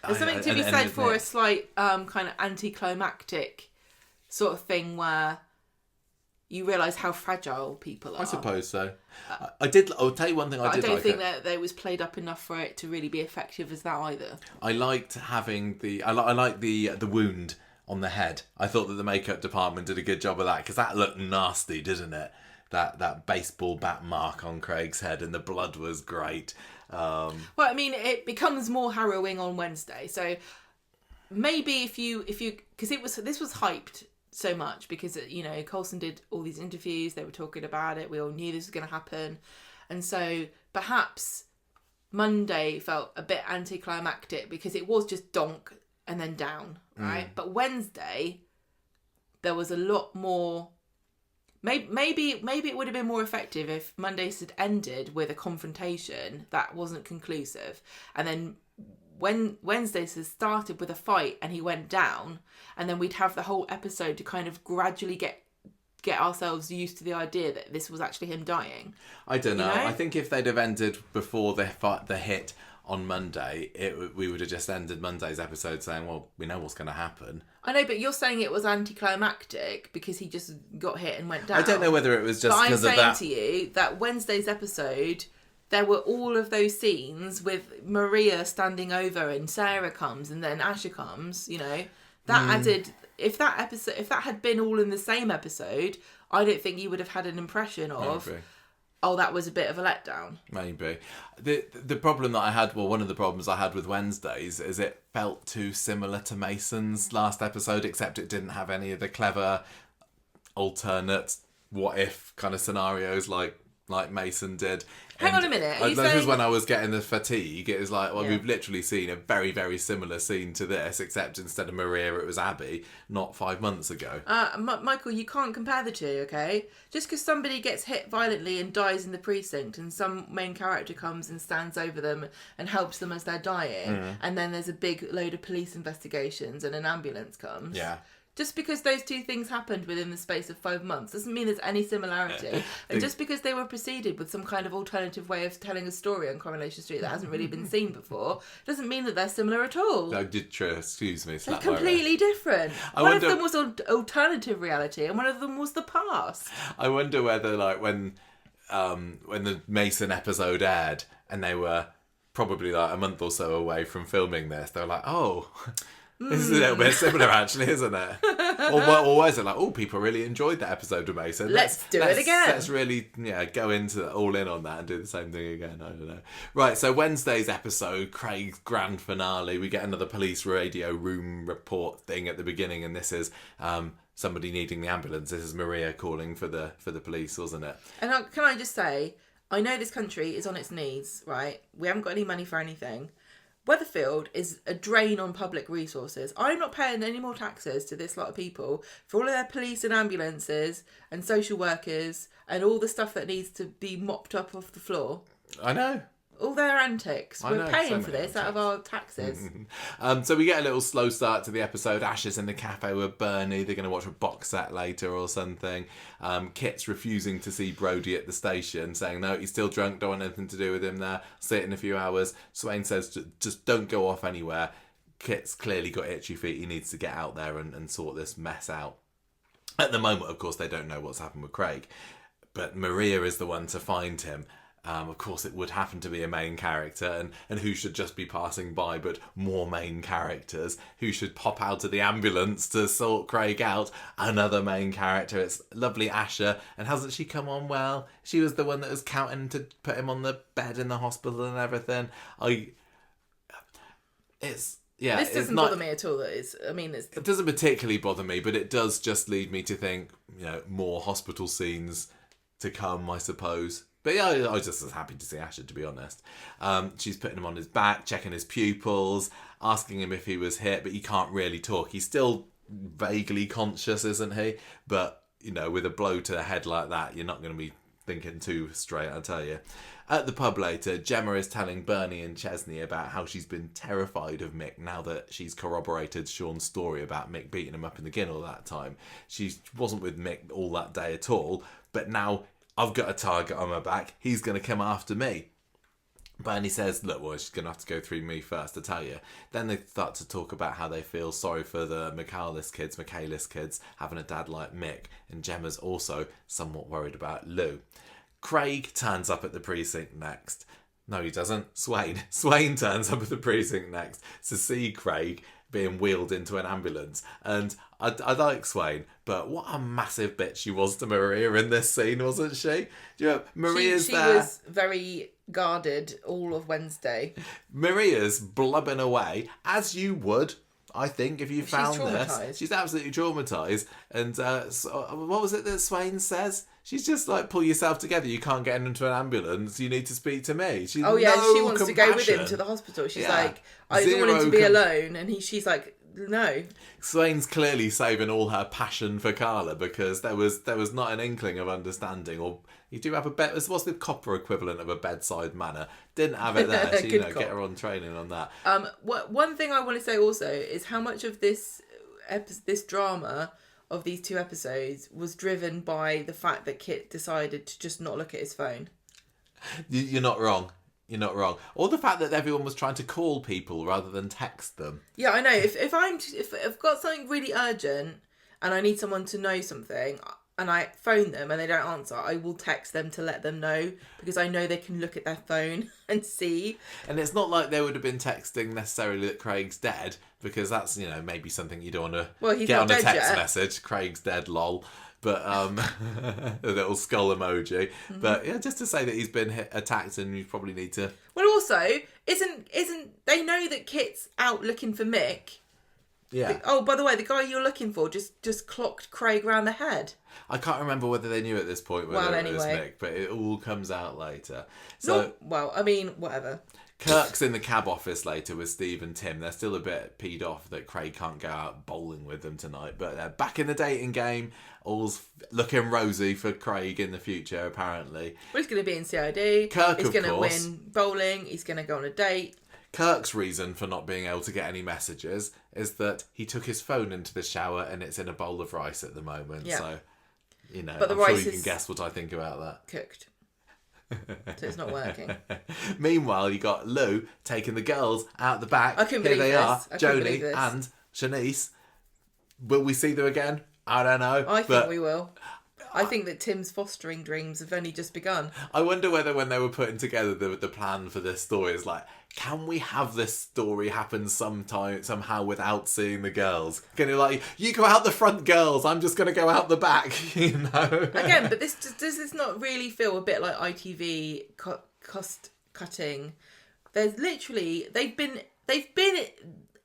there's something to be said for a slight kind of anticlimactic sort of thing where you realise how fragile people are. I suppose so. I'll tell you one thing I did like. I don't think that it was played up enough for it to really be effective as that either. I liked having I like the wound on the head. I thought that the makeup department did a good job of that, because that looked nasty, didn't it? That baseball bat mark on Craig's head, and the blood was great. Well, I mean, it becomes more harrowing on Wednesday. So maybe if you because this was hyped so much because, you know, Coulson did all these interviews, they were talking about it, we all knew this was going to happen, and so perhaps Monday felt a bit anticlimactic because it was just donk and then down, right? But Wednesday there was a lot more. Maybe it would have been more effective if Mondays had ended with a confrontation that wasn't conclusive, and then when Wednesdays has started with a fight and he went down, and then we'd have the whole episode to kind of gradually get ourselves used to the idea that this was actually him dying. I don't know. You know? I think if they'd have ended before the hit on Monday, we would have just ended Monday's episode saying, well, we know what's going to happen. I know, but you're saying it was anticlimactic because he just got hit and went down. I don't know whether it was just because of that. I'm saying to you that Wednesday's episode, there were all of those scenes with Maria standing over and Sarah comes and then Asher comes, you know. That added, if that had been all in the same episode, I don't think you would have had an impression of, Maybe. Oh, that was a bit of a letdown. Maybe. The problem that I had, well, one of the problems I had with Wednesdays is it felt too similar to Mason's last episode, except it didn't have any of the clever alternate what if kind of scenarios like Mason did. Hang on a minute. This was when I was getting the fatigue. It was like, well, we've literally seen a very, very similar scene to this, except instead of Maria, it was Abby, not 5 months ago. Michael, you can't compare the two, okay? Just because somebody gets hit violently and dies in the precinct, and some main character comes and stands over them and helps them as they're dying, and then there's a big load of police investigations and an ambulance comes. Yeah. Just because those two things happened within the space of 5 months doesn't mean there's any similarity. And just because they were preceded with some kind of alternative way of telling a story on Coronation Street that hasn't really been seen before doesn't mean that they're similar at all. No, excuse me. They're completely different. One of them was alternative reality and one of them was the past. I wonder whether, like, when the Mason episode aired and they were probably like a month or so away from filming this, they were like, oh... This is a little bit similar, actually, isn't it? or was it like, oh, people really enjoyed that episode of Mason. Let's do it again. Let's really, go all in on that and do the same thing again. I don't know. Right, so Wednesday's episode, Craig's grand finale. We get another police radio room report thing at the beginning, and this is somebody needing the ambulance. This is Maria calling for the police, wasn't it? And can I just say, I know this country is on its knees, right? We haven't got any money for anything. Weatherfield is a drain on public resources. I'm not paying any more taxes to this lot of people for all of their police and ambulances and social workers and all the stuff that needs to be mopped up off the floor. I know. All their antics. We're paying for this out of our taxes. So we get a little slow start to the episode. Ash is in the cafe with Bernie. They're going to watch a box set later or something. Kit's refusing to see Brody at the station, saying, no, he's still drunk, don't want anything to do with him there. See it in a few hours. Swain says, just don't go off anywhere. Kit's clearly got itchy feet. He needs to get out there and sort this mess out. At the moment, of course, they don't know what's happened with Craig. But Maria is the one to find him. Of course, it would happen to be a main character, and who should just be passing by, but more main characters who should pop out of the ambulance to sort Craig out. Another main character. It's lovely Asher, and hasn't she come on well? She was the one that was counting to put him on the bed in the hospital and everything. This doesn't bother me at all. It doesn't particularly bother me, but it does just lead me to think, more hospital scenes to come, I suppose. But yeah, I was just as happy to see Asher, to be honest. She's putting him on his back, checking his pupils, asking him if he was hit, but he can't really talk. He's still vaguely conscious, isn't he? But, with a blow to the head like that, you're not going to be thinking too straight, I tell you. At the pub later, Gemma is telling Bernie and Chesney about how she's been terrified of Mick now that she's corroborated Sean's story about Mick beating him up in the ginnel that time. She wasn't with Mick all that day at all, but now... I've got a target on my back. He's going to come after me. Bernie says, look, well, she's going to have to go through me first to tell you. Then they start to talk about how they feel sorry for the Michaelis kids having a dad like Mick. And Gemma's also somewhat worried about Lou. Craig turns up at the precinct next. No, he doesn't. Swain turns up at the precinct next to see Craig being wheeled into an ambulance. And I like Swain, but what a massive bitch she was to Maria in this scene, wasn't she? Do you know, Maria's there. She was very guarded all of Wednesday. Maria's blubbing away, as you would, I think, if you found this. She's absolutely traumatised. And what was it that Swain says? She's just like, pull yourself together. You can't get into an ambulance. You need to speak to me. She wants to go with him to the hospital. She's like, I don't want him to be alone. And she's like, no. Swain's clearly saving all her passion for Carla because there was not an inkling of understanding. Or you do have what's the copper equivalent of a bedside manner? Didn't have it there. So, get her on training on that. One thing I want to say also is how much of this drama of these 2 episodes was driven by the fact that Kit decided to just not look at his phone. You're not wrong. You're not wrong. Or the fact that everyone was trying to call people rather than text them. Yeah, I know. If I've got something really urgent and I need someone to know something and I phone them and they don't answer, I will text them to let them know because I know they can look at their phone and see. And it's not like they would have been texting necessarily that Craig's dead because that's, maybe something you don't want to get on a text message. Craig's dead, lol. But a little skull emoji. Mm-hmm. But yeah, just to say that he's been attacked and you probably need to. Well, also, isn't they know that Kit's out looking for Mick? Yeah. By the way, the guy you're looking for just clocked Craig round the head. I can't remember whether they knew at this point whether it was Mick, but it all comes out later. So whatever. Kirk's in the cab office later with Steve and Tim. They're still a bit peed off that Craig can't go out bowling with them tonight. But they're back in the dating game. All's looking rosy for Craig in the future, apparently. Well, he's going to be in CID. Kirk, he's going to win bowling. He's going to go on a date. Kirk's reason for not being able to get any messages is that he took his phone into the shower and it's in a bowl of rice at the moment. Yeah. So, but I'm sure you can guess what I think about that. Cooked. So it's not working. Meanwhile, you got Lou taking the girls out the back. I couldn't believe this. Joni and Shanice. Will we see them again? I don't know. I think we will. I think that Tim's fostering dreams have only just begun. I wonder whether when they were putting together the plan for this story, it's like, can we have this story happen somehow without seeing the girls? Can you you go out the front, girls, I'm just going to go out the back, Again, but does this not really feel a bit like ITV cost cutting? There's literally, they've been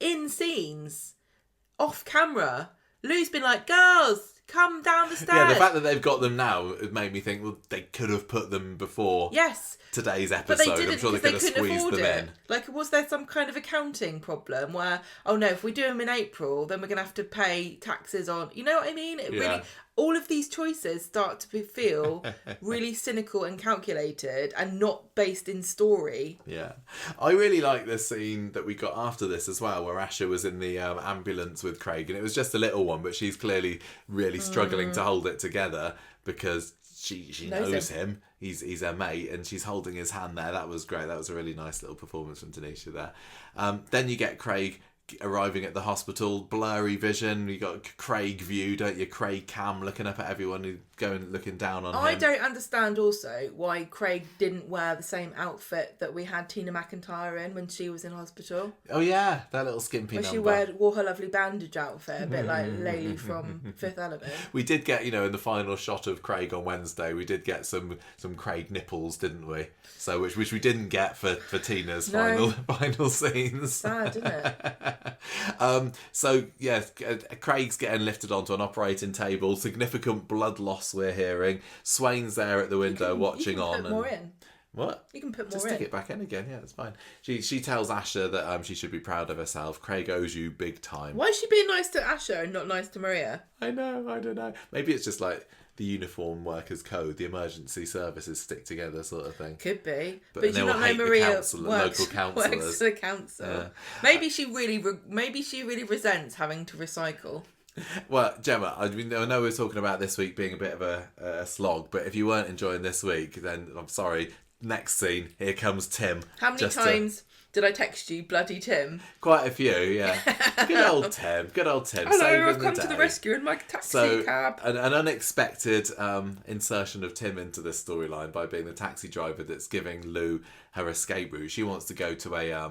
in scenes off camera. Lou's been like, girls, come down the stairs. Yeah, the fact that they've got them now, it made me think, well, they could have put them before today's episode. But they didn't, I'm sure they could have squeezed them in. Like, was there some kind of accounting problem where, oh no, if we do them in April, then we're going to have to pay taxes on... You know what I mean? Really, all of these choices start to feel really cynical and calculated and not based in story. Yeah. I really like the scene that we got after this as well, where Asha was in the ambulance with Craig, and it was just a little one, but she's clearly really struggling to hold it together because she knows him. He's her mate, and she's holding his hand there. That was great. That was a really nice little performance from Tanisha there. Then you get Craig arriving at the hospital, blurry vision. You got Craig view, don't you? Craig cam looking up at everyone who's looking down on him. I don't understand also why Craig didn't wear the same outfit that we had Tina McIntyre in when she was in hospital. Oh yeah, that little skimpy number. She wore her lovely bandage outfit, a bit like Laylee from Fifth Element. We did get, in the final shot of Craig on Wednesday, we did get some Craig nipples, didn't we? So which we didn't get for Tina's final scenes. Sad, isn't it? So yeah, Craig's getting lifted onto an operating table. Significant blood loss we're hearing. Swain's there at the window watching on. Put more in. What? You can put more Just in. stick it back in again. Yeah, it's fine. She tells Asha that she should be proud of herself. Craig owes you big time. Why is she being nice to Asha and not nice to Maria? I know. I don't know. Maybe it's just like the uniform workers code, the emergency services stick together sort of thing. Could be. But you not know Maria local councillors. Works for the council. Yeah. Maybe she really resents having to recycle. Well, Gemma, I know we're talking about this week being a bit of a slog, but if you weren't enjoying this week, then I'm sorry. next scene, here comes Tim. How many times did I text you, bloody Tim? Quite a few, yeah. Good old Tim. Hello, I've come to the rescue in my taxi cab. An unexpected insertion of Tim into this storyline by being the taxi driver that's giving Lou her escape route. She wants to go to a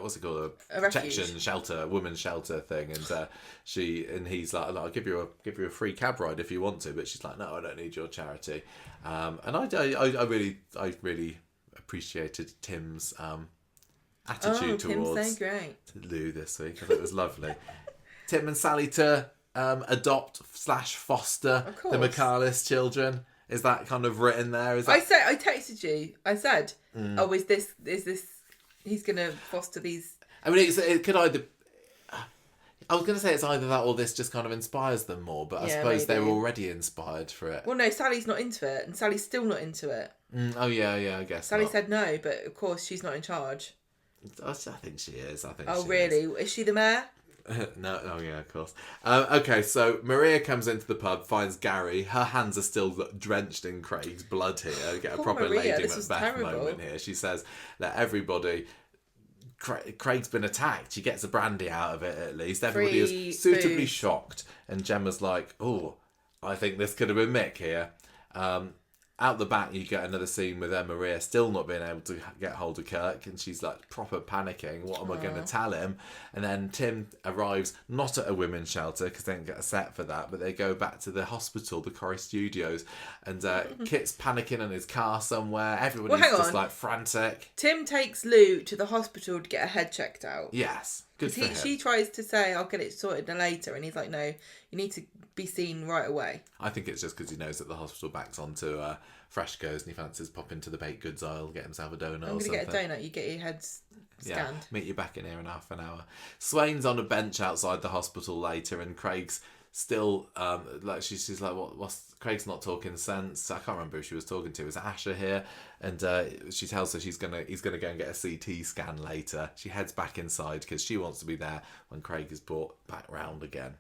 what's it called, a protection refuge. Shelter, a women's shelter thing, and he's like, I'll give you a free cab ride if you want to, but she's like, no, I don't need your charity. And I really appreciated Tim's attitude towards Lou this week. I thought it was lovely. Tim and Sally to adopt / foster the McCarless children. Is that kind of written there? I texted you. I said, "Oh, is this? He's going to foster these." I mean, it could either. I was going to say it's either that or this just kind of inspires them more, but I suppose they're already inspired for it. Well, no, Sally's not into it, and Sally's still not into it. Oh yeah, I guess. Sally said no, but of course she's not in charge. I think she is. Oh, really? Is she the mayor? No. Oh, yeah, of course. Okay, so Maria comes into the pub, finds Gary. Her hands are still drenched in Craig's blood here. Get a proper Maria, Lady Macbeth moment here. She says that everybody... Craig's been attacked. She gets a brandy out of it, at least. Everybody is suitably shocked. And Gemma's like, oh, I think this could have been Mick here. Out the back, you get another scene with Maria still not being able to get hold of Kirk, and she's like proper panicking. What am I going to tell him? And then Tim arrives not at a women's shelter because they don't get a set for that, but they go back to the hospital, the Corrie Studios, and Kit's panicking in his car somewhere. Everybody's just like frantic. Tim takes Lou to the hospital to get her head checked out. Yes. Good for him. She tries to say, I'll get it sorted later, and he's like, no, you need to be seen right away. I think it's just because he knows that the hospital backs onto Fresh Goes and he fancies pop into the baked goods aisle, get himself a donut or something. I'm going to get a donut, you get your head scanned. Yeah, meet you back in here in half an hour. Swain's on a bench outside the hospital later, and Craig's still, like she's like, what's Craig's not talking sense. I can't remember who she was talking to. Is Asher here? And she tells her he's gonna go and get a CT scan later. She heads back inside because she wants to be there when Craig is brought back round again.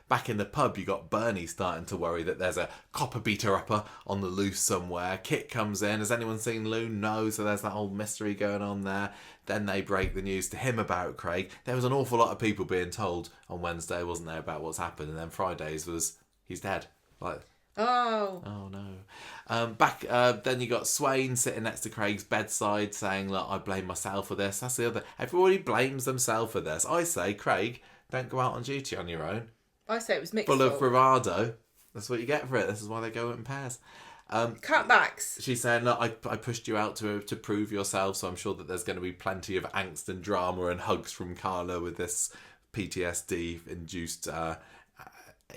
Back in the pub, you got Bernie starting to worry that there's a copper beater-upper on the loose somewhere. Kit comes in. Has anyone seen Lou? No. So there's that whole mystery going on there. Then they break the news to him about Craig. There was an awful lot of people being told on Wednesday, wasn't there, about what's happened. And then Fridays was, he's dead. Like, oh no. Then you got Swain sitting next to Craig's bedside saying, look, I blame myself for this. That's the other. Everybody blames themselves for this. I say, Craig, don't go out on duty on your own. I say it was Mick's full of bravado. That's what you get for it. This is why they go in pairs. Cutbacks. She's saying, look, I pushed you out to prove yourself, so I'm sure that there's going to be plenty of angst and drama and hugs from Carla with this PTSD-induced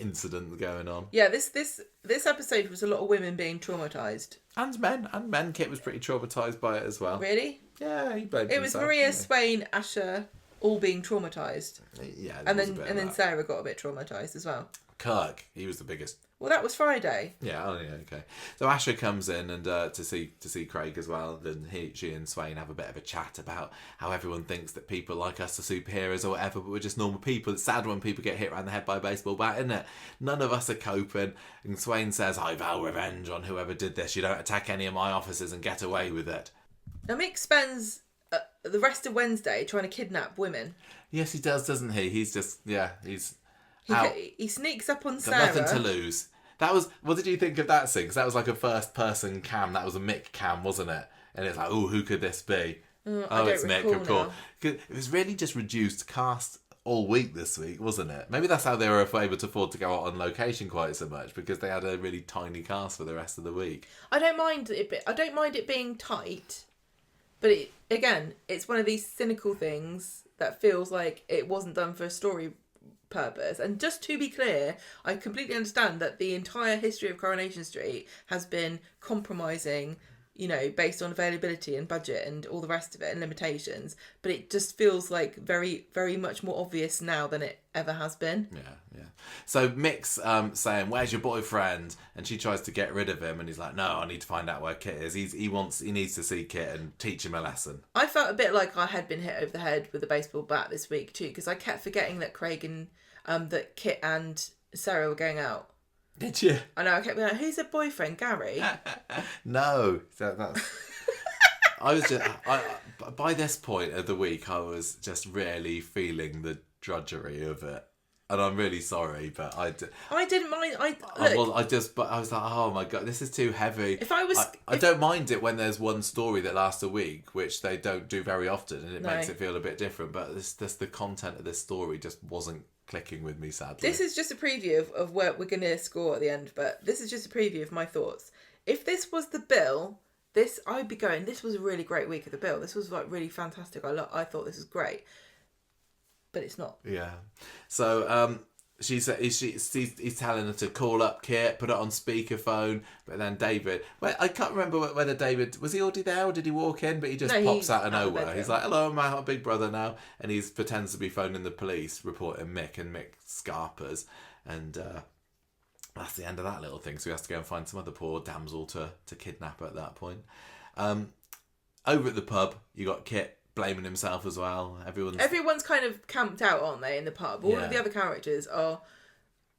incident going on. Yeah, this episode was a lot of women being traumatised. And men. Kit was pretty traumatised by it as well. Really? Yeah, he blamed himself. It was Maria, Swain, Asher... all being traumatised. Yeah, and then Sarah got a bit traumatised as well. Kirk, he was the biggest. Well, that was Friday. Yeah, okay. So Asher comes in and to see Craig as well. Then she and Swain have a bit of a chat about how everyone thinks that people like us are superheroes or whatever, but we're just normal people. It's sad when people get hit around the head by a baseball bat, isn't it? None of us are coping. And Swain says, I vow revenge on whoever did this. You don't attack any of my officers and get away with it. Now Mick spends the rest of Wednesday trying to kidnap women. Yes, he does, doesn't he? He's just, he's out. He sneaks up on Got Sarah. nothing to lose. That was, what did you think of that scene? Because that was like a first person cam. That was a Mick cam, wasn't it? And it's like, oh, who could this be? It's Mick, of course. It was really just reduced cast all week this week, wasn't it? Maybe that's how they were able to afford to go out on location quite so much, because they had a really tiny cast for the rest of the week. I don't mind it being tight. But it's one of these cynical things that feels like it wasn't done for a story purpose. And just to be clear, I completely understand that the entire history of Coronation Street has been compromising, based on availability and budget and all the rest of it and limitations. But it just feels like very, very much more obvious now than it ever has been. Yeah. So Mick's saying, where's your boyfriend? And she tries to get rid of him, and he's like, no, I need to find out where Kit is. He needs to see Kit and teach him a lesson. I felt a bit like I had been hit over the head with a baseball bat this week too, because I kept forgetting that Craig and that Kit and Sarah were going out. Did you? I know, I kept being like, who's her boyfriend, Gary? No. That's I was just by this point of the week, I was just really feeling the drudgery of it. And I'm really sorry, but I didn't mind. I was like, oh my god, this is too heavy. I don't mind it when there's one story that lasts a week, which they don't do very often, and it makes it feel a bit different. But the content of this story just wasn't clicking with me, sadly. This is just a preview of where we're going to score at the end, but this is just a preview of my thoughts. If this was the bill, I'd be going, this was a really great week of the bill. This was like really fantastic. I thought this was great. But it's not. Yeah. So he's telling her to call up Kit, put it on speakerphone, but then David... Well, I can't remember whether David... Was he already there or did he walk in? But he just pops out of nowhere. He's like, hello, I'm a big brother now. And he pretends to be phoning the police, reporting Mick, and Mick scarpers. And that's the end of that little thing. So he has to go and find some other poor damsel to kidnap at that point. Over at the pub, you got Kit blaming himself as well. Everyone's kind of camped out, aren't they, in the pub? All of the other characters are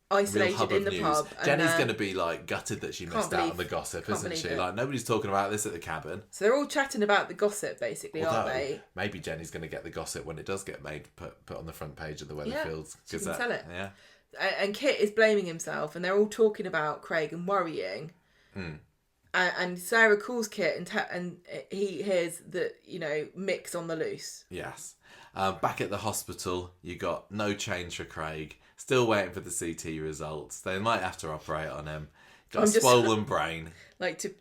isolated in the pub. Jenny's going to be like gutted that she missed out on the gossip, isn't she? Like, nobody's talking about this at the cabin. So they're all chatting about the gossip, basically, aren't they? Maybe Jenny's going to get the gossip when it does get made, put on the front page of the Weatherfield Gazette. She can tell it. Yeah. And Kit is blaming himself, and they're all talking about Craig and worrying. And Sarah calls Kit and he hears that, Mick's on the loose. Yes. Back at the hospital, you got no change for Craig. Still waiting for the CT results. They might have to operate on him. Got a swollen brain. Like, to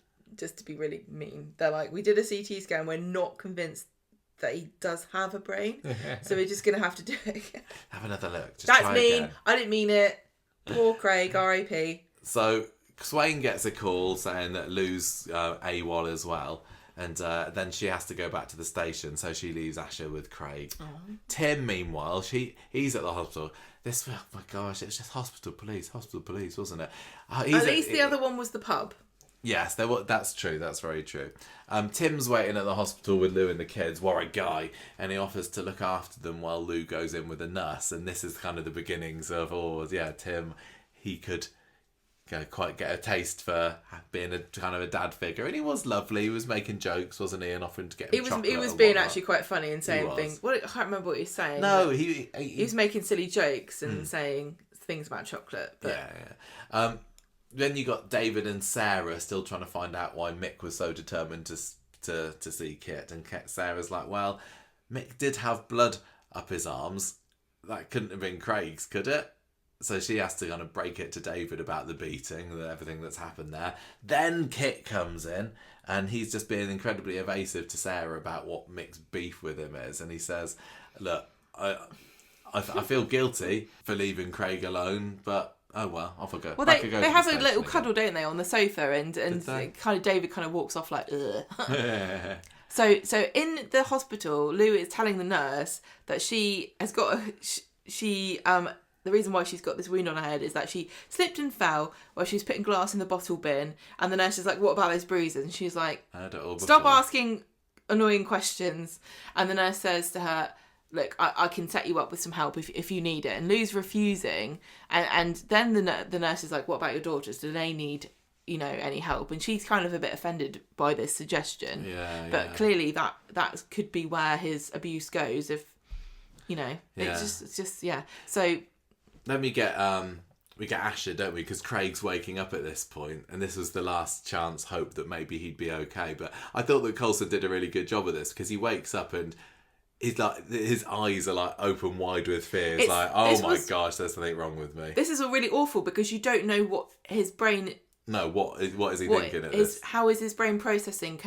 be really mean, they're like, we did a CT scan. We're not convinced that he does have a brain. So we're just going to have to do it again. Have another look. That's mean. Again. I didn't mean it. Poor Craig, R.I.P. So... Swain gets a call saying that Lou's AWOL as well, and then she has to go back to the station, so she leaves Asher with Craig. Aww. Tim, meanwhile, he's at the hospital. Oh my gosh, it's just hospital police, wasn't it? At least the other one was the pub. Yes, that's true. That's very true. Tim's waiting at the hospital with Lou and the kids, Warwick Guy, and he offers to look after them while Lou goes in with a nurse, and this is kind of the beginnings of, Tim, he could... quite get a taste for being a kind of a dad figure, and he was lovely. He was making jokes, wasn't he, and offering to get him chocolate. He was being actually quite funny and saying things. I can't remember what he was saying. No, he was making silly jokes and saying things about chocolate. But... Yeah. Then you got David and Sarah still trying to find out why Mick was so determined to see Kit, and Sarah's like, well, Mick did have blood up his arms. That couldn't have been Craig's, could it? So she has to kind of break it to David about the beating, everything that's happened there. Then Kit comes in, and he's just being incredibly evasive to Sarah about what Mick's beef with him is. And he says, look, I feel guilty for leaving Craig alone, but oh well, off I go. Well, they have a little cuddle, don't they, on the sofa, and kind of David kind of walks off like, ugh. So in the hospital, Lou is telling the nurse that she has got the reason why she's got this wound on her head is that she slipped and fell while she was putting glass in the bottle bin, and the nurse is like, what about those bruises? And she's like, stop asking annoying questions. And the nurse says to her, look, I can set you up with some help if you need it. And Lou's refusing, and then the nurse is like, what about your daughters? Do they need any help? And she's kind of a bit offended by this suggestion. But clearly that could be where his abuse goes if it's just so then we get Asher, don't we? Because Craig's waking up at this point, and this was the last chance hope that maybe he'd be okay. But I thought that Coulson did a really good job of this, because he wakes up and he's like, his eyes are like open wide with fear. It's like, oh my gosh, there's something wrong with me. This is all really awful because you don't know what his brain. No, what is he thinking at this? How is his brain processing?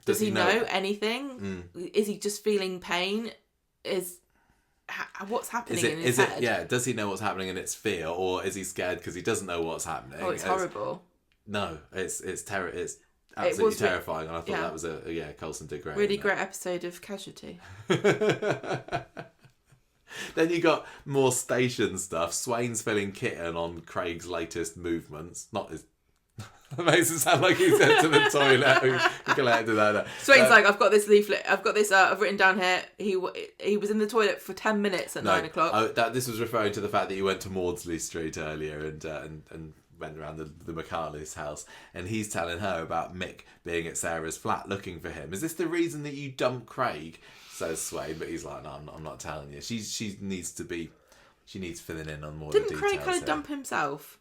Does he know anything? Is he just feeling pain? What's happening in his head? Yeah, does he know what's happening and it's fear, or is he scared because he doesn't know what's happening? Oh, it's horrible. No, it's absolutely terrifying. And I thought that was Coulson did great. Really great episode of Casualty. Then you got more station stuff. Swain's filling kitten on Craig's latest movements. Not his... It makes it sound like he's into the toilet. We can let him do that. Swain's like, I've got this leaflet. I've got this. I've written down here. He was in the toilet for 10 minutes at 9 o'clock. This was referring to the fact that he went to Maudsley Street earlier and went around the McCarley's house, and he's telling her about Mick being at Sarah's flat looking for him. Is this the reason that you dumped Craig? Says Swain, but he's like, no, I'm not telling you. She needs filling in on more of the details. Didn't Craig kind of dump himself?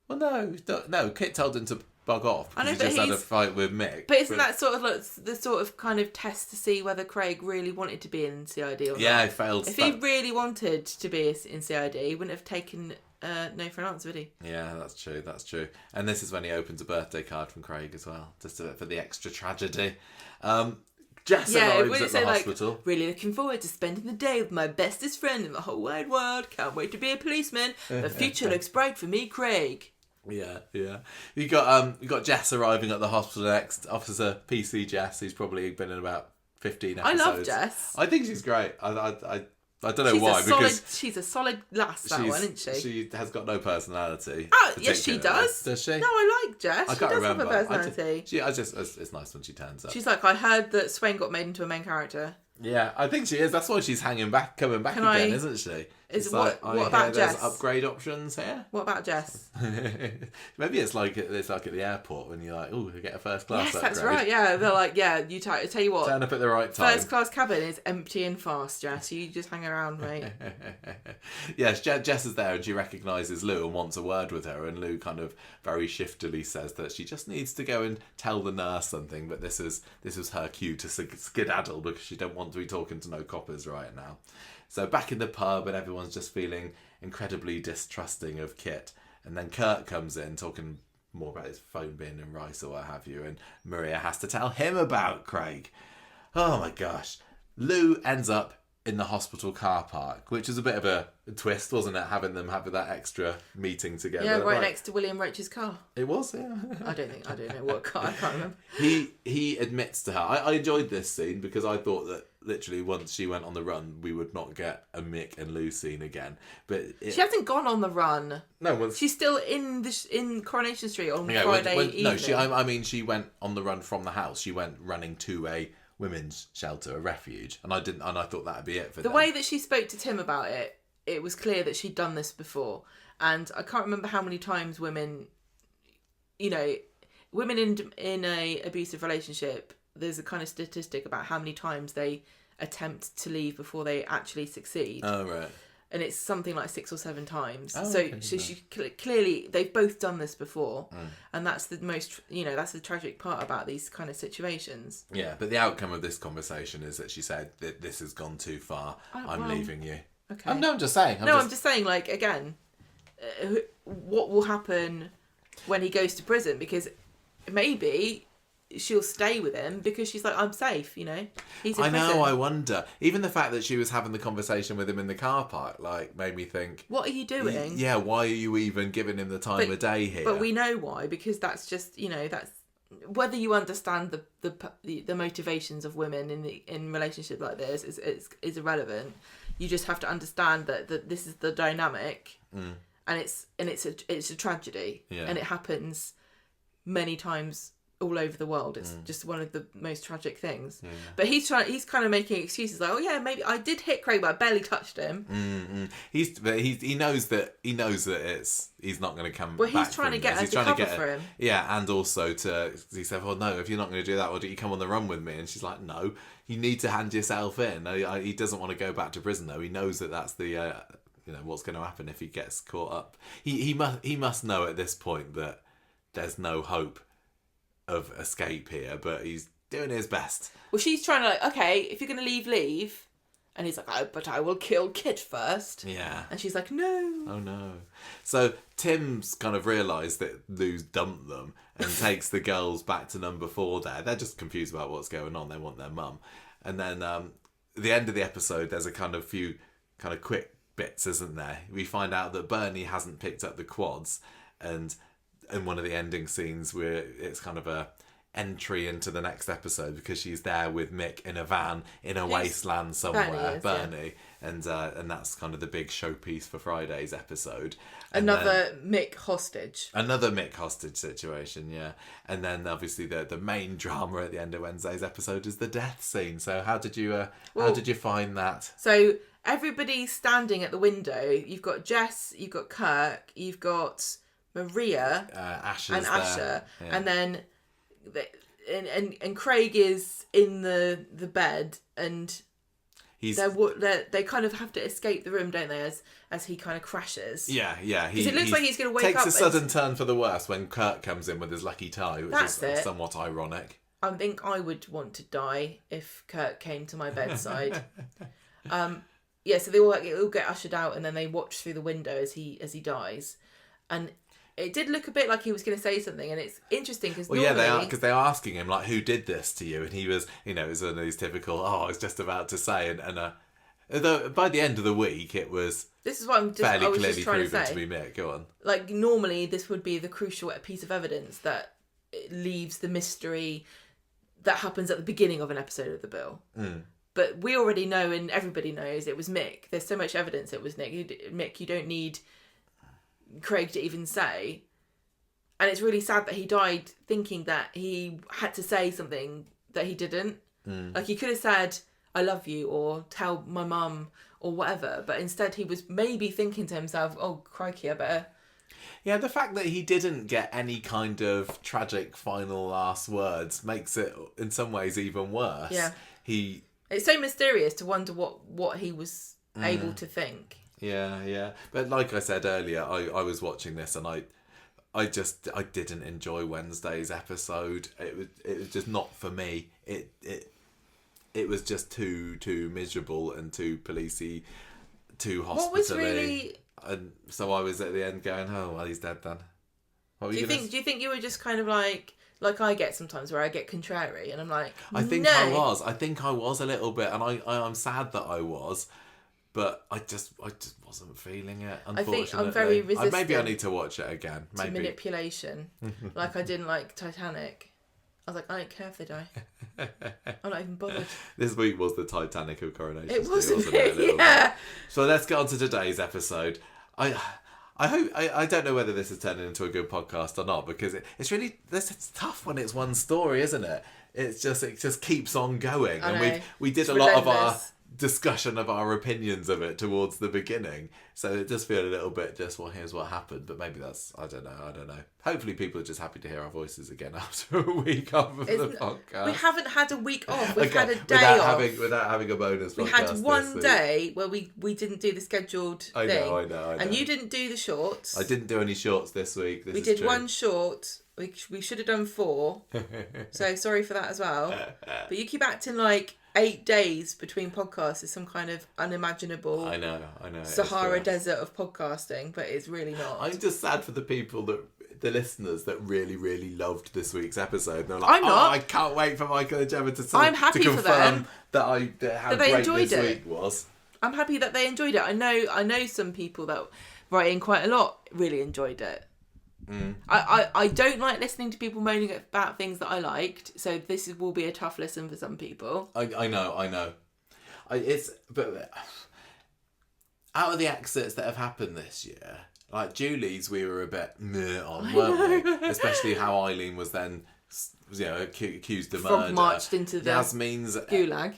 Well, no. Kit told him to bug off because he just had a fight with Mick. But isn't that sort of like the sort of kind of test to see whether Craig really wanted to be in CID or not? Yeah, he failed. If he really wanted to be in CID, he wouldn't have taken no for an answer, would he? Yeah, that's true. And this is when he opens a birthday card from Craig as well, just for the extra tragedy. Jess arrives at the hospital. Like, really looking forward to spending the day with my bestest friend in the whole wide world. Can't wait to be a policeman. The future looks bright for me, Craig. Yeah. You got Jess arriving at the hospital next. Officer PC Jess, who's probably been in about 15 episodes. I love Jess. I think she's great. I don't know why, because she's a solid lass, that one, isn't she? She has got no personality. Oh, yes, she does. Does she? No, I like Jess. I can't remember. Have a personality. It's nice when she turns up. She's like, I heard that Swain got made into a main character. Yeah, I think she is. That's why she's coming back again, isn't she? What about Jess? There's upgrade options here. What about Jess? Maybe it's like at the airport when you're like, oh, you get a first class upgrade. Yes, that's right. Yeah, they're like, yeah, you tell you what. Turn up at the right time. First class cabin is empty and fast, Jess. You just hang around, mate. Yes, Jess is there and she recognises Lou and wants a word with her, and Lou kind of very shiftily says that she just needs to go and tell the nurse something, but this is her cue to skedaddle because she don't want to be talking to no coppers right now. So back in the pub, and everyone's just feeling incredibly distrusting of Kit. And then Kurt comes in talking more about his phone being in rice or what have you, and Maria has to tell him about Craig. Oh my gosh. Lou ends up in the hospital car park, which is a bit of a twist, wasn't it? Having that extra meeting together. Yeah, right next to William Roach's car. It was, yeah. I don't know what car. I can't remember. He admits to her. I enjoyed this scene because I thought that literally once she went on the run, we would not get a Mick and Lou scene again. But she hasn't gone on the run. No, she's still in Coronation Street on Friday evening. No, she went on the run from the house. She went running to a women's shelter, a refuge, and I thought that'd be it for the way that she spoke to Tim about it. It was clear that she'd done this before, and I can't remember how many times women in a abusive relationship. There's a kind of statistic about how many times they attempt to leave before they actually succeed. Oh right. And it's something like 6 or 7 times. Oh, so okay, she clearly, they've both done this before. And that's the most, that's the tragic part about these kind of situations. Yeah, but the outcome of this conversation is that she said that this has gone too far. I'm leaving you. Okay. I'm just saying. I'm just saying, like, again, what will happen when he goes to prison? Because maybe she'll stay with him because she's like, I'm safe, he's in prison. I know, I wonder. Even the fact that she was having the conversation with him in the car park, like, made me think, what are you doing? Yeah, why are you even giving him the time of day here? But we know why, because that's just, that's whether you understand the motivations of women in relationship like this is irrelevant. You just have to understand that this is the dynamic, and it's a tragedy, and it happens many times all over the world. It's just one of the most tragic things. But he's kind of making excuses like, oh yeah, maybe I did hit Craig, but I barely touched him. He knows that he's not going to come. Well, he's trying to get her to cover for him. Yeah, and also he said, well, no, if you're not going to do that, why don't you come on the run with me? And she's like, no, you need to hand yourself in. He doesn't want to go back to prison though. He knows that that's the what's going to happen if he gets caught up. He must know at this point that there's no hope of escape here, but he's doing his best. Well, she's trying to like, okay, if you're going to leave. And he's like, oh, but I will kill Kit first. Yeah. And she's like, no. Oh, no. So Tim's kind of realised that Lou's dumped them and takes the girls back to number 4 there. They're just confused about what's going on. They want their mum. And then at the end of the episode, there's a kind of few kind of quick bits, isn't there? We find out that Bernie hasn't picked up the quads, and in one of the ending scenes where it's kind of a entry into the next episode because she's there with Mick in a van in a wasteland somewhere, Bernie, and that's kind of the big showpiece for Friday's episode. And another Mick hostage situation, yeah. And then obviously the main drama at the end of Wednesday's episode is the death scene. So how did you find that? So everybody's standing at the window. You've got Jess, you've got Kirk, you've got Maria Asher's and Asher, yeah. and then and Craig is in the bed, and they kind of have to escape the room, don't they? As he kind of crashes. Yeah. Because it looks like he's going to wake up. Takes a sudden turn for the worse when Kurt comes in with his lucky tie, which is somewhat ironic. I think I would want to die if Kurt came to my bedside. So they all get ushered out, and then they watch through the window as he dies, and it did look a bit like he was going to say something, and it's interesting because they are, because they are asking him like, who did this to you, and he was, it was one of these typical, I was just about to say, and although by the end of the week it was this is what I'm just fairly I was clearly just trying proven to say. To be Mick. Go on. Like normally this would be the crucial piece of evidence that it leaves the mystery that happens at the beginning of an episode of The Bill. But we already know, and everybody knows, it was Mick. There's so much evidence it was Mick. You don't need Craig to even say. And it's really sad that he died thinking that he had to say something that he didn't. Like he could have said, I love you, or tell my mum, or whatever. But instead he was maybe thinking to himself, oh, crikey, I better... Yeah, the fact that he didn't get any kind of tragic final last words makes it, in some ways, even worse. Yeah. It's so mysterious to wonder what he was able to think. Yeah. But like I said earlier, I was watching this and I didn't enjoy Wednesday's episode. It was just not for me. It was just too miserable and too policey, too hospitally. What was really... And so I was at the end going, oh, well, he's dead then. Do you think you were just kind of like I get sometimes, where I get contrary and I'm like, I think no. I was a little bit, and I'm sad that I was, but I just wasn't feeling it, unfortunately. I think I'm very resistant. Maybe I need to watch it again. To manipulation. Like I didn't like Titanic. I was like, I don't care if they die. I'm not even bothered. This week was the Titanic of Coronation. It wasn't it? Yeah. So let's get on to today's episode. I hope I don't know whether this is turning into a good podcast or not, because it's tough when it's one story, isn't it? It just keeps on going, and we did a lot of our discussion of our opinions of it towards the beginning, so it does feel a little bit just, well, here's what happened, but maybe that's I don't know. Hopefully people are just happy to hear our voices again after a week off of the podcast. We haven't had a week off. We've had a day off without having a bonus podcast. We had one day where we didn't do the scheduled thing. I know. And you didn't do the shorts. I didn't do any shorts this week. We did true. One short. We should have done 4. So sorry for that as well. But you keep acting like 8 days between podcasts is some kind of unimaginable I know Sahara desert of podcasting, but it's really not. I'm just sad for the listeners that really, really loved this week's episode. They're like, I can't wait for Michael and Gemma to confirm for them how great this week was. I'm happy that they enjoyed it. I know some people that write in quite a lot really enjoyed it. I don't like listening to people moaning about things that I liked, so this will be a tough listen for some people. I know. But out of the exits that have happened this year, like Julie's, we were a bit meh on, weren't we? Especially how Eileen was then, accused of murder. Marched into the Yasmin's gulag.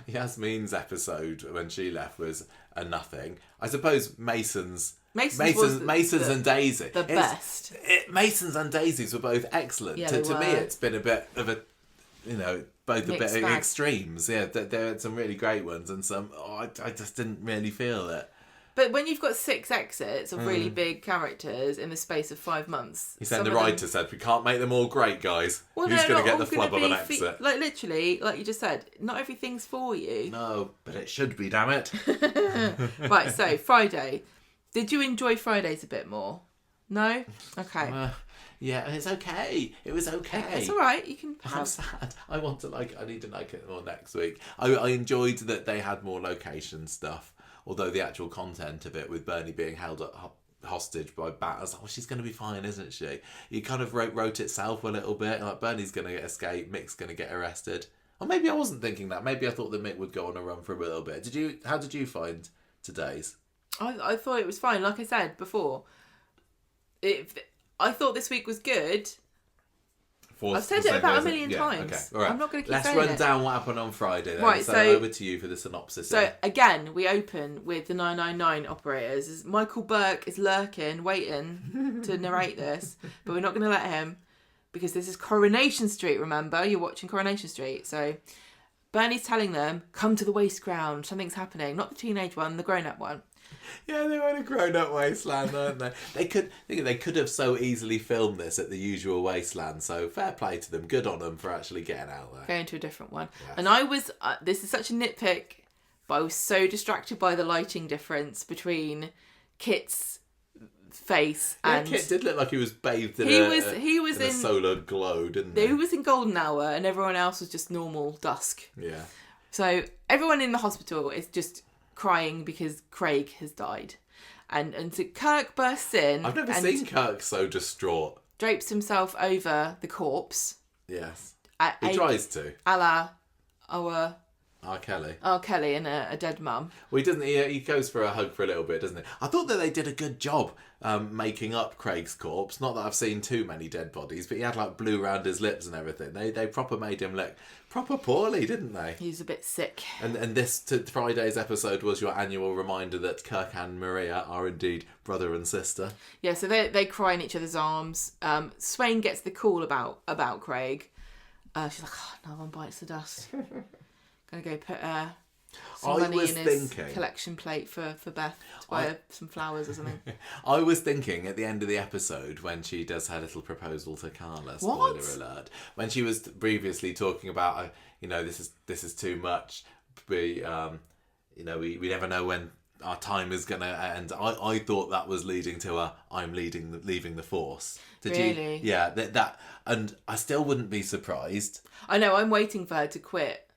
Yasmin's episode when she left was a nothing. I suppose Mason's and Daisy. The best. Mason's and Daisy's were both excellent. Yeah, to me, it's been a bit of a, both mixed a bit of bag. Extremes. Yeah, there are some really great ones and some, I just didn't really feel it. But when you've got 6 exits of really big characters in the space of 5 months... You're saying the writer said, we can't make them all great, guys. Well, who's going to get the flub of an exit? Like, literally, like you just said, not everything's for you. No, but it should be, damn it. Right, so, Friday. Did you enjoy Fridays a bit more? No? Okay. Yeah, it's okay. It was okay. It's all right. You can have... I'm sad. I need to like it more next week. I enjoyed that they had more location stuff. Although the actual content of it, with Bernie being held hostage by Bat, I was like, she's going to be fine, isn't she? It kind of wrote itself a little bit. Like, Bernie's going to escape, Mick's going to get arrested. Or maybe I wasn't thinking that. Maybe I thought that Mick would go on a run for a little bit. How did you find today's? I thought it was fine. Like I said before, I thought this week was good. I've said it about a million times. Okay. All right. I'm not going to keep Let's saying it. Let's run down what happened on Friday then. Right, so over to you for the synopsis. So again, we open with the 999 operators. Michael Burke is lurking, waiting to narrate this, but we're not going to let him because this is Coronation Street, remember? You're watching Coronation Street. So Bernie's telling them, come to the waste ground. Something's happening. Not the teenage one, the grown-up one. Yeah, they were in a grown-up wasteland, weren't they? They could have so easily filmed this at the usual wasteland. So fair play to them. Good on them for actually getting out there. Going to a different one. Yes. And I was. This is such a nitpick, but I was so distracted by the lighting difference between Kit's face and Kit did look like he was bathed in a solar glow, didn't he? He was in golden hour, and everyone else was just normal dusk. Yeah. So everyone in the hospital is just crying because Craig has died. And so Kirk bursts in. I've never seen Kirk so distraught. Drapes himself over the corpse. Yes. He tries to. A la our R. Kelly. R. Kelly and a dead mum. Well, he doesn't. He goes for a hug for a little bit, doesn't he? I thought that they did a good job making up Craig's corpse. Not that I've seen too many dead bodies, but he had like blue around his lips and everything. They proper made him look proper poorly, didn't they? He's a bit sick. And this Friday's episode was your annual reminder that Kirk and Maria are indeed brother and sister. Yeah, so they cry in each other's arms. Swain gets the call about Craig. She's like, oh, no one bites the dust. Gonna go put some money in his collection plate for Beth to buy her some flowers or something. I was thinking at the end of the episode when she does her little proposal to Carla. Spoiler alert! When she was previously talking about, this is too much. We never know when our time is gonna end. I thought that was leading to I'm leaving the force. Did really? You? Yeah, that, and I still wouldn't be surprised. I know. I'm waiting for her to quit.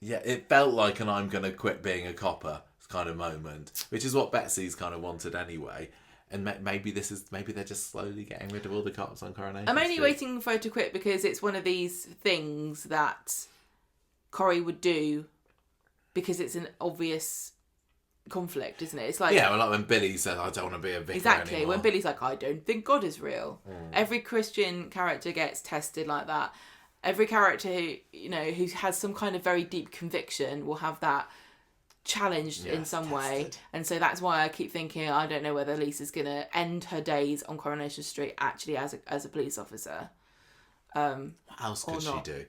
Yeah, it felt like an I'm going to quit being a copper kind of moment, which is what Betsy's kind of wanted anyway. And maybe they're just slowly getting rid of all the cops on Coronation I'm only Street. waiting for her to quit because it's one of these things that Corrie would do because it's an obvious conflict, isn't it? It's like, yeah, well, like when Billy says, I don't want to be a vicar exactly anymore. When Billy's like, I don't think God is real. Every Christian character gets tested like that. Every character who has some kind of very deep conviction will have that challenged in some way. And so that's why I keep thinking, I don't know whether Lisa's going to end her days on Coronation Street actually as a police officer. What else could she do?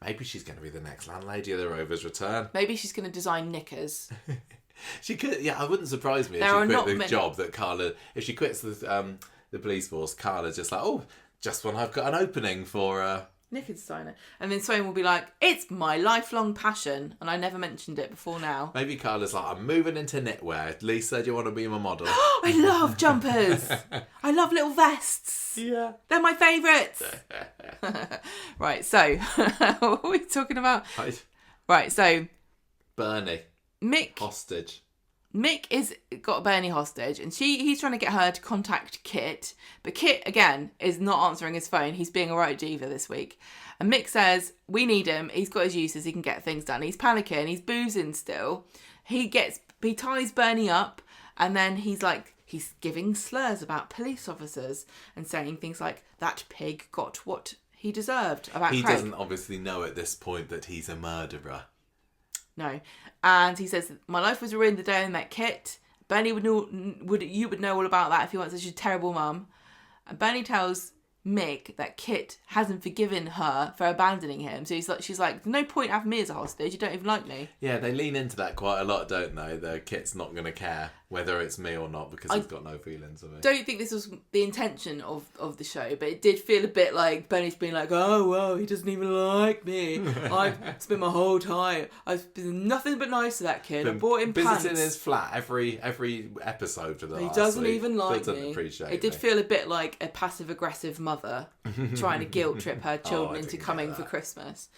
Maybe she's going to be the next landlady of the Rovers Return. Maybe she's going to design knickers. She could. Yeah, it wouldn't surprise me if she quit the job that Carla. If she quits the police force, Carla's just like, just when I've got an opening for. Knicker designer. And then Swain will be like, it's my lifelong passion. And I never mentioned it before now. Maybe Carla's like, I'm moving into knitwear. Lisa, do you want to be my model? I love jumpers. I love little vests. Yeah. They're my favourites. Right, so, what are we talking about? Right, so. Bernie. Mick. Hostage. Mick is got Bernie hostage and he's trying to get her to contact Kit, but Kit again is not answering his phone. He's being a right diva this week, and Mick says we need him. He's got his uses. He can get things done. He's panicking. He's boozing still. He ties Bernie up, and then he's giving slurs about police officers and saying things like that pig got what he deserved about Craig. He doesn't obviously know at this point that he's a murderer. No. And he says, my life was ruined the day I met Kit. Bernie would know all about that if he wants such a terrible mum. And Bernie tells Mick that Kit hasn't forgiven her for abandoning him. So she's like, there's no point having me as a hostage. You don't even like me. Yeah, they lean into that quite a lot, don't they? The Kit's not going to care whether it's me or not because he's got no feelings of it. Don't think this was the intention of the show, but it did feel a bit like Bernie's being like, oh, well, he doesn't even like me. I've spent my whole time. I've been nothing but nice to that kid. I bought him pants. Visiting his flat every episode for the last He doesn't week. even like doesn't me. Appreciate it did feel a bit like a passive-aggressive mother trying to guilt trip her children into coming for Christmas.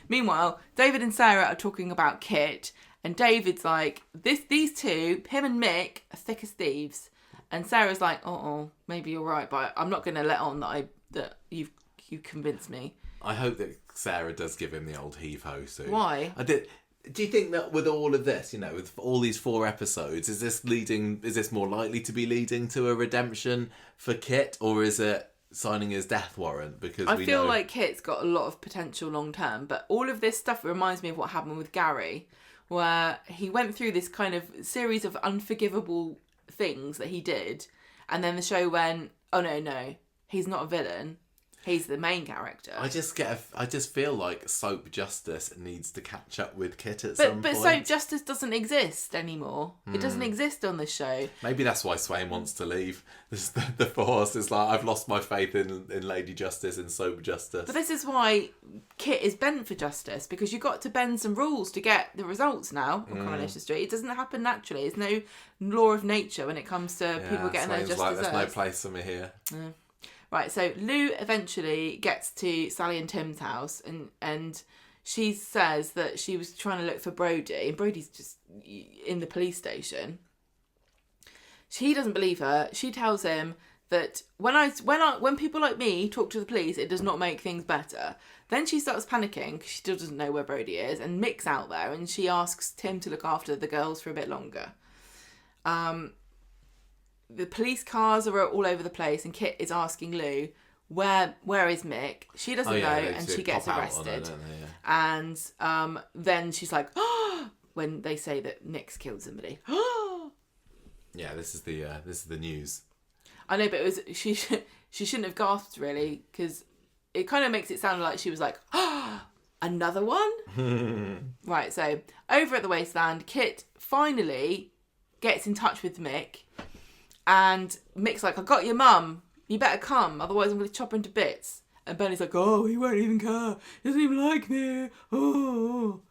Meanwhile, David and Sarah are talking about Kit, and David's like, these two, him and Mick, are thick as thieves. And Sarah's like, maybe you're right, but I'm not going to let on that you convinced me. I hope that Sarah does give him the old heave-ho soon. Why? Do you think that with all of this, with all these 4 episodes, is this more likely to be leading to a redemption for Kit, or is it signing his death warrant because I feel like Kit's got a lot of potential long term, but all of this stuff reminds me of what happened with Gary, where he went through this kind of series of unforgivable things that he did, and then the show went, oh no, he's not a villain. He's the main character. I just feel like soap justice needs to catch up with Kit at some point. But soap justice doesn't exist anymore. It doesn't exist on this show. Maybe that's why Swain wants to leave. The force is like, I've lost my faith in Lady Justice and soap justice. But this is why Kit is bent for justice, because you've got to bend some rules to get the results now on Coronation Street. It doesn't happen naturally. There's no law of nature when it comes to people getting their just desserts. There's no place for me here. Yeah. Right, so Lou eventually gets to Sally and Tim's house, and she says that she was trying to look for Brody, and Brody's just in the police station. He doesn't believe her. She tells him that when people like me talk to the police, it does not make things better. Then she starts panicking because she still doesn't know where Brody is, and Mick's out there, and she asks Tim to look after the girls for a bit longer. The police cars are all over the place, and Kit is asking Lou, where is Mick? She doesn't know, and she gets arrested. And then she's like, oh, when they say that Nick's killed somebody. Yeah, this is the news. I know, but she shouldn't have gasped really, because it kind of makes it sound like she was like, oh, another one? Right, so over at the wasteland, Kit finally gets in touch with Mick. And Mick's like, I got your mum. You better come, otherwise I'm going to chop her into bits. And Bernie's like, oh, he won't even care. He doesn't even like me. Oh.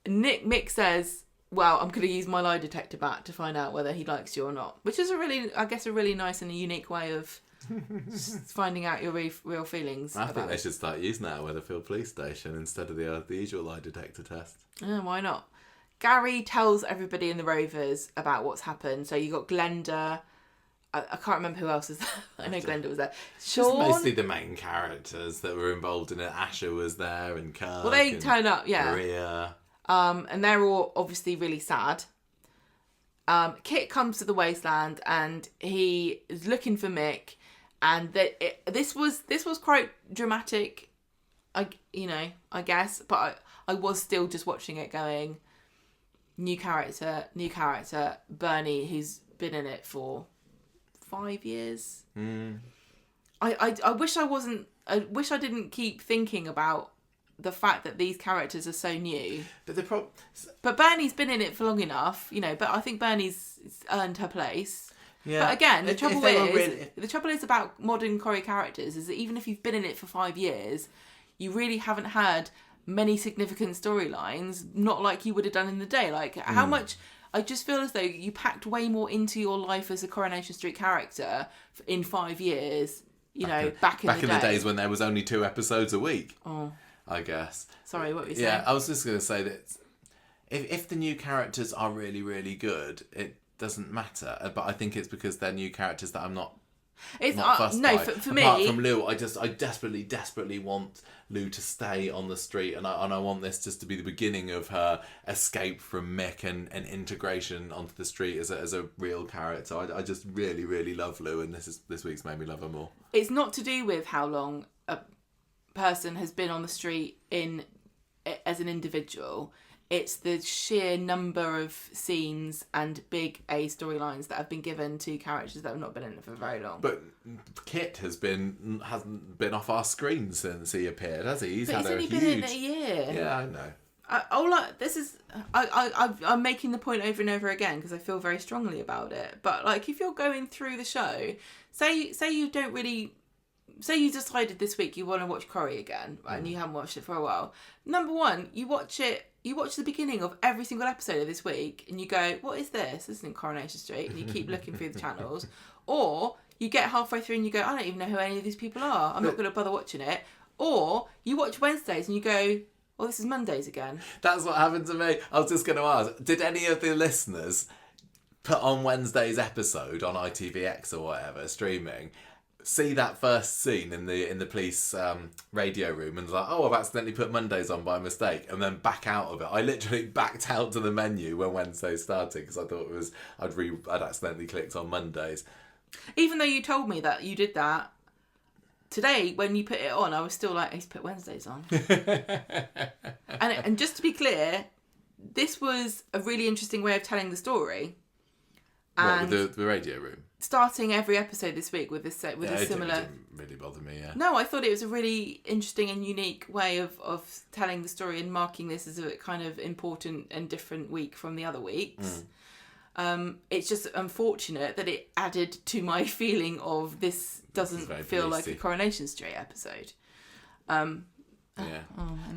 Mick says, well, I'm going to use my lie detector back to find out whether he likes you or not. Which is a really nice and a unique way of finding out your real feelings. I think they should start using that at Weatherfield Police Station instead of the usual lie detector test. Why not? Gary tells everybody in the Rovers about what's happened. So you got Glenda. I can't remember who else was there. I know Glenda was there. Sean. Just mostly the main characters that were involved in it. Asher was there and Kirk. Well, they turn up, yeah. Maria. And they're all obviously really sad. Kit comes to the wasteland and he is looking for Mick. And this was quite dramatic, I guess. But I was still just watching it going, new character, Bernie, who's been in it for 5 years. I wish I didn't keep thinking about the fact that these characters are so new. But Bernie's been in it for long enough, but I think Bernie's earned her place. Yeah. But again, the trouble is about modern Corrie characters is that even if you've been in it for 5 years, you really haven't had many significant storylines, not like you would have done in the day. Like, how much... I just feel as though you packed way more into your life as a Coronation Street character in 5 years, back in the days when there was only 2 episodes a week, I guess. Sorry, what were you saying? Yeah, I was just going to say that if the new characters are really, really good, it doesn't matter. But I think it's because they're new characters that I'm not fussed by. For me... Apart from Lou, I desperately want Lou to stay on the street, and I want this just to be the beginning of her escape from Mick and integration onto the street as a real character. I just really, really love Lou, and this week's made me love her more. It's not to do with how long a person has been on the street as an individual. It's the sheer number of scenes and big A storylines that have been given to characters that have not been in it for very long. But Kit hasn't been off our screen since he appeared, has he? He's only been in a year. Yeah, I know. I'm making the point over and over again because I feel very strongly about it. But like, if you're going through the show, say you decided this week you want to watch Corrie again, right, and you haven't watched it for a while. Number one, you watch the beginning of every single episode of this week and you go, what is this? This isn't Coronation Street. And you keep looking through the channels. Or you get halfway through and you go, I don't even know who any of these people are. I'm not going to bother watching it. Or you watch Wednesdays and you go, well, this is Mondays again. That's what happened to me. I was just going to ask, did any of the listeners put on Wednesday's episode on ITVX or whatever, streaming, see that first scene in the police radio room and like, oh, I've accidentally put Mondays on by mistake, and then back out of it? I literally backed out to the menu when Wednesday started because I thought I'd accidentally clicked on Mondays. Even though you told me that you did that, today, when you put it on, I was still like, he's put Wednesdays on. and just to be clear, this was a really interesting way of telling the story. And what, with the radio room? Starting every episode this week with a similar... It didn't really bother me, yeah. No, I thought it was a really interesting and unique way of telling the story and marking this as a kind of important and different week from the other weeks. It's just unfortunate that it added to my feeling of this doesn't feel like a Coronation Street episode. Anyway.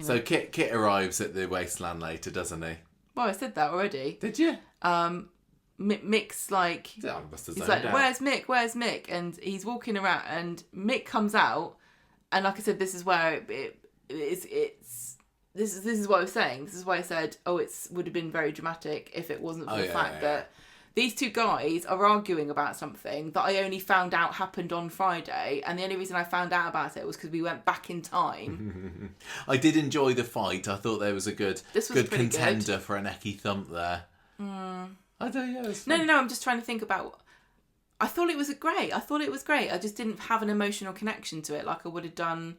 So Kit arrives at the wasteland later, doesn't he? Well, I said that already. Did you? Mick's like, he's like, where's Mick? And he's walking around, and Mick comes out, and like I said, this is where this is what I was saying. This is why I said, it would have been very dramatic if it wasn't for the fact that these two guys are arguing about something that I only found out happened on Friday, and the only reason I found out about it was because we went back in time. I did enjoy the fight. I thought there was a good contender for an Eki thump there. I don't know. No. I'm just trying to think about. I thought it was great. I just didn't have an emotional connection to it like I would have done.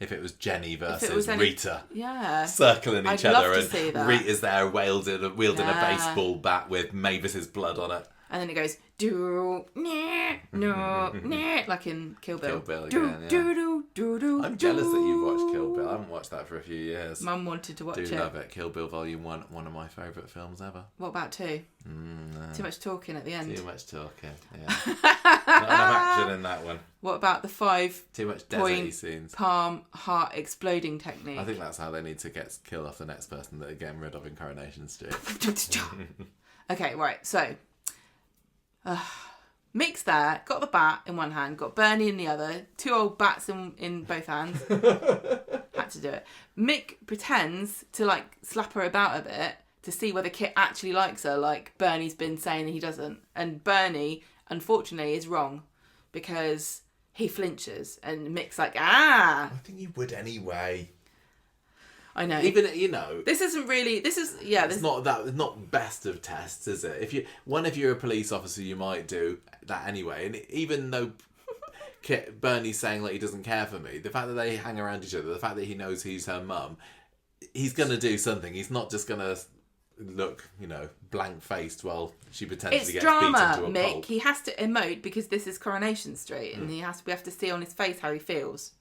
If it was Jenny versus Rita. Yeah. Circling each other, love to see that. Rita's there wielding a baseball bat with Mavis's blood on it. And then it goes like in Kill Bill. I'm jealous that you've watched Kill Bill. I haven't watched that for a few years. Mum wanted to watch it. Do love it. Kill Bill Volume 1, one of my favourite films ever. What about 2? No. Too much talking at the end. Too much talking, yeah. Not enough action in that one. What about the 5 too much deserty scenes? Palm heart exploding technique. I think that's how they need to kill off the next person that they're getting rid of in Coronation Street. Okay, right, so Mick's there, got the bat in one hand, got Bernie in the other, 2 old bats in both hands. Had to do it. Mick pretends to like slap her about a bit to see whether Kit actually likes her, like Bernie's been saying he doesn't. And Bernie, unfortunately, is wrong because he flinches and Mick's like, I think you would anyway. I know. Even this isn't really. This is It's not best of tests, is it? If you're a police officer, you might do that anyway. And even though Bernie's saying like he doesn't care for me, the fact that they hang around each other, the fact that he knows he's her mum, he's gonna do something. He's not just gonna look, blank faced while she potentially gets beaten to a Mick. pulp. He has to emote because this is Coronation Street, and we have to see on his face how he feels.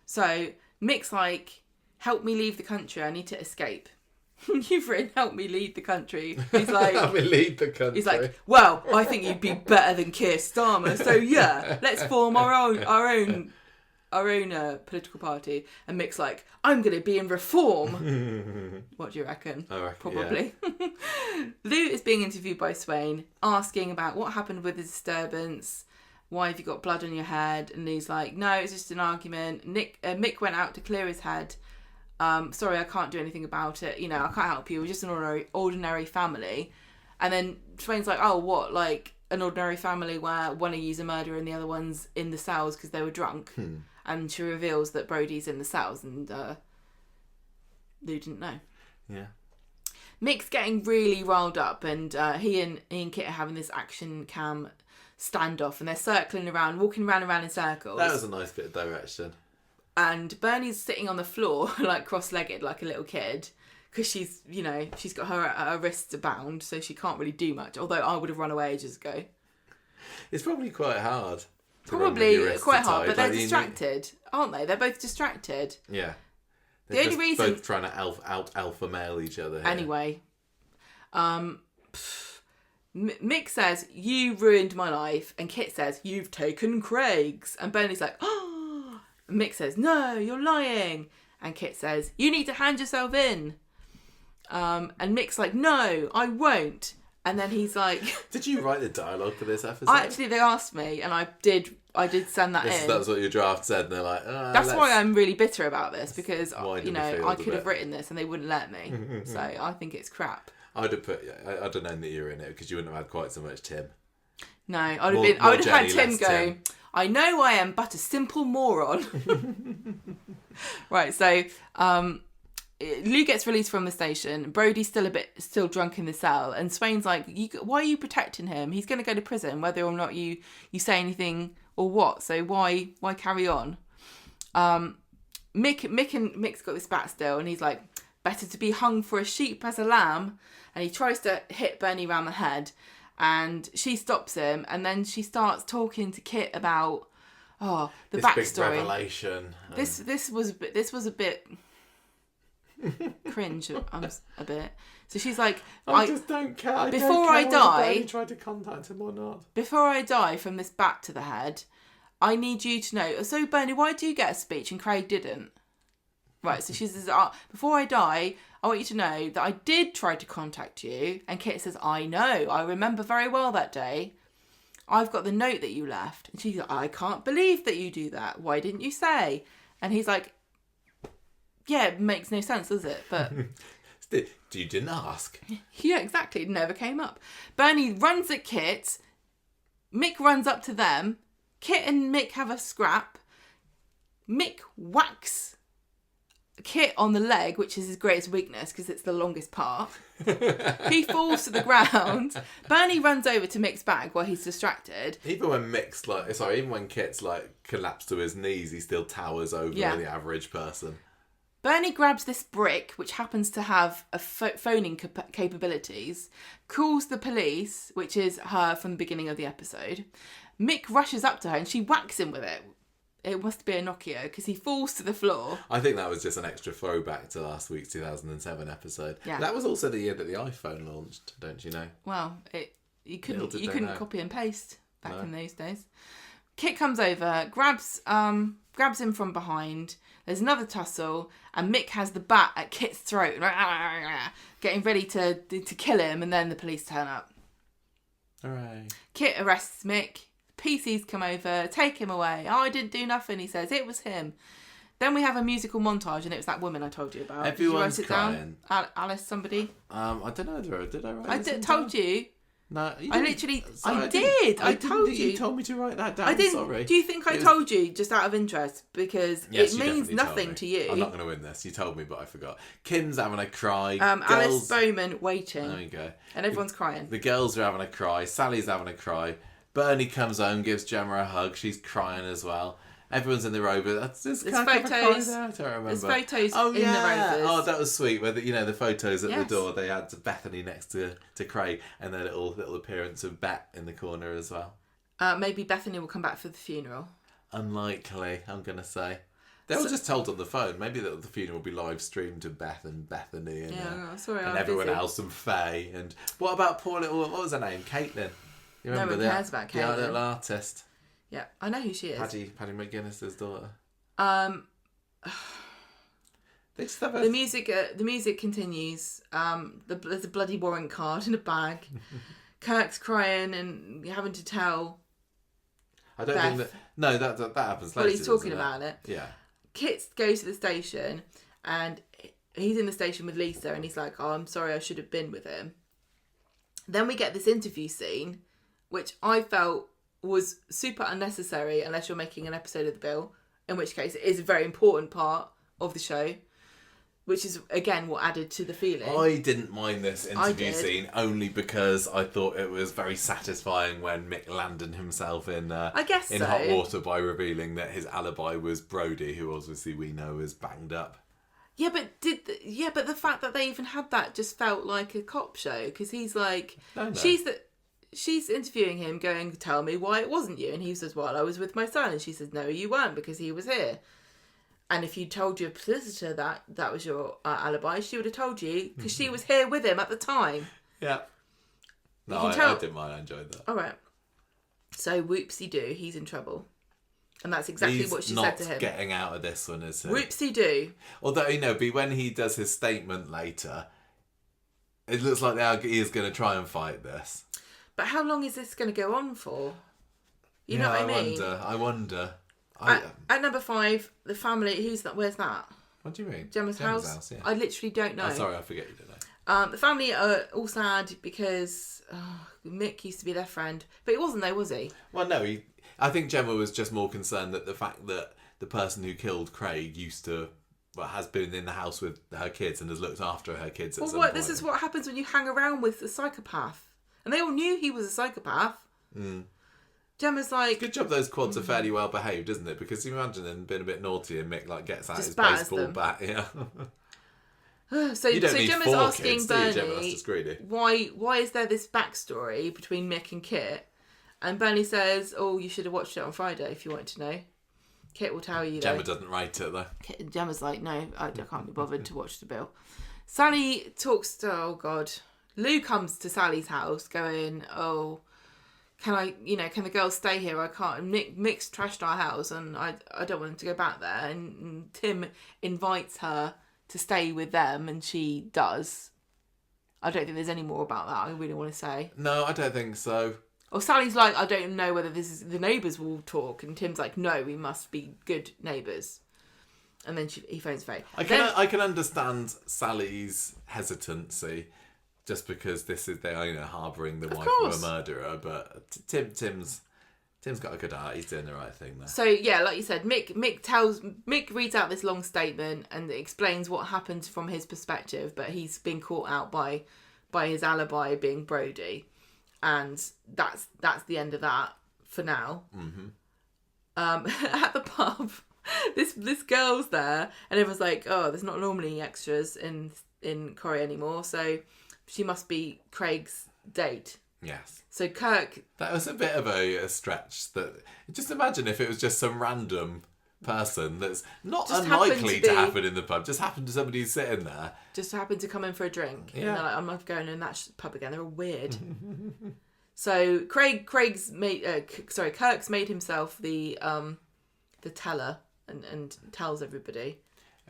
So Mick's like, help me leave the country, I need to escape. You've written, help me lead the country. He's like, help me lead the country. He's like, well, I think you'd be better than Keir Starmer, so yeah, let's form our own political party. And Mick's like, I'm going to be in Reform. What do you reckon? I reckon, probably. Yeah. Lou is being interviewed by Swain, asking about what happened with the disturbance. Why have you got blood on your head? And Lou's like, no, it's just an argument. Mick went out to clear his head. Sorry, I can't do anything about it. I can't help you. We're just an ordinary family. And then Swain's like, oh, what? Like an ordinary family where one of you's a murderer and the other one's in the cells because they were drunk. And she reveals that Brody's in the cells, and Lou didn't know. Yeah. Mick's getting really riled up, and he and Kit are having this action cam standoff, and they're circling around, walking around and around in circles. That was a nice bit of direction. And Bernie's sitting on the floor, like cross-legged, like a little kid, because she's got her wrists bound, so she can't really do much. Although I would have run away ages ago. It's probably quite hard. Probably quite hard, but they're distracted, aren't they? They're both distracted. Yeah. The only reason both trying to out alpha male each other. Here. Anyway, Mick says, you ruined my life, and Kit says, you've taken Craig's, and Bernie's like, oh. Mick says, no, you're lying, and Kit says, you need to hand yourself in, and Mick's like, no, I won't, and then he's like, did you write the dialogue for this episode? Actually, they asked me, and I did send that in. That's what your draft said, and they're like, that's why I'm really bitter about this, because I could have written this and they wouldn't let me. So I think it's crap. I'd have known that you were in it because you wouldn't have had quite so much Tim. No, I would have had Tim go, I know I am but a simple moron. Right, so Lou gets released from the station. Brody's still drunk in the cell, and Swain's like, "Why are you protecting him? He's going to go to prison, whether or not you say anything or what. So why carry on?" Mick's got this bat still, and he's like, "Better to be hung for a sheep as a lamb." And he tries to hit Bernie round the head, and she stops him, and then she starts talking to Kit about the this backstory. Big revelation. This was a bit cringe. A bit. So she's like, I just don't care. Before I die, you tried to contact him or not. Before I die from this bat to the head, I need you to know. So Bernie, why do you get a speech and Craig didn't? Right. So she says, before I die, I want you to know that I did try to contact you. And Kit says, I know. I remember very well that day. I've got the note that you left. And she's like, I can't believe that you do that. Why didn't you say? And he's like, yeah, it makes no sense, does it? But you didn't ask. Yeah, exactly. It never came up. Bernie runs at Kit. Mick runs up to them. Kit and Mick have a scrap. Mick whacks Kit on the leg, which is his greatest weakness because it's the longest part. He falls to the ground. Bernie runs over to Mick's bag while he's distracted. Even when Kit's like collapsed to his knees, he still towers over the average person. Bernie grabs this brick, which happens to have a phoning capabilities, calls the police, which is her from the beginning of the episode. Mick rushes up to her and she whacks him with it. It must be a Nokia because he falls to the floor. I think that was just an extra throwback to last week's 2007 episode. Yeah. That was also the year that the iPhone launched, don't you know? Well, you couldn't copy and paste back in those days. Kit comes over, grabs him from behind. There's another tussle, and Mick has the bat at Kit's throat, getting ready to kill him, and then the police turn up. Hooray. Kit arrests Mick. PCs come over, take him away. Oh, I didn't do nothing, he says. It was him. Then we have a musical montage, and it was that woman I told you about. Everyone's crying. Down? Alice, somebody? I don't know. Did I write I told you. No, I did. I told you. You told me to write that down. I didn't. Sorry. Do you think I told you just out of interest? Because it means nothing to you. I'm not going to win this. You told me, but I forgot. Kim's having a cry. Alice Bowman waiting. There you go. And everyone's crying. The girls are having a cry. Sally's having a cry. Bernie comes home, gives Gemma a hug. She's crying as well. Everyone's in the rover. There's photos. I don't remember. There's photos in the rovers. Oh, that was sweet. Where the photos at the door, they had Bethany next to Craig, and their little appearance of Bet in the corner as well. Maybe Bethany will come back for the funeral. Unlikely, I'm gonna say. They were just told on the phone. Maybe the funeral will be live streamed to Beth and Bethany and everyone else and Faye. And what about poor little, what was her name? Caitlin. You remember no one cares about Caitlin. The little artist. Yeah, I know who she is. Paddy McGuinness's daughter. They just have the music continues. There's a bloody warrant card in a bag. Kirk's crying and having to tell. I don't think that. No, that happens later. Well, he's talking about it. Yeah. Kit goes to the station and he's in the station with Lisa and he's like, "Oh, I'm sorry, I should have been with him." Then we get this interview scene, which I felt was super unnecessary unless you're making an episode of The Bill, in which case it is a very important part of the show, which is, again, what added to the feeling. I didn't mind this interview scene only because I thought it was very satisfying when Mick landed himself in hot water by revealing that his alibi was Brody, who obviously we know is banged up. Yeah, but the fact that they even had that just felt like a cop show, because he's like, no. She's interviewing him, going, "Tell me why it wasn't you," and he says, "Well, I was with my son," and she says, "No, you weren't, because he was here." And if you told your solicitor that was your alibi, she would have told you because she was here with him at the time. Yeah. No, I didn't mind. I enjoyed that. All right. So whoopsie-doo, he's in trouble. And that's exactly what she said to him. He's not getting out of this one, is he? Whoopsie-doo. Although, when he does his statement later, it looks like he is going to try and fight this. But how long is this going to go on for? You know what I mean? I wonder. At number 5, the family. Who's that? Where's that? What do you mean? Gemma's house. Yeah. I literally don't know. Oh, sorry, I forget you don't know. The family are all sad because Mick used to be their friend, but he wasn't though, was he? Well, no. I think Gemma was just more concerned that the fact that the person who killed Craig used to has been in the house with her kids and has looked after her kids at some what? point. This is what happens when you hang around with a psychopath. And they all knew he was a psychopath. Gemma's like... Good job those quads are fairly well behaved, isn't it? Because you imagine them being a bit naughty and Mick like gets out his baseball bat. Yeah. So Gemma's asking kids, Bernie, why is there this backstory between Mick and Kit? And Bernie says, oh, you should have watched it on Friday if you wanted to know. Kit will tell you, though. Gemma doesn't write it, though. Gemma's like, no, I can't be bothered to watch the bill. Sally talks to, oh, God. Lou comes to Sally's house going, oh, can the girls stay here? I can't. Mick's trashed our house and I don't want them to go back there. And Tim invites her to stay with them and she does. I don't think there's any more about that I really want to say. No, I don't think so. Or Sally's like, I don't know whether this is... The neighbours will talk. And Tim's like, no, we must be good neighbours. And then he phones Faye. I can understand Sally's hesitancy just because they are harbouring the wife of a murderer. But Tim's got a good heart. He's doing the right thing there. So, yeah, like you said, Mick reads out this long statement and explains what happened from his perspective. But he's been caught out by his alibi being Brody. And that's the end of that for now. At the pub, this girl's there, and everyone's like, "Oh, there's not normally extras in Corrie anymore, so she must be Craig's date." Yes. So Kirk. That was a bit of a stretch. That just imagine if it was just some random person that's not unlikely to happen in the pub. Just happened to somebody who's sitting there. Just happened to come in for a drink. Yeah. And they're like, I'm not going in that pub again. They're all weird. So Kirk's made himself the teller and tells everybody.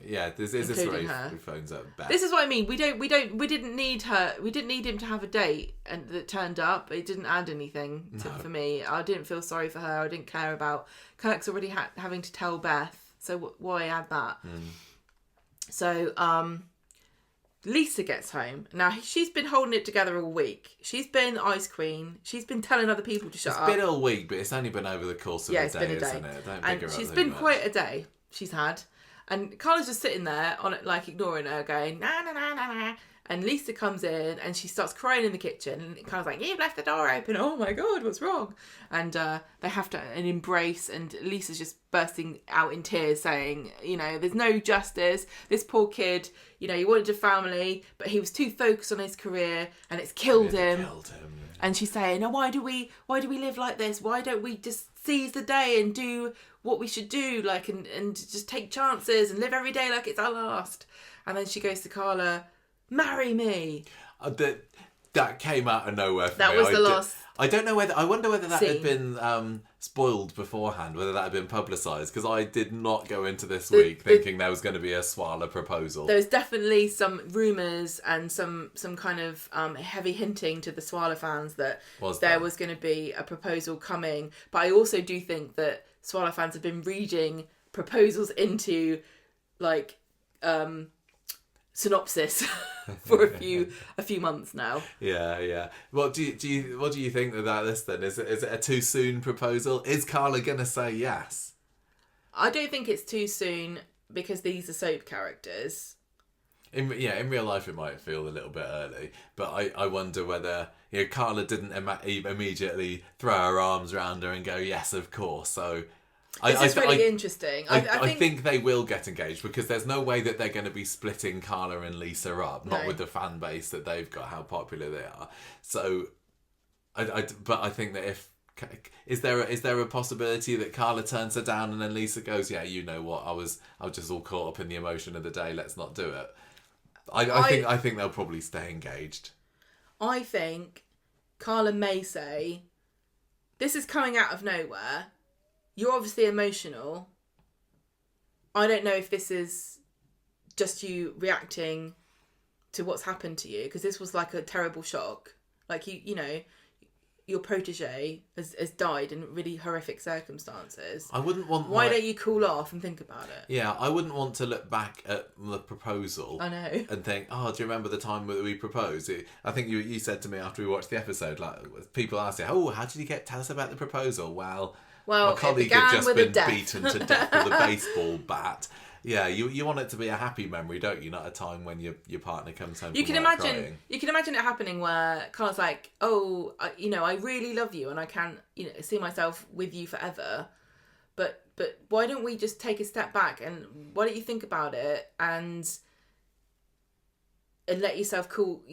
Yeah, this is where he phones up Beth. This is what I mean. We didn't need her. We didn't need him to have a date and that turned up. It didn't add anything for me. I didn't feel sorry for her. I didn't care about Kirk's already having to tell Beth. So why add that? So Lisa gets home. Now she's been holding it together all week. She's been Ice Queen. She's been telling other people to shut up. It's been all week, but it's only been over the course of a day, isn't it? Don't and she's been quite a day. She's had. And Carla's just sitting there on it, like ignoring her, going na na na na na. And Lisa comes in and she starts crying in the kitchen. And Carla's like, "You've left the door open. Oh my God, what's wrong?" And they have an embrace. And Lisa's just bursting out in tears, saying, "There's no justice. This poor kid, he wanted a family, but he was too focused on his career, and it's killed him." And she's saying, "Oh, why do we live like this? Why don't we just seize the day and do what we should do, like, and just take chances and live every day like it's our last?" And then she goes to Carla, "Marry me." That came out of nowhere for me. That was the last. I don't know I wonder whether that scene had been spoiled beforehand, whether that had been publicised, because I did not go into this week thinking there was going to be a Swala proposal. There's definitely some rumours and some kind of heavy hinting to the Swala fans that there was going to be a proposal coming. But I also do think that Swala fans have been reading proposals into like synopsis for a few months now. Yeah. What do you think about this then? Is it a too soon proposal? Is Carla gonna say yes? I don't think it's too soon because these are soap characters. In real life it might feel a little bit early, but I wonder whether Carla didn't immediately throw her arms around her and go, "Yes, of course." So This is really interesting. I think they will get engaged because there's no way that they're going to be splitting Carla and Lisa up, not with the fan base that they've got, how popular they are. So, but I think that is there a possibility that Carla turns her down and then Lisa goes, "Yeah, you know what? I was just all caught up in the emotion of the day. Let's not do it." I think they'll probably stay engaged. I think Carla may say, "This is coming out of nowhere. You're obviously emotional. I don't know if this is just you reacting to what's happened to you, because this was like a terrible shock. Like your protege has died in really horrific circumstances. I wouldn't want... Why don't you cool off and think about it?" Yeah, I wouldn't want to look back at the proposal. I know. And think, "Oh, do you remember the time that we proposed?" I think you said to me after we watched the episode, like, people asked you, "Oh, how did you tell us about the proposal?" Well, my colleague had just been beaten to death with a baseball bat. Yeah, you want it to be a happy memory, don't you? Not a time when your partner comes home. You from can work imagine. crying. You can imagine it happening where Carla's like, "Oh, I really love you, and I can't, see myself with you forever. But why don't we just take a step back and why don't you think about it and let yourself cool,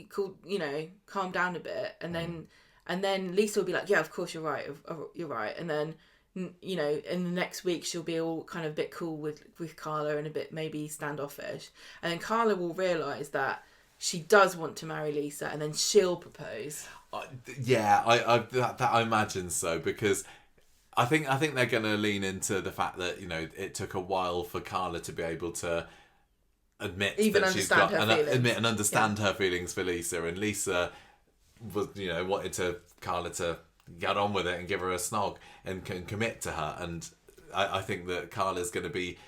calm down a bit, and then Lisa will be like, yeah, of course you're right, and then in the next week she'll be all kind of a bit cool with Carla and a bit maybe standoffish, and then Carla will realise that she does want to marry Lisa, and then she'll propose. I imagine so, because I think they're going to lean into the fact that it took a while for Carla to be able to admit that she's got and understand her feelings for Lisa, and Lisa was wanted Carla to get on with it and give her a snog and can commit to her, and I think that Carla's going to be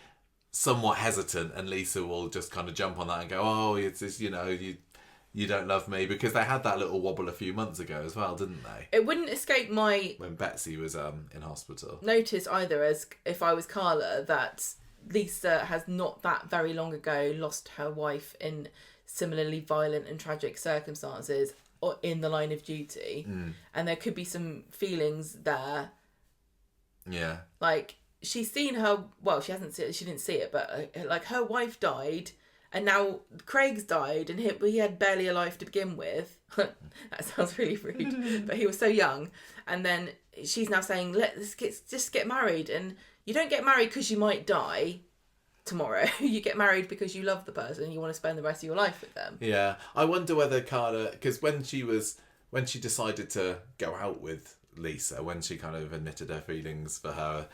somewhat hesitant, and Lisa will just kind of jump on that and go, oh, it's just, you don't love me, because they had that little wobble a few months ago as well, didn't they? It wouldn't escape my when Betsy was in hospital notice either, as if I was Carla, that Lisa has not that very long ago lost her wife in similarly violent and tragic circumstances or in the line of duty, and there could be some feelings there. Yeah, like she's seen her. Well, she didn't see it, but like her wife died, and now Craig's died, and he had barely a life to begin with. That sounds really rude, but he was so young. And then she's now saying, let's just get married, and you don't get married because you might die tomorrow. You get married because you love the person and you want to spend the rest of your life with them. Yeah, I wonder whether Carla, because when she decided to go out with Lisa, when she kind of admitted her feelings for her,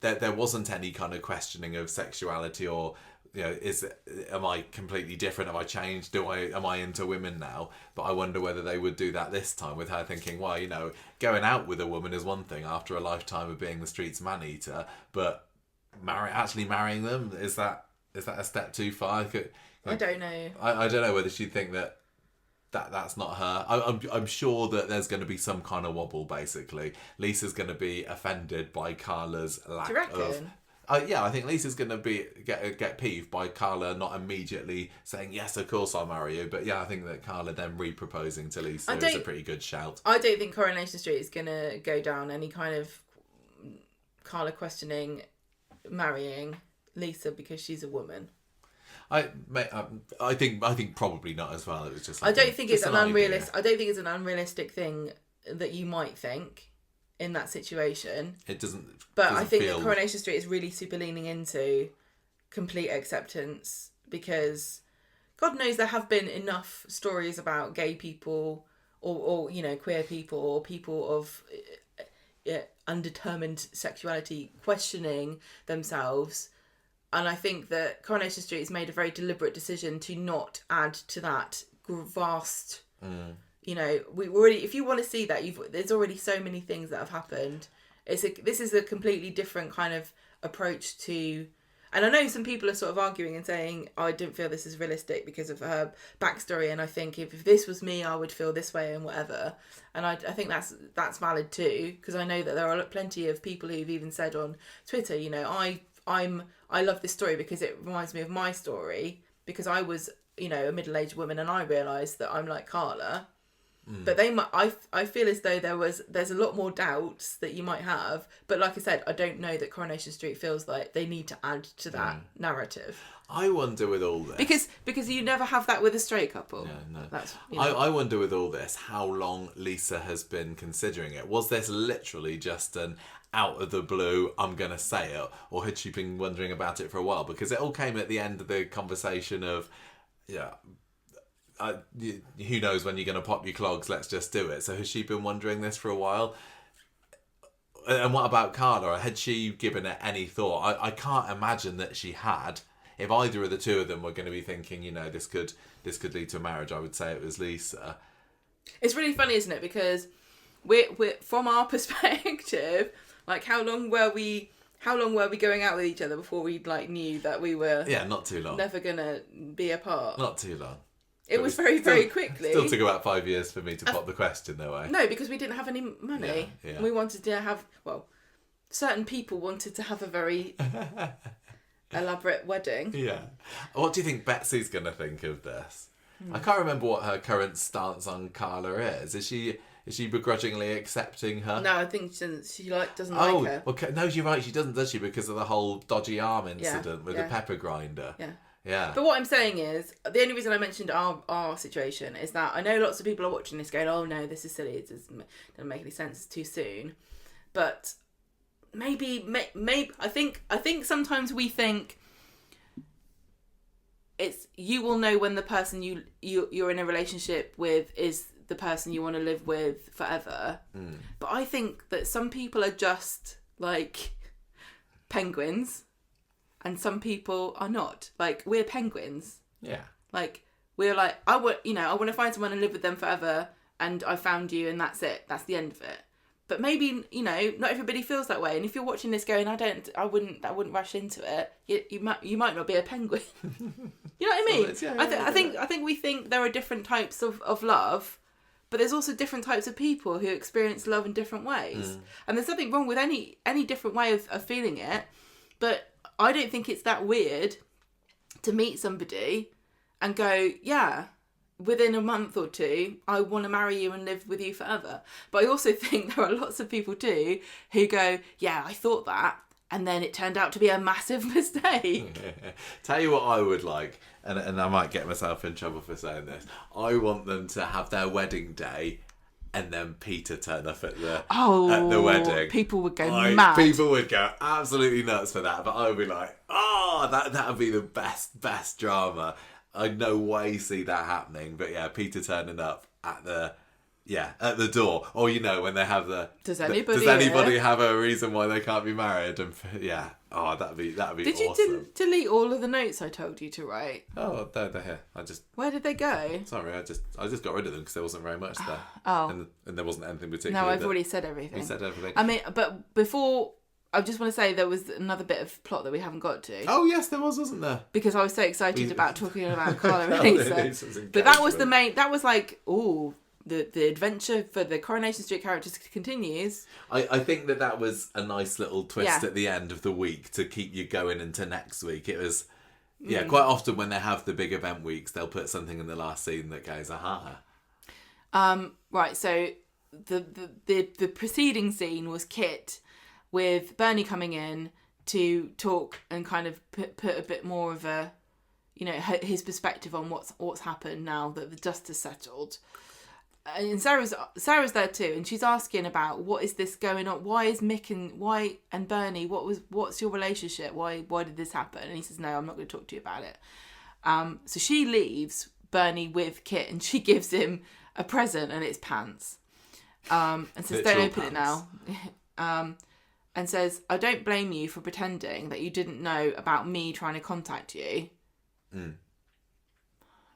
there wasn't any kind of questioning of sexuality or am I completely different? Have I changed? Am I into women now? But I wonder whether they would do that this time, with her thinking, well, going out with a woman is one thing after a lifetime of being the streets man-eater, but actually marrying them, is that a step too far? I don't know. I don't know whether she'd think that's not her. I'm sure that there's going to be some kind of wobble. Basically, Lisa's going to be offended by Carla's lack of. Yeah, I think Lisa's going to get peeved by Carla not immediately saying, yes, of course I'll marry you. But yeah, I think that Carla then re-proposing to Lisa is a pretty good shout. I don't think Coronation Street is going to go down any kind of Carla questioning marrying Lisa because she's a woman. I think probably not as well. It was just. I don't think it's an unrealistic. I don't think it's an unrealistic thing that you might think in that situation. It doesn't. But I think that Coronation Street is really super leaning into complete acceptance, because God knows there have been enough stories about gay people or queer people or people of undetermined sexuality questioning themselves. And I think that Coronation Street has made a very deliberate decision to not add to that vast. We already. If you want to see that, there's already so many things that have happened. This is a completely different kind of approach to. And I know some people are sort of arguing and saying, I don't feel this is realistic because of her backstory, and I think if this was me, I would feel this way and whatever. And I think that's valid too, because I know that there are plenty of people who've even said on Twitter, I love this story because it reminds me of my story, because I was, a middle-aged woman and I realised that I'm like Carla. But I feel as though there's a lot more doubts that you might have. But like I said, I don't know that Coronation Street feels like they need to add to that narrative. I wonder with all this, because you never have that with a straight couple. Yeah, no. That's, I wonder with all this how long Lisa has been considering it. Was this literally just an out of the blue, I'm going to say it, or had she been wondering about it for a while? Because it all came at the end of the conversation of, who knows when you're going to pop your clogs, let's just do it. So has she been wondering this for a while? And what about Carla? Had she given it any thought? I can't imagine that she had. If either of the two of them were going to be thinking, this could lead to a marriage, I would say it was Lisa. It's really funny, isn't it? Because we're from our perspective, like how long were we going out with each other before we knew that we were not too long, never gonna be apart? Not too long. It was very, very quickly. Still took about 5 years for me to pop the question, though. No, because we didn't have any money. Yeah. We wanted to have, certain people wanted to have a very elaborate wedding. Yeah. What do you think Betsy's going to think of this? I can't remember what her current stance on Carla is. Is she begrudgingly accepting her? No, I think she doesn't. She doesn't like her. Okay. No, you're right. She doesn't, does she? Because of the whole dodgy arm incident with the pepper grinder. Yeah. Yeah. But what I'm saying is, the only reason I mentioned our situation is that I know lots of people are watching this going, oh no, this is silly, it doesn't make any sense, it's too soon. But maybe I think sometimes we think it's, you will know when the person you're in a relationship with is the person you want to live with forever. But I think that some people are just like penguins. And some people are not. Like, we're penguins. Yeah. Like, we're like, I want to find someone and live with them forever, and I found you, and that's it. That's the end of it. But maybe, not everybody feels that way. And if you're watching this going, I wouldn't rush into it. You might not be a penguin. You know what I mean? So I think we think there are different types of love, but there's also different types of people who experience love in different ways. And there's nothing wrong with any different way of feeling it, but I don't think it's that weird to meet somebody and go, yeah, within a month or two, I want to marry you and live with you forever. But I also think there are lots of people too who go, yeah, I thought that, and then it turned out to be a massive mistake. Tell you what I would like, and I might get myself in trouble for saying this. I want them to have their wedding day and then Peter turn up at the wedding. People would go mad. People would go absolutely nuts for that, but I would be like, that would be the best drama. I'd no way see that happening. But yeah, Peter turning up at the door, or when they have does anybody have a reason why they can't be married? And that'd be Did awesome. You delete all of the notes I told you to write? Oh, they're here. Where did they go? Sorry, I just got rid of them because there wasn't very much there. Oh, and there wasn't anything particular. No, I've already said everything. You said everything. I mean, but before, I just want to say there was another bit of plot that we haven't got to. Oh yes, there wasn't there? Because I was so excited about talking about Coronation. But that was the main. That was like, the adventure for the Coronation Street characters continues. I think that was a nice little twist at the end of the week to keep you going into next week. It was, quite often when they have the big event weeks, they'll put something in the last scene that goes, aha. Right, so the preceding scene was Kit with Bernie coming in to talk and kind of put a bit more of a, his perspective on what's happened now that the dust has settled. And Sarah's there too, and she's asking about what is this going on? Why is Mick and Bernie? What's your relationship? Why did this happen? And he says, no, I'm not going to talk to you about it. So she leaves Bernie with Kit, and she gives him a present, and it's pants. And says, don't open it now. And says, I don't blame you for pretending that you didn't know about me trying to contact you.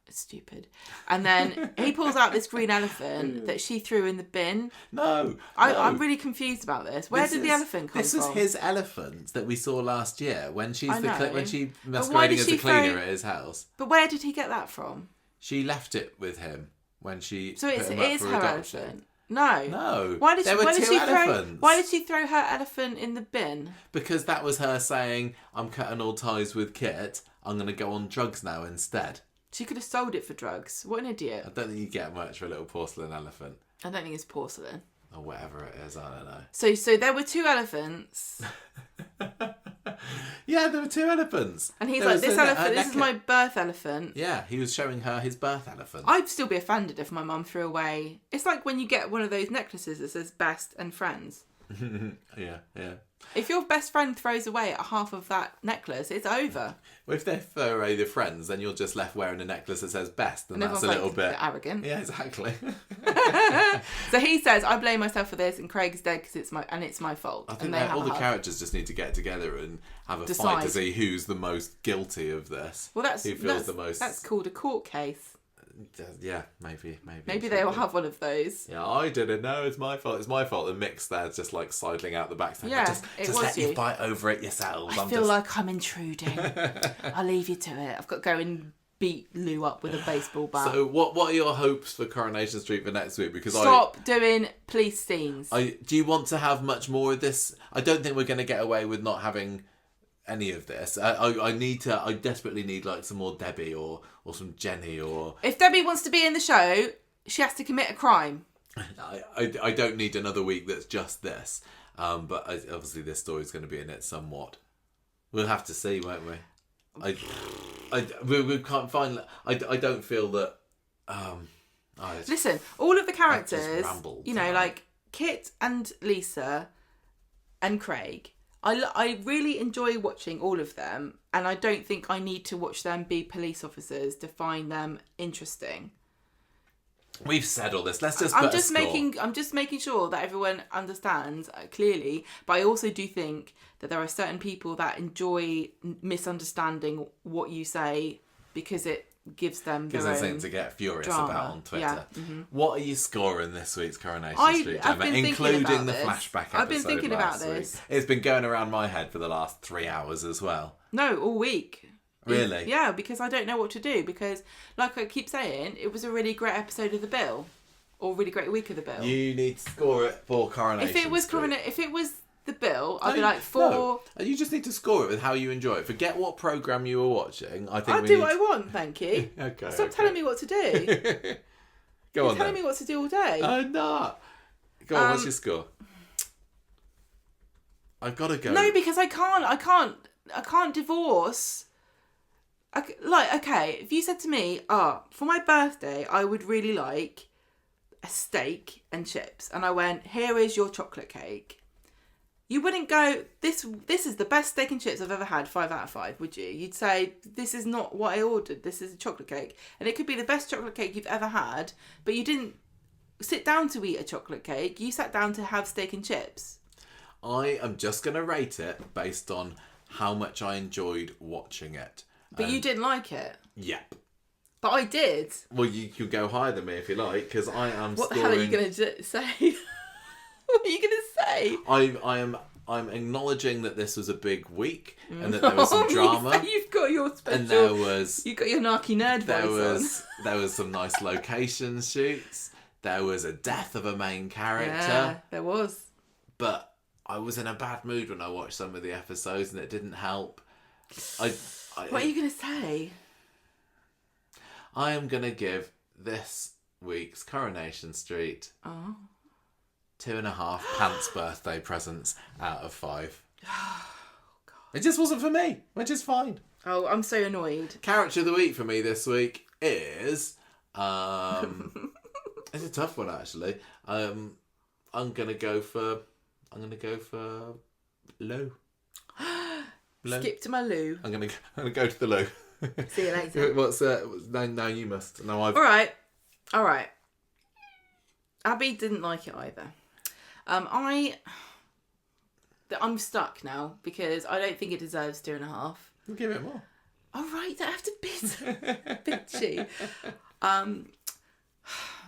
It's stupid. And then he pulls out this green elephant that she threw in the bin. No. I'm really confused about this. Where did the elephant come from? This was his elephant that we saw last year when she's masquerading as a cleaner at his house. But where did he get that from? She left it with him when she So it is her adoption. Elephant. No. No. Why did she throw her elephant in the bin? Because that was her saying, I'm cutting all ties with Kit. I'm going to go on drugs now instead. She could have sold it for drugs. What an idiot. I don't think you get much for a little porcelain elephant. I don't think it's porcelain. Or whatever it is, I don't know. So there were two elephants. Yeah, there were two elephants. And he's like, this elephant, this is my birth elephant. Yeah, he was showing her his birth elephant. I'd still be offended if my mum threw away. It's like when you get one of those necklaces that says best and friends. Yeah. If your best friend throws away half of that necklace, it's over. Well, if they throw away the friends, then you're just left wearing a necklace that says best, and that's a little bit arrogant. Yeah, exactly. So he says, "I blame myself for this, and Craig's dead because it's my fault." I think all the characters just need to get together and have a fight to see who's the most guilty of this. Well, that's called a court case. Yeah, maybe. Maybe they will have one of those. Yeah, I didn't know. It's my fault. And Mick's there just like sidling out the back saying, just let you fight over it yourselves. I feel like I'm intruding. I'll leave you to it. I've got to go and beat Lou up with a baseball bat. So what are your hopes for Coronation Street for next week? Because Stop doing police scenes. Do you want to have much more of this? I don't think we're going to get away with not having any of this. I desperately need like some more Debbie or some Jenny or. If Debbie wants to be in the show, she has to commit a crime. I don't need another week that's just this. But obviously this story's going to be in it somewhat. We'll have to see, won't we? We can't find. I don't feel that. Listen, all of the characters, you know, like Kit and Lisa and Craig. I really enjoy watching all of them, and I don't think I need to watch them be police officers to find them interesting. We've said all this. Let's just. I'm just making sure that everyone understands clearly. But I also do think that there are certain people that enjoy misunderstanding what you say because it gives them something to get furious drama. about on Twitter. Yeah. Mm-hmm. What are you scoring this week's Coronation Street, Gemma? Including the flashback episode. I've been thinking about this. It's been going around my head for the last 3 hours as well. No, all week. Really? Yeah, because I don't know what to do. Because, like I keep saying, it was a really great episode of The Bill, or a really great week of The Bill. You need to score it for Coronation. If it was The Bill, I'd be like 4. No. You just need to score it with how you enjoy it. Forget what programme you were watching. I'll do what I want, thank you. Okay. Stop telling me what to do. Go on. You're telling me what to do all day. I'm not. Go on. What's your score? I've got to go. No, because I can't divorce. Okay, if you said to me, for my birthday, I would really like a steak and chips, and I went, here is your chocolate cake. You wouldn't go, this is the best steak and chips I've ever had, 5 out of 5, would you? You'd say, this is not what I ordered, this is a chocolate cake. And it could be the best chocolate cake you've ever had, but you didn't sit down to eat a chocolate cake, you sat down to have steak and chips. I am just going to rate it based on how much I enjoyed watching it. But you didn't like it? Yep. But I did. Well, you could go higher than me if you like, because I am What the hell are you going to say? What are you going to say? I'm acknowledging that this was a big week and that there was some drama. You've got your special. And you've got your narky nerd voice on. There was some nice location shoots. There was a death of a main character. Yeah, there was. But I was in a bad mood when I watched some of the episodes, and it didn't help. What are you going to say? I am going to give this week's Coronation Street 2.5 pants birthday presents out of 5. Oh, God. It just wasn't for me, which is fine. Oh, I'm so annoyed. Character of the week for me this week is... it's a tough one, actually. I'm gonna go for Lou. Skip to my Lou. I'm gonna go to the Lou. See you later. No, you must. No, I've. All right. Abby didn't like it either. I'm stuck now because I don't think it deserves 2.5. We'll give it more. All right, don't have to be so bitchy.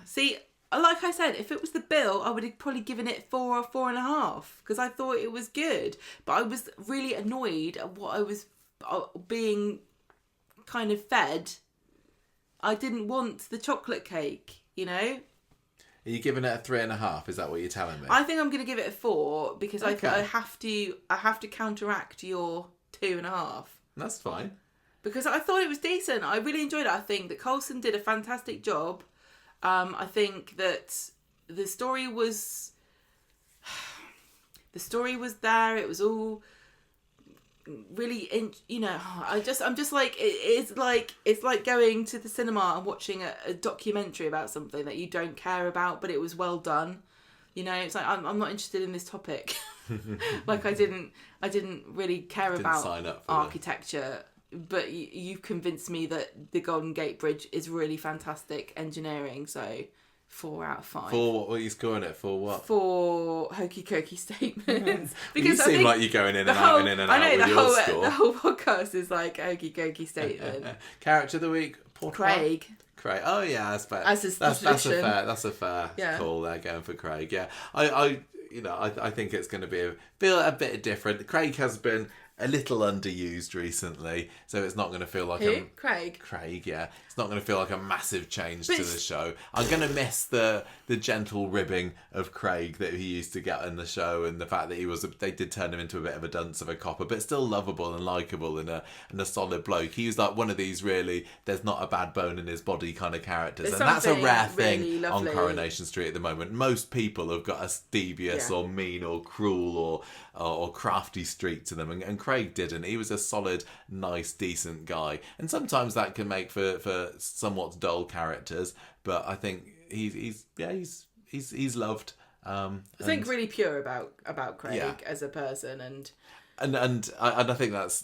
See, like I said, if it was The Bill, I would have probably given it 4 or 4.5 because I thought it was good. But I was really annoyed at what I was being kind of fed. I didn't want the chocolate cake, you know? Are you giving it a 3.5? Is that what you're telling me? I think I'm going to give it a 4 because okay. I have to counteract your 2.5. That's fine. Because I thought it was decent. I really enjoyed it. I think that Coulson did a fantastic job. I think that the story was there. It was all really, I'm just like, it's like going to the cinema and watching a documentary about something that you don't care about, but it was well done. You know, it's like I'm not interested in this topic. Like I didn't really care about architecture. But you've convinced me that the Golden Gate Bridge is really fantastic engineering, so 4 out of 5. For what were you scoring it? For what? For hokey cokey statements. Because you seem like you're going in and out and in and out with your score. The whole podcast is like a hokey cokey statement. Character of the week? Craig. Oh yeah, that's fair. That's a fair call there, going for Craig. Yeah, I think it's going to feel a bit different. Craig has been a little underused recently, so it's not going to feel like Craig. Craig, yeah. It's not going to feel like a massive change to the show. I'm going to miss the gentle ribbing of Craig that he used to get in the show, and the fact that they did turn him into a bit of a dunce of a copper, but still lovable and likeable and a solid bloke. He was like one of these really, there's not a bad bone in his body kind of characters, and that's a rare thing really on Coronation Street at the moment. Most people have got a devious or mean or cruel or crafty streak to them, and Craig didn't. He was a solid, nice, decent guy, and sometimes that can make for somewhat dull characters, but I think he's loved. I think really pure about Craig as a person, and I think that's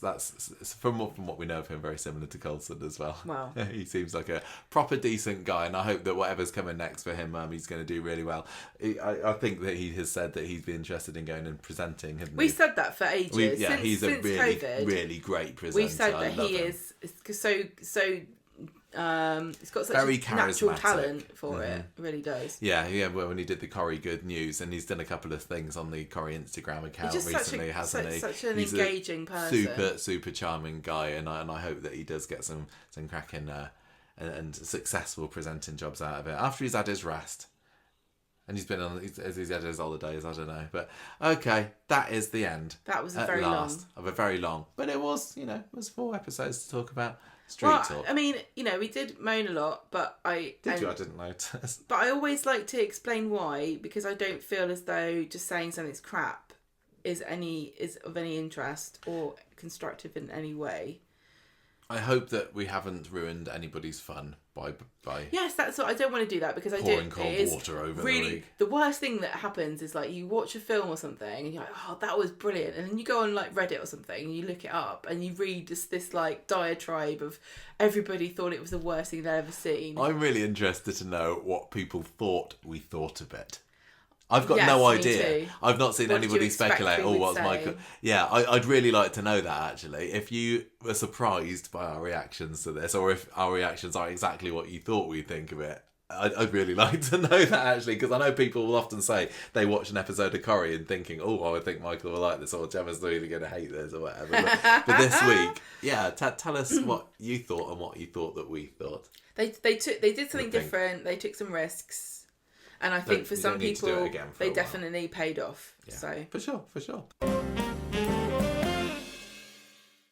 from what we know of him, very similar to Coulson as well. Wow. He seems like a proper decent guy, and I hope that whatever's coming next for him, he's going to do really well. I think that he has said that he'd be interested in going and presenting. We said that for ages. He's a really COVID, really great presenter. We've said that he is so. He's got such very a natural charismatic talent for it. It really does. Yeah. Well, when he did the Corrie Good News, and he's done a couple of things on the Corrie Instagram account recently, hasn't he? Such an engaging person. Super charming guy, and I hope that he does get some cracking and successful presenting jobs out of it after he's had his rest. And he's been on, he's had his holidays, I don't know. But okay, that is the end. That was a very long. But it was, it was 4 episodes to talk about street talk. I mean, we did moan a lot, but I didn't notice. But I always like to explain why, because I don't feel as though just saying something's crap is of any interest or constructive in any way. I hope that we haven't ruined anybody's fun by yes, that's what I don't want to do that, because pouring cold water over really the worst thing that happens is like you watch a film or something and you're like, oh, that was brilliant, and then you go on like Reddit or something and you look it up and you read this like diatribe of everybody thought it was the worst thing they'd ever seen. I'm really interested to know what people thought we thought of it. I've got no idea. I've not seen anybody speculate, what's Michael... Yeah, I'd really like to know that, actually. If you were surprised by our reactions to this, or if our reactions are exactly what you thought we'd think of it, I'd really like to know that, actually, because I know people will often say they watch an episode of Corrie and thinking, I think Michael will like this, or Gemma's really going to hate this, or whatever. But this week, tell us what you thought and what you thought that we thought. They did something different. They took some risks. And I think for some people, they definitely paid off. Yeah. So For sure.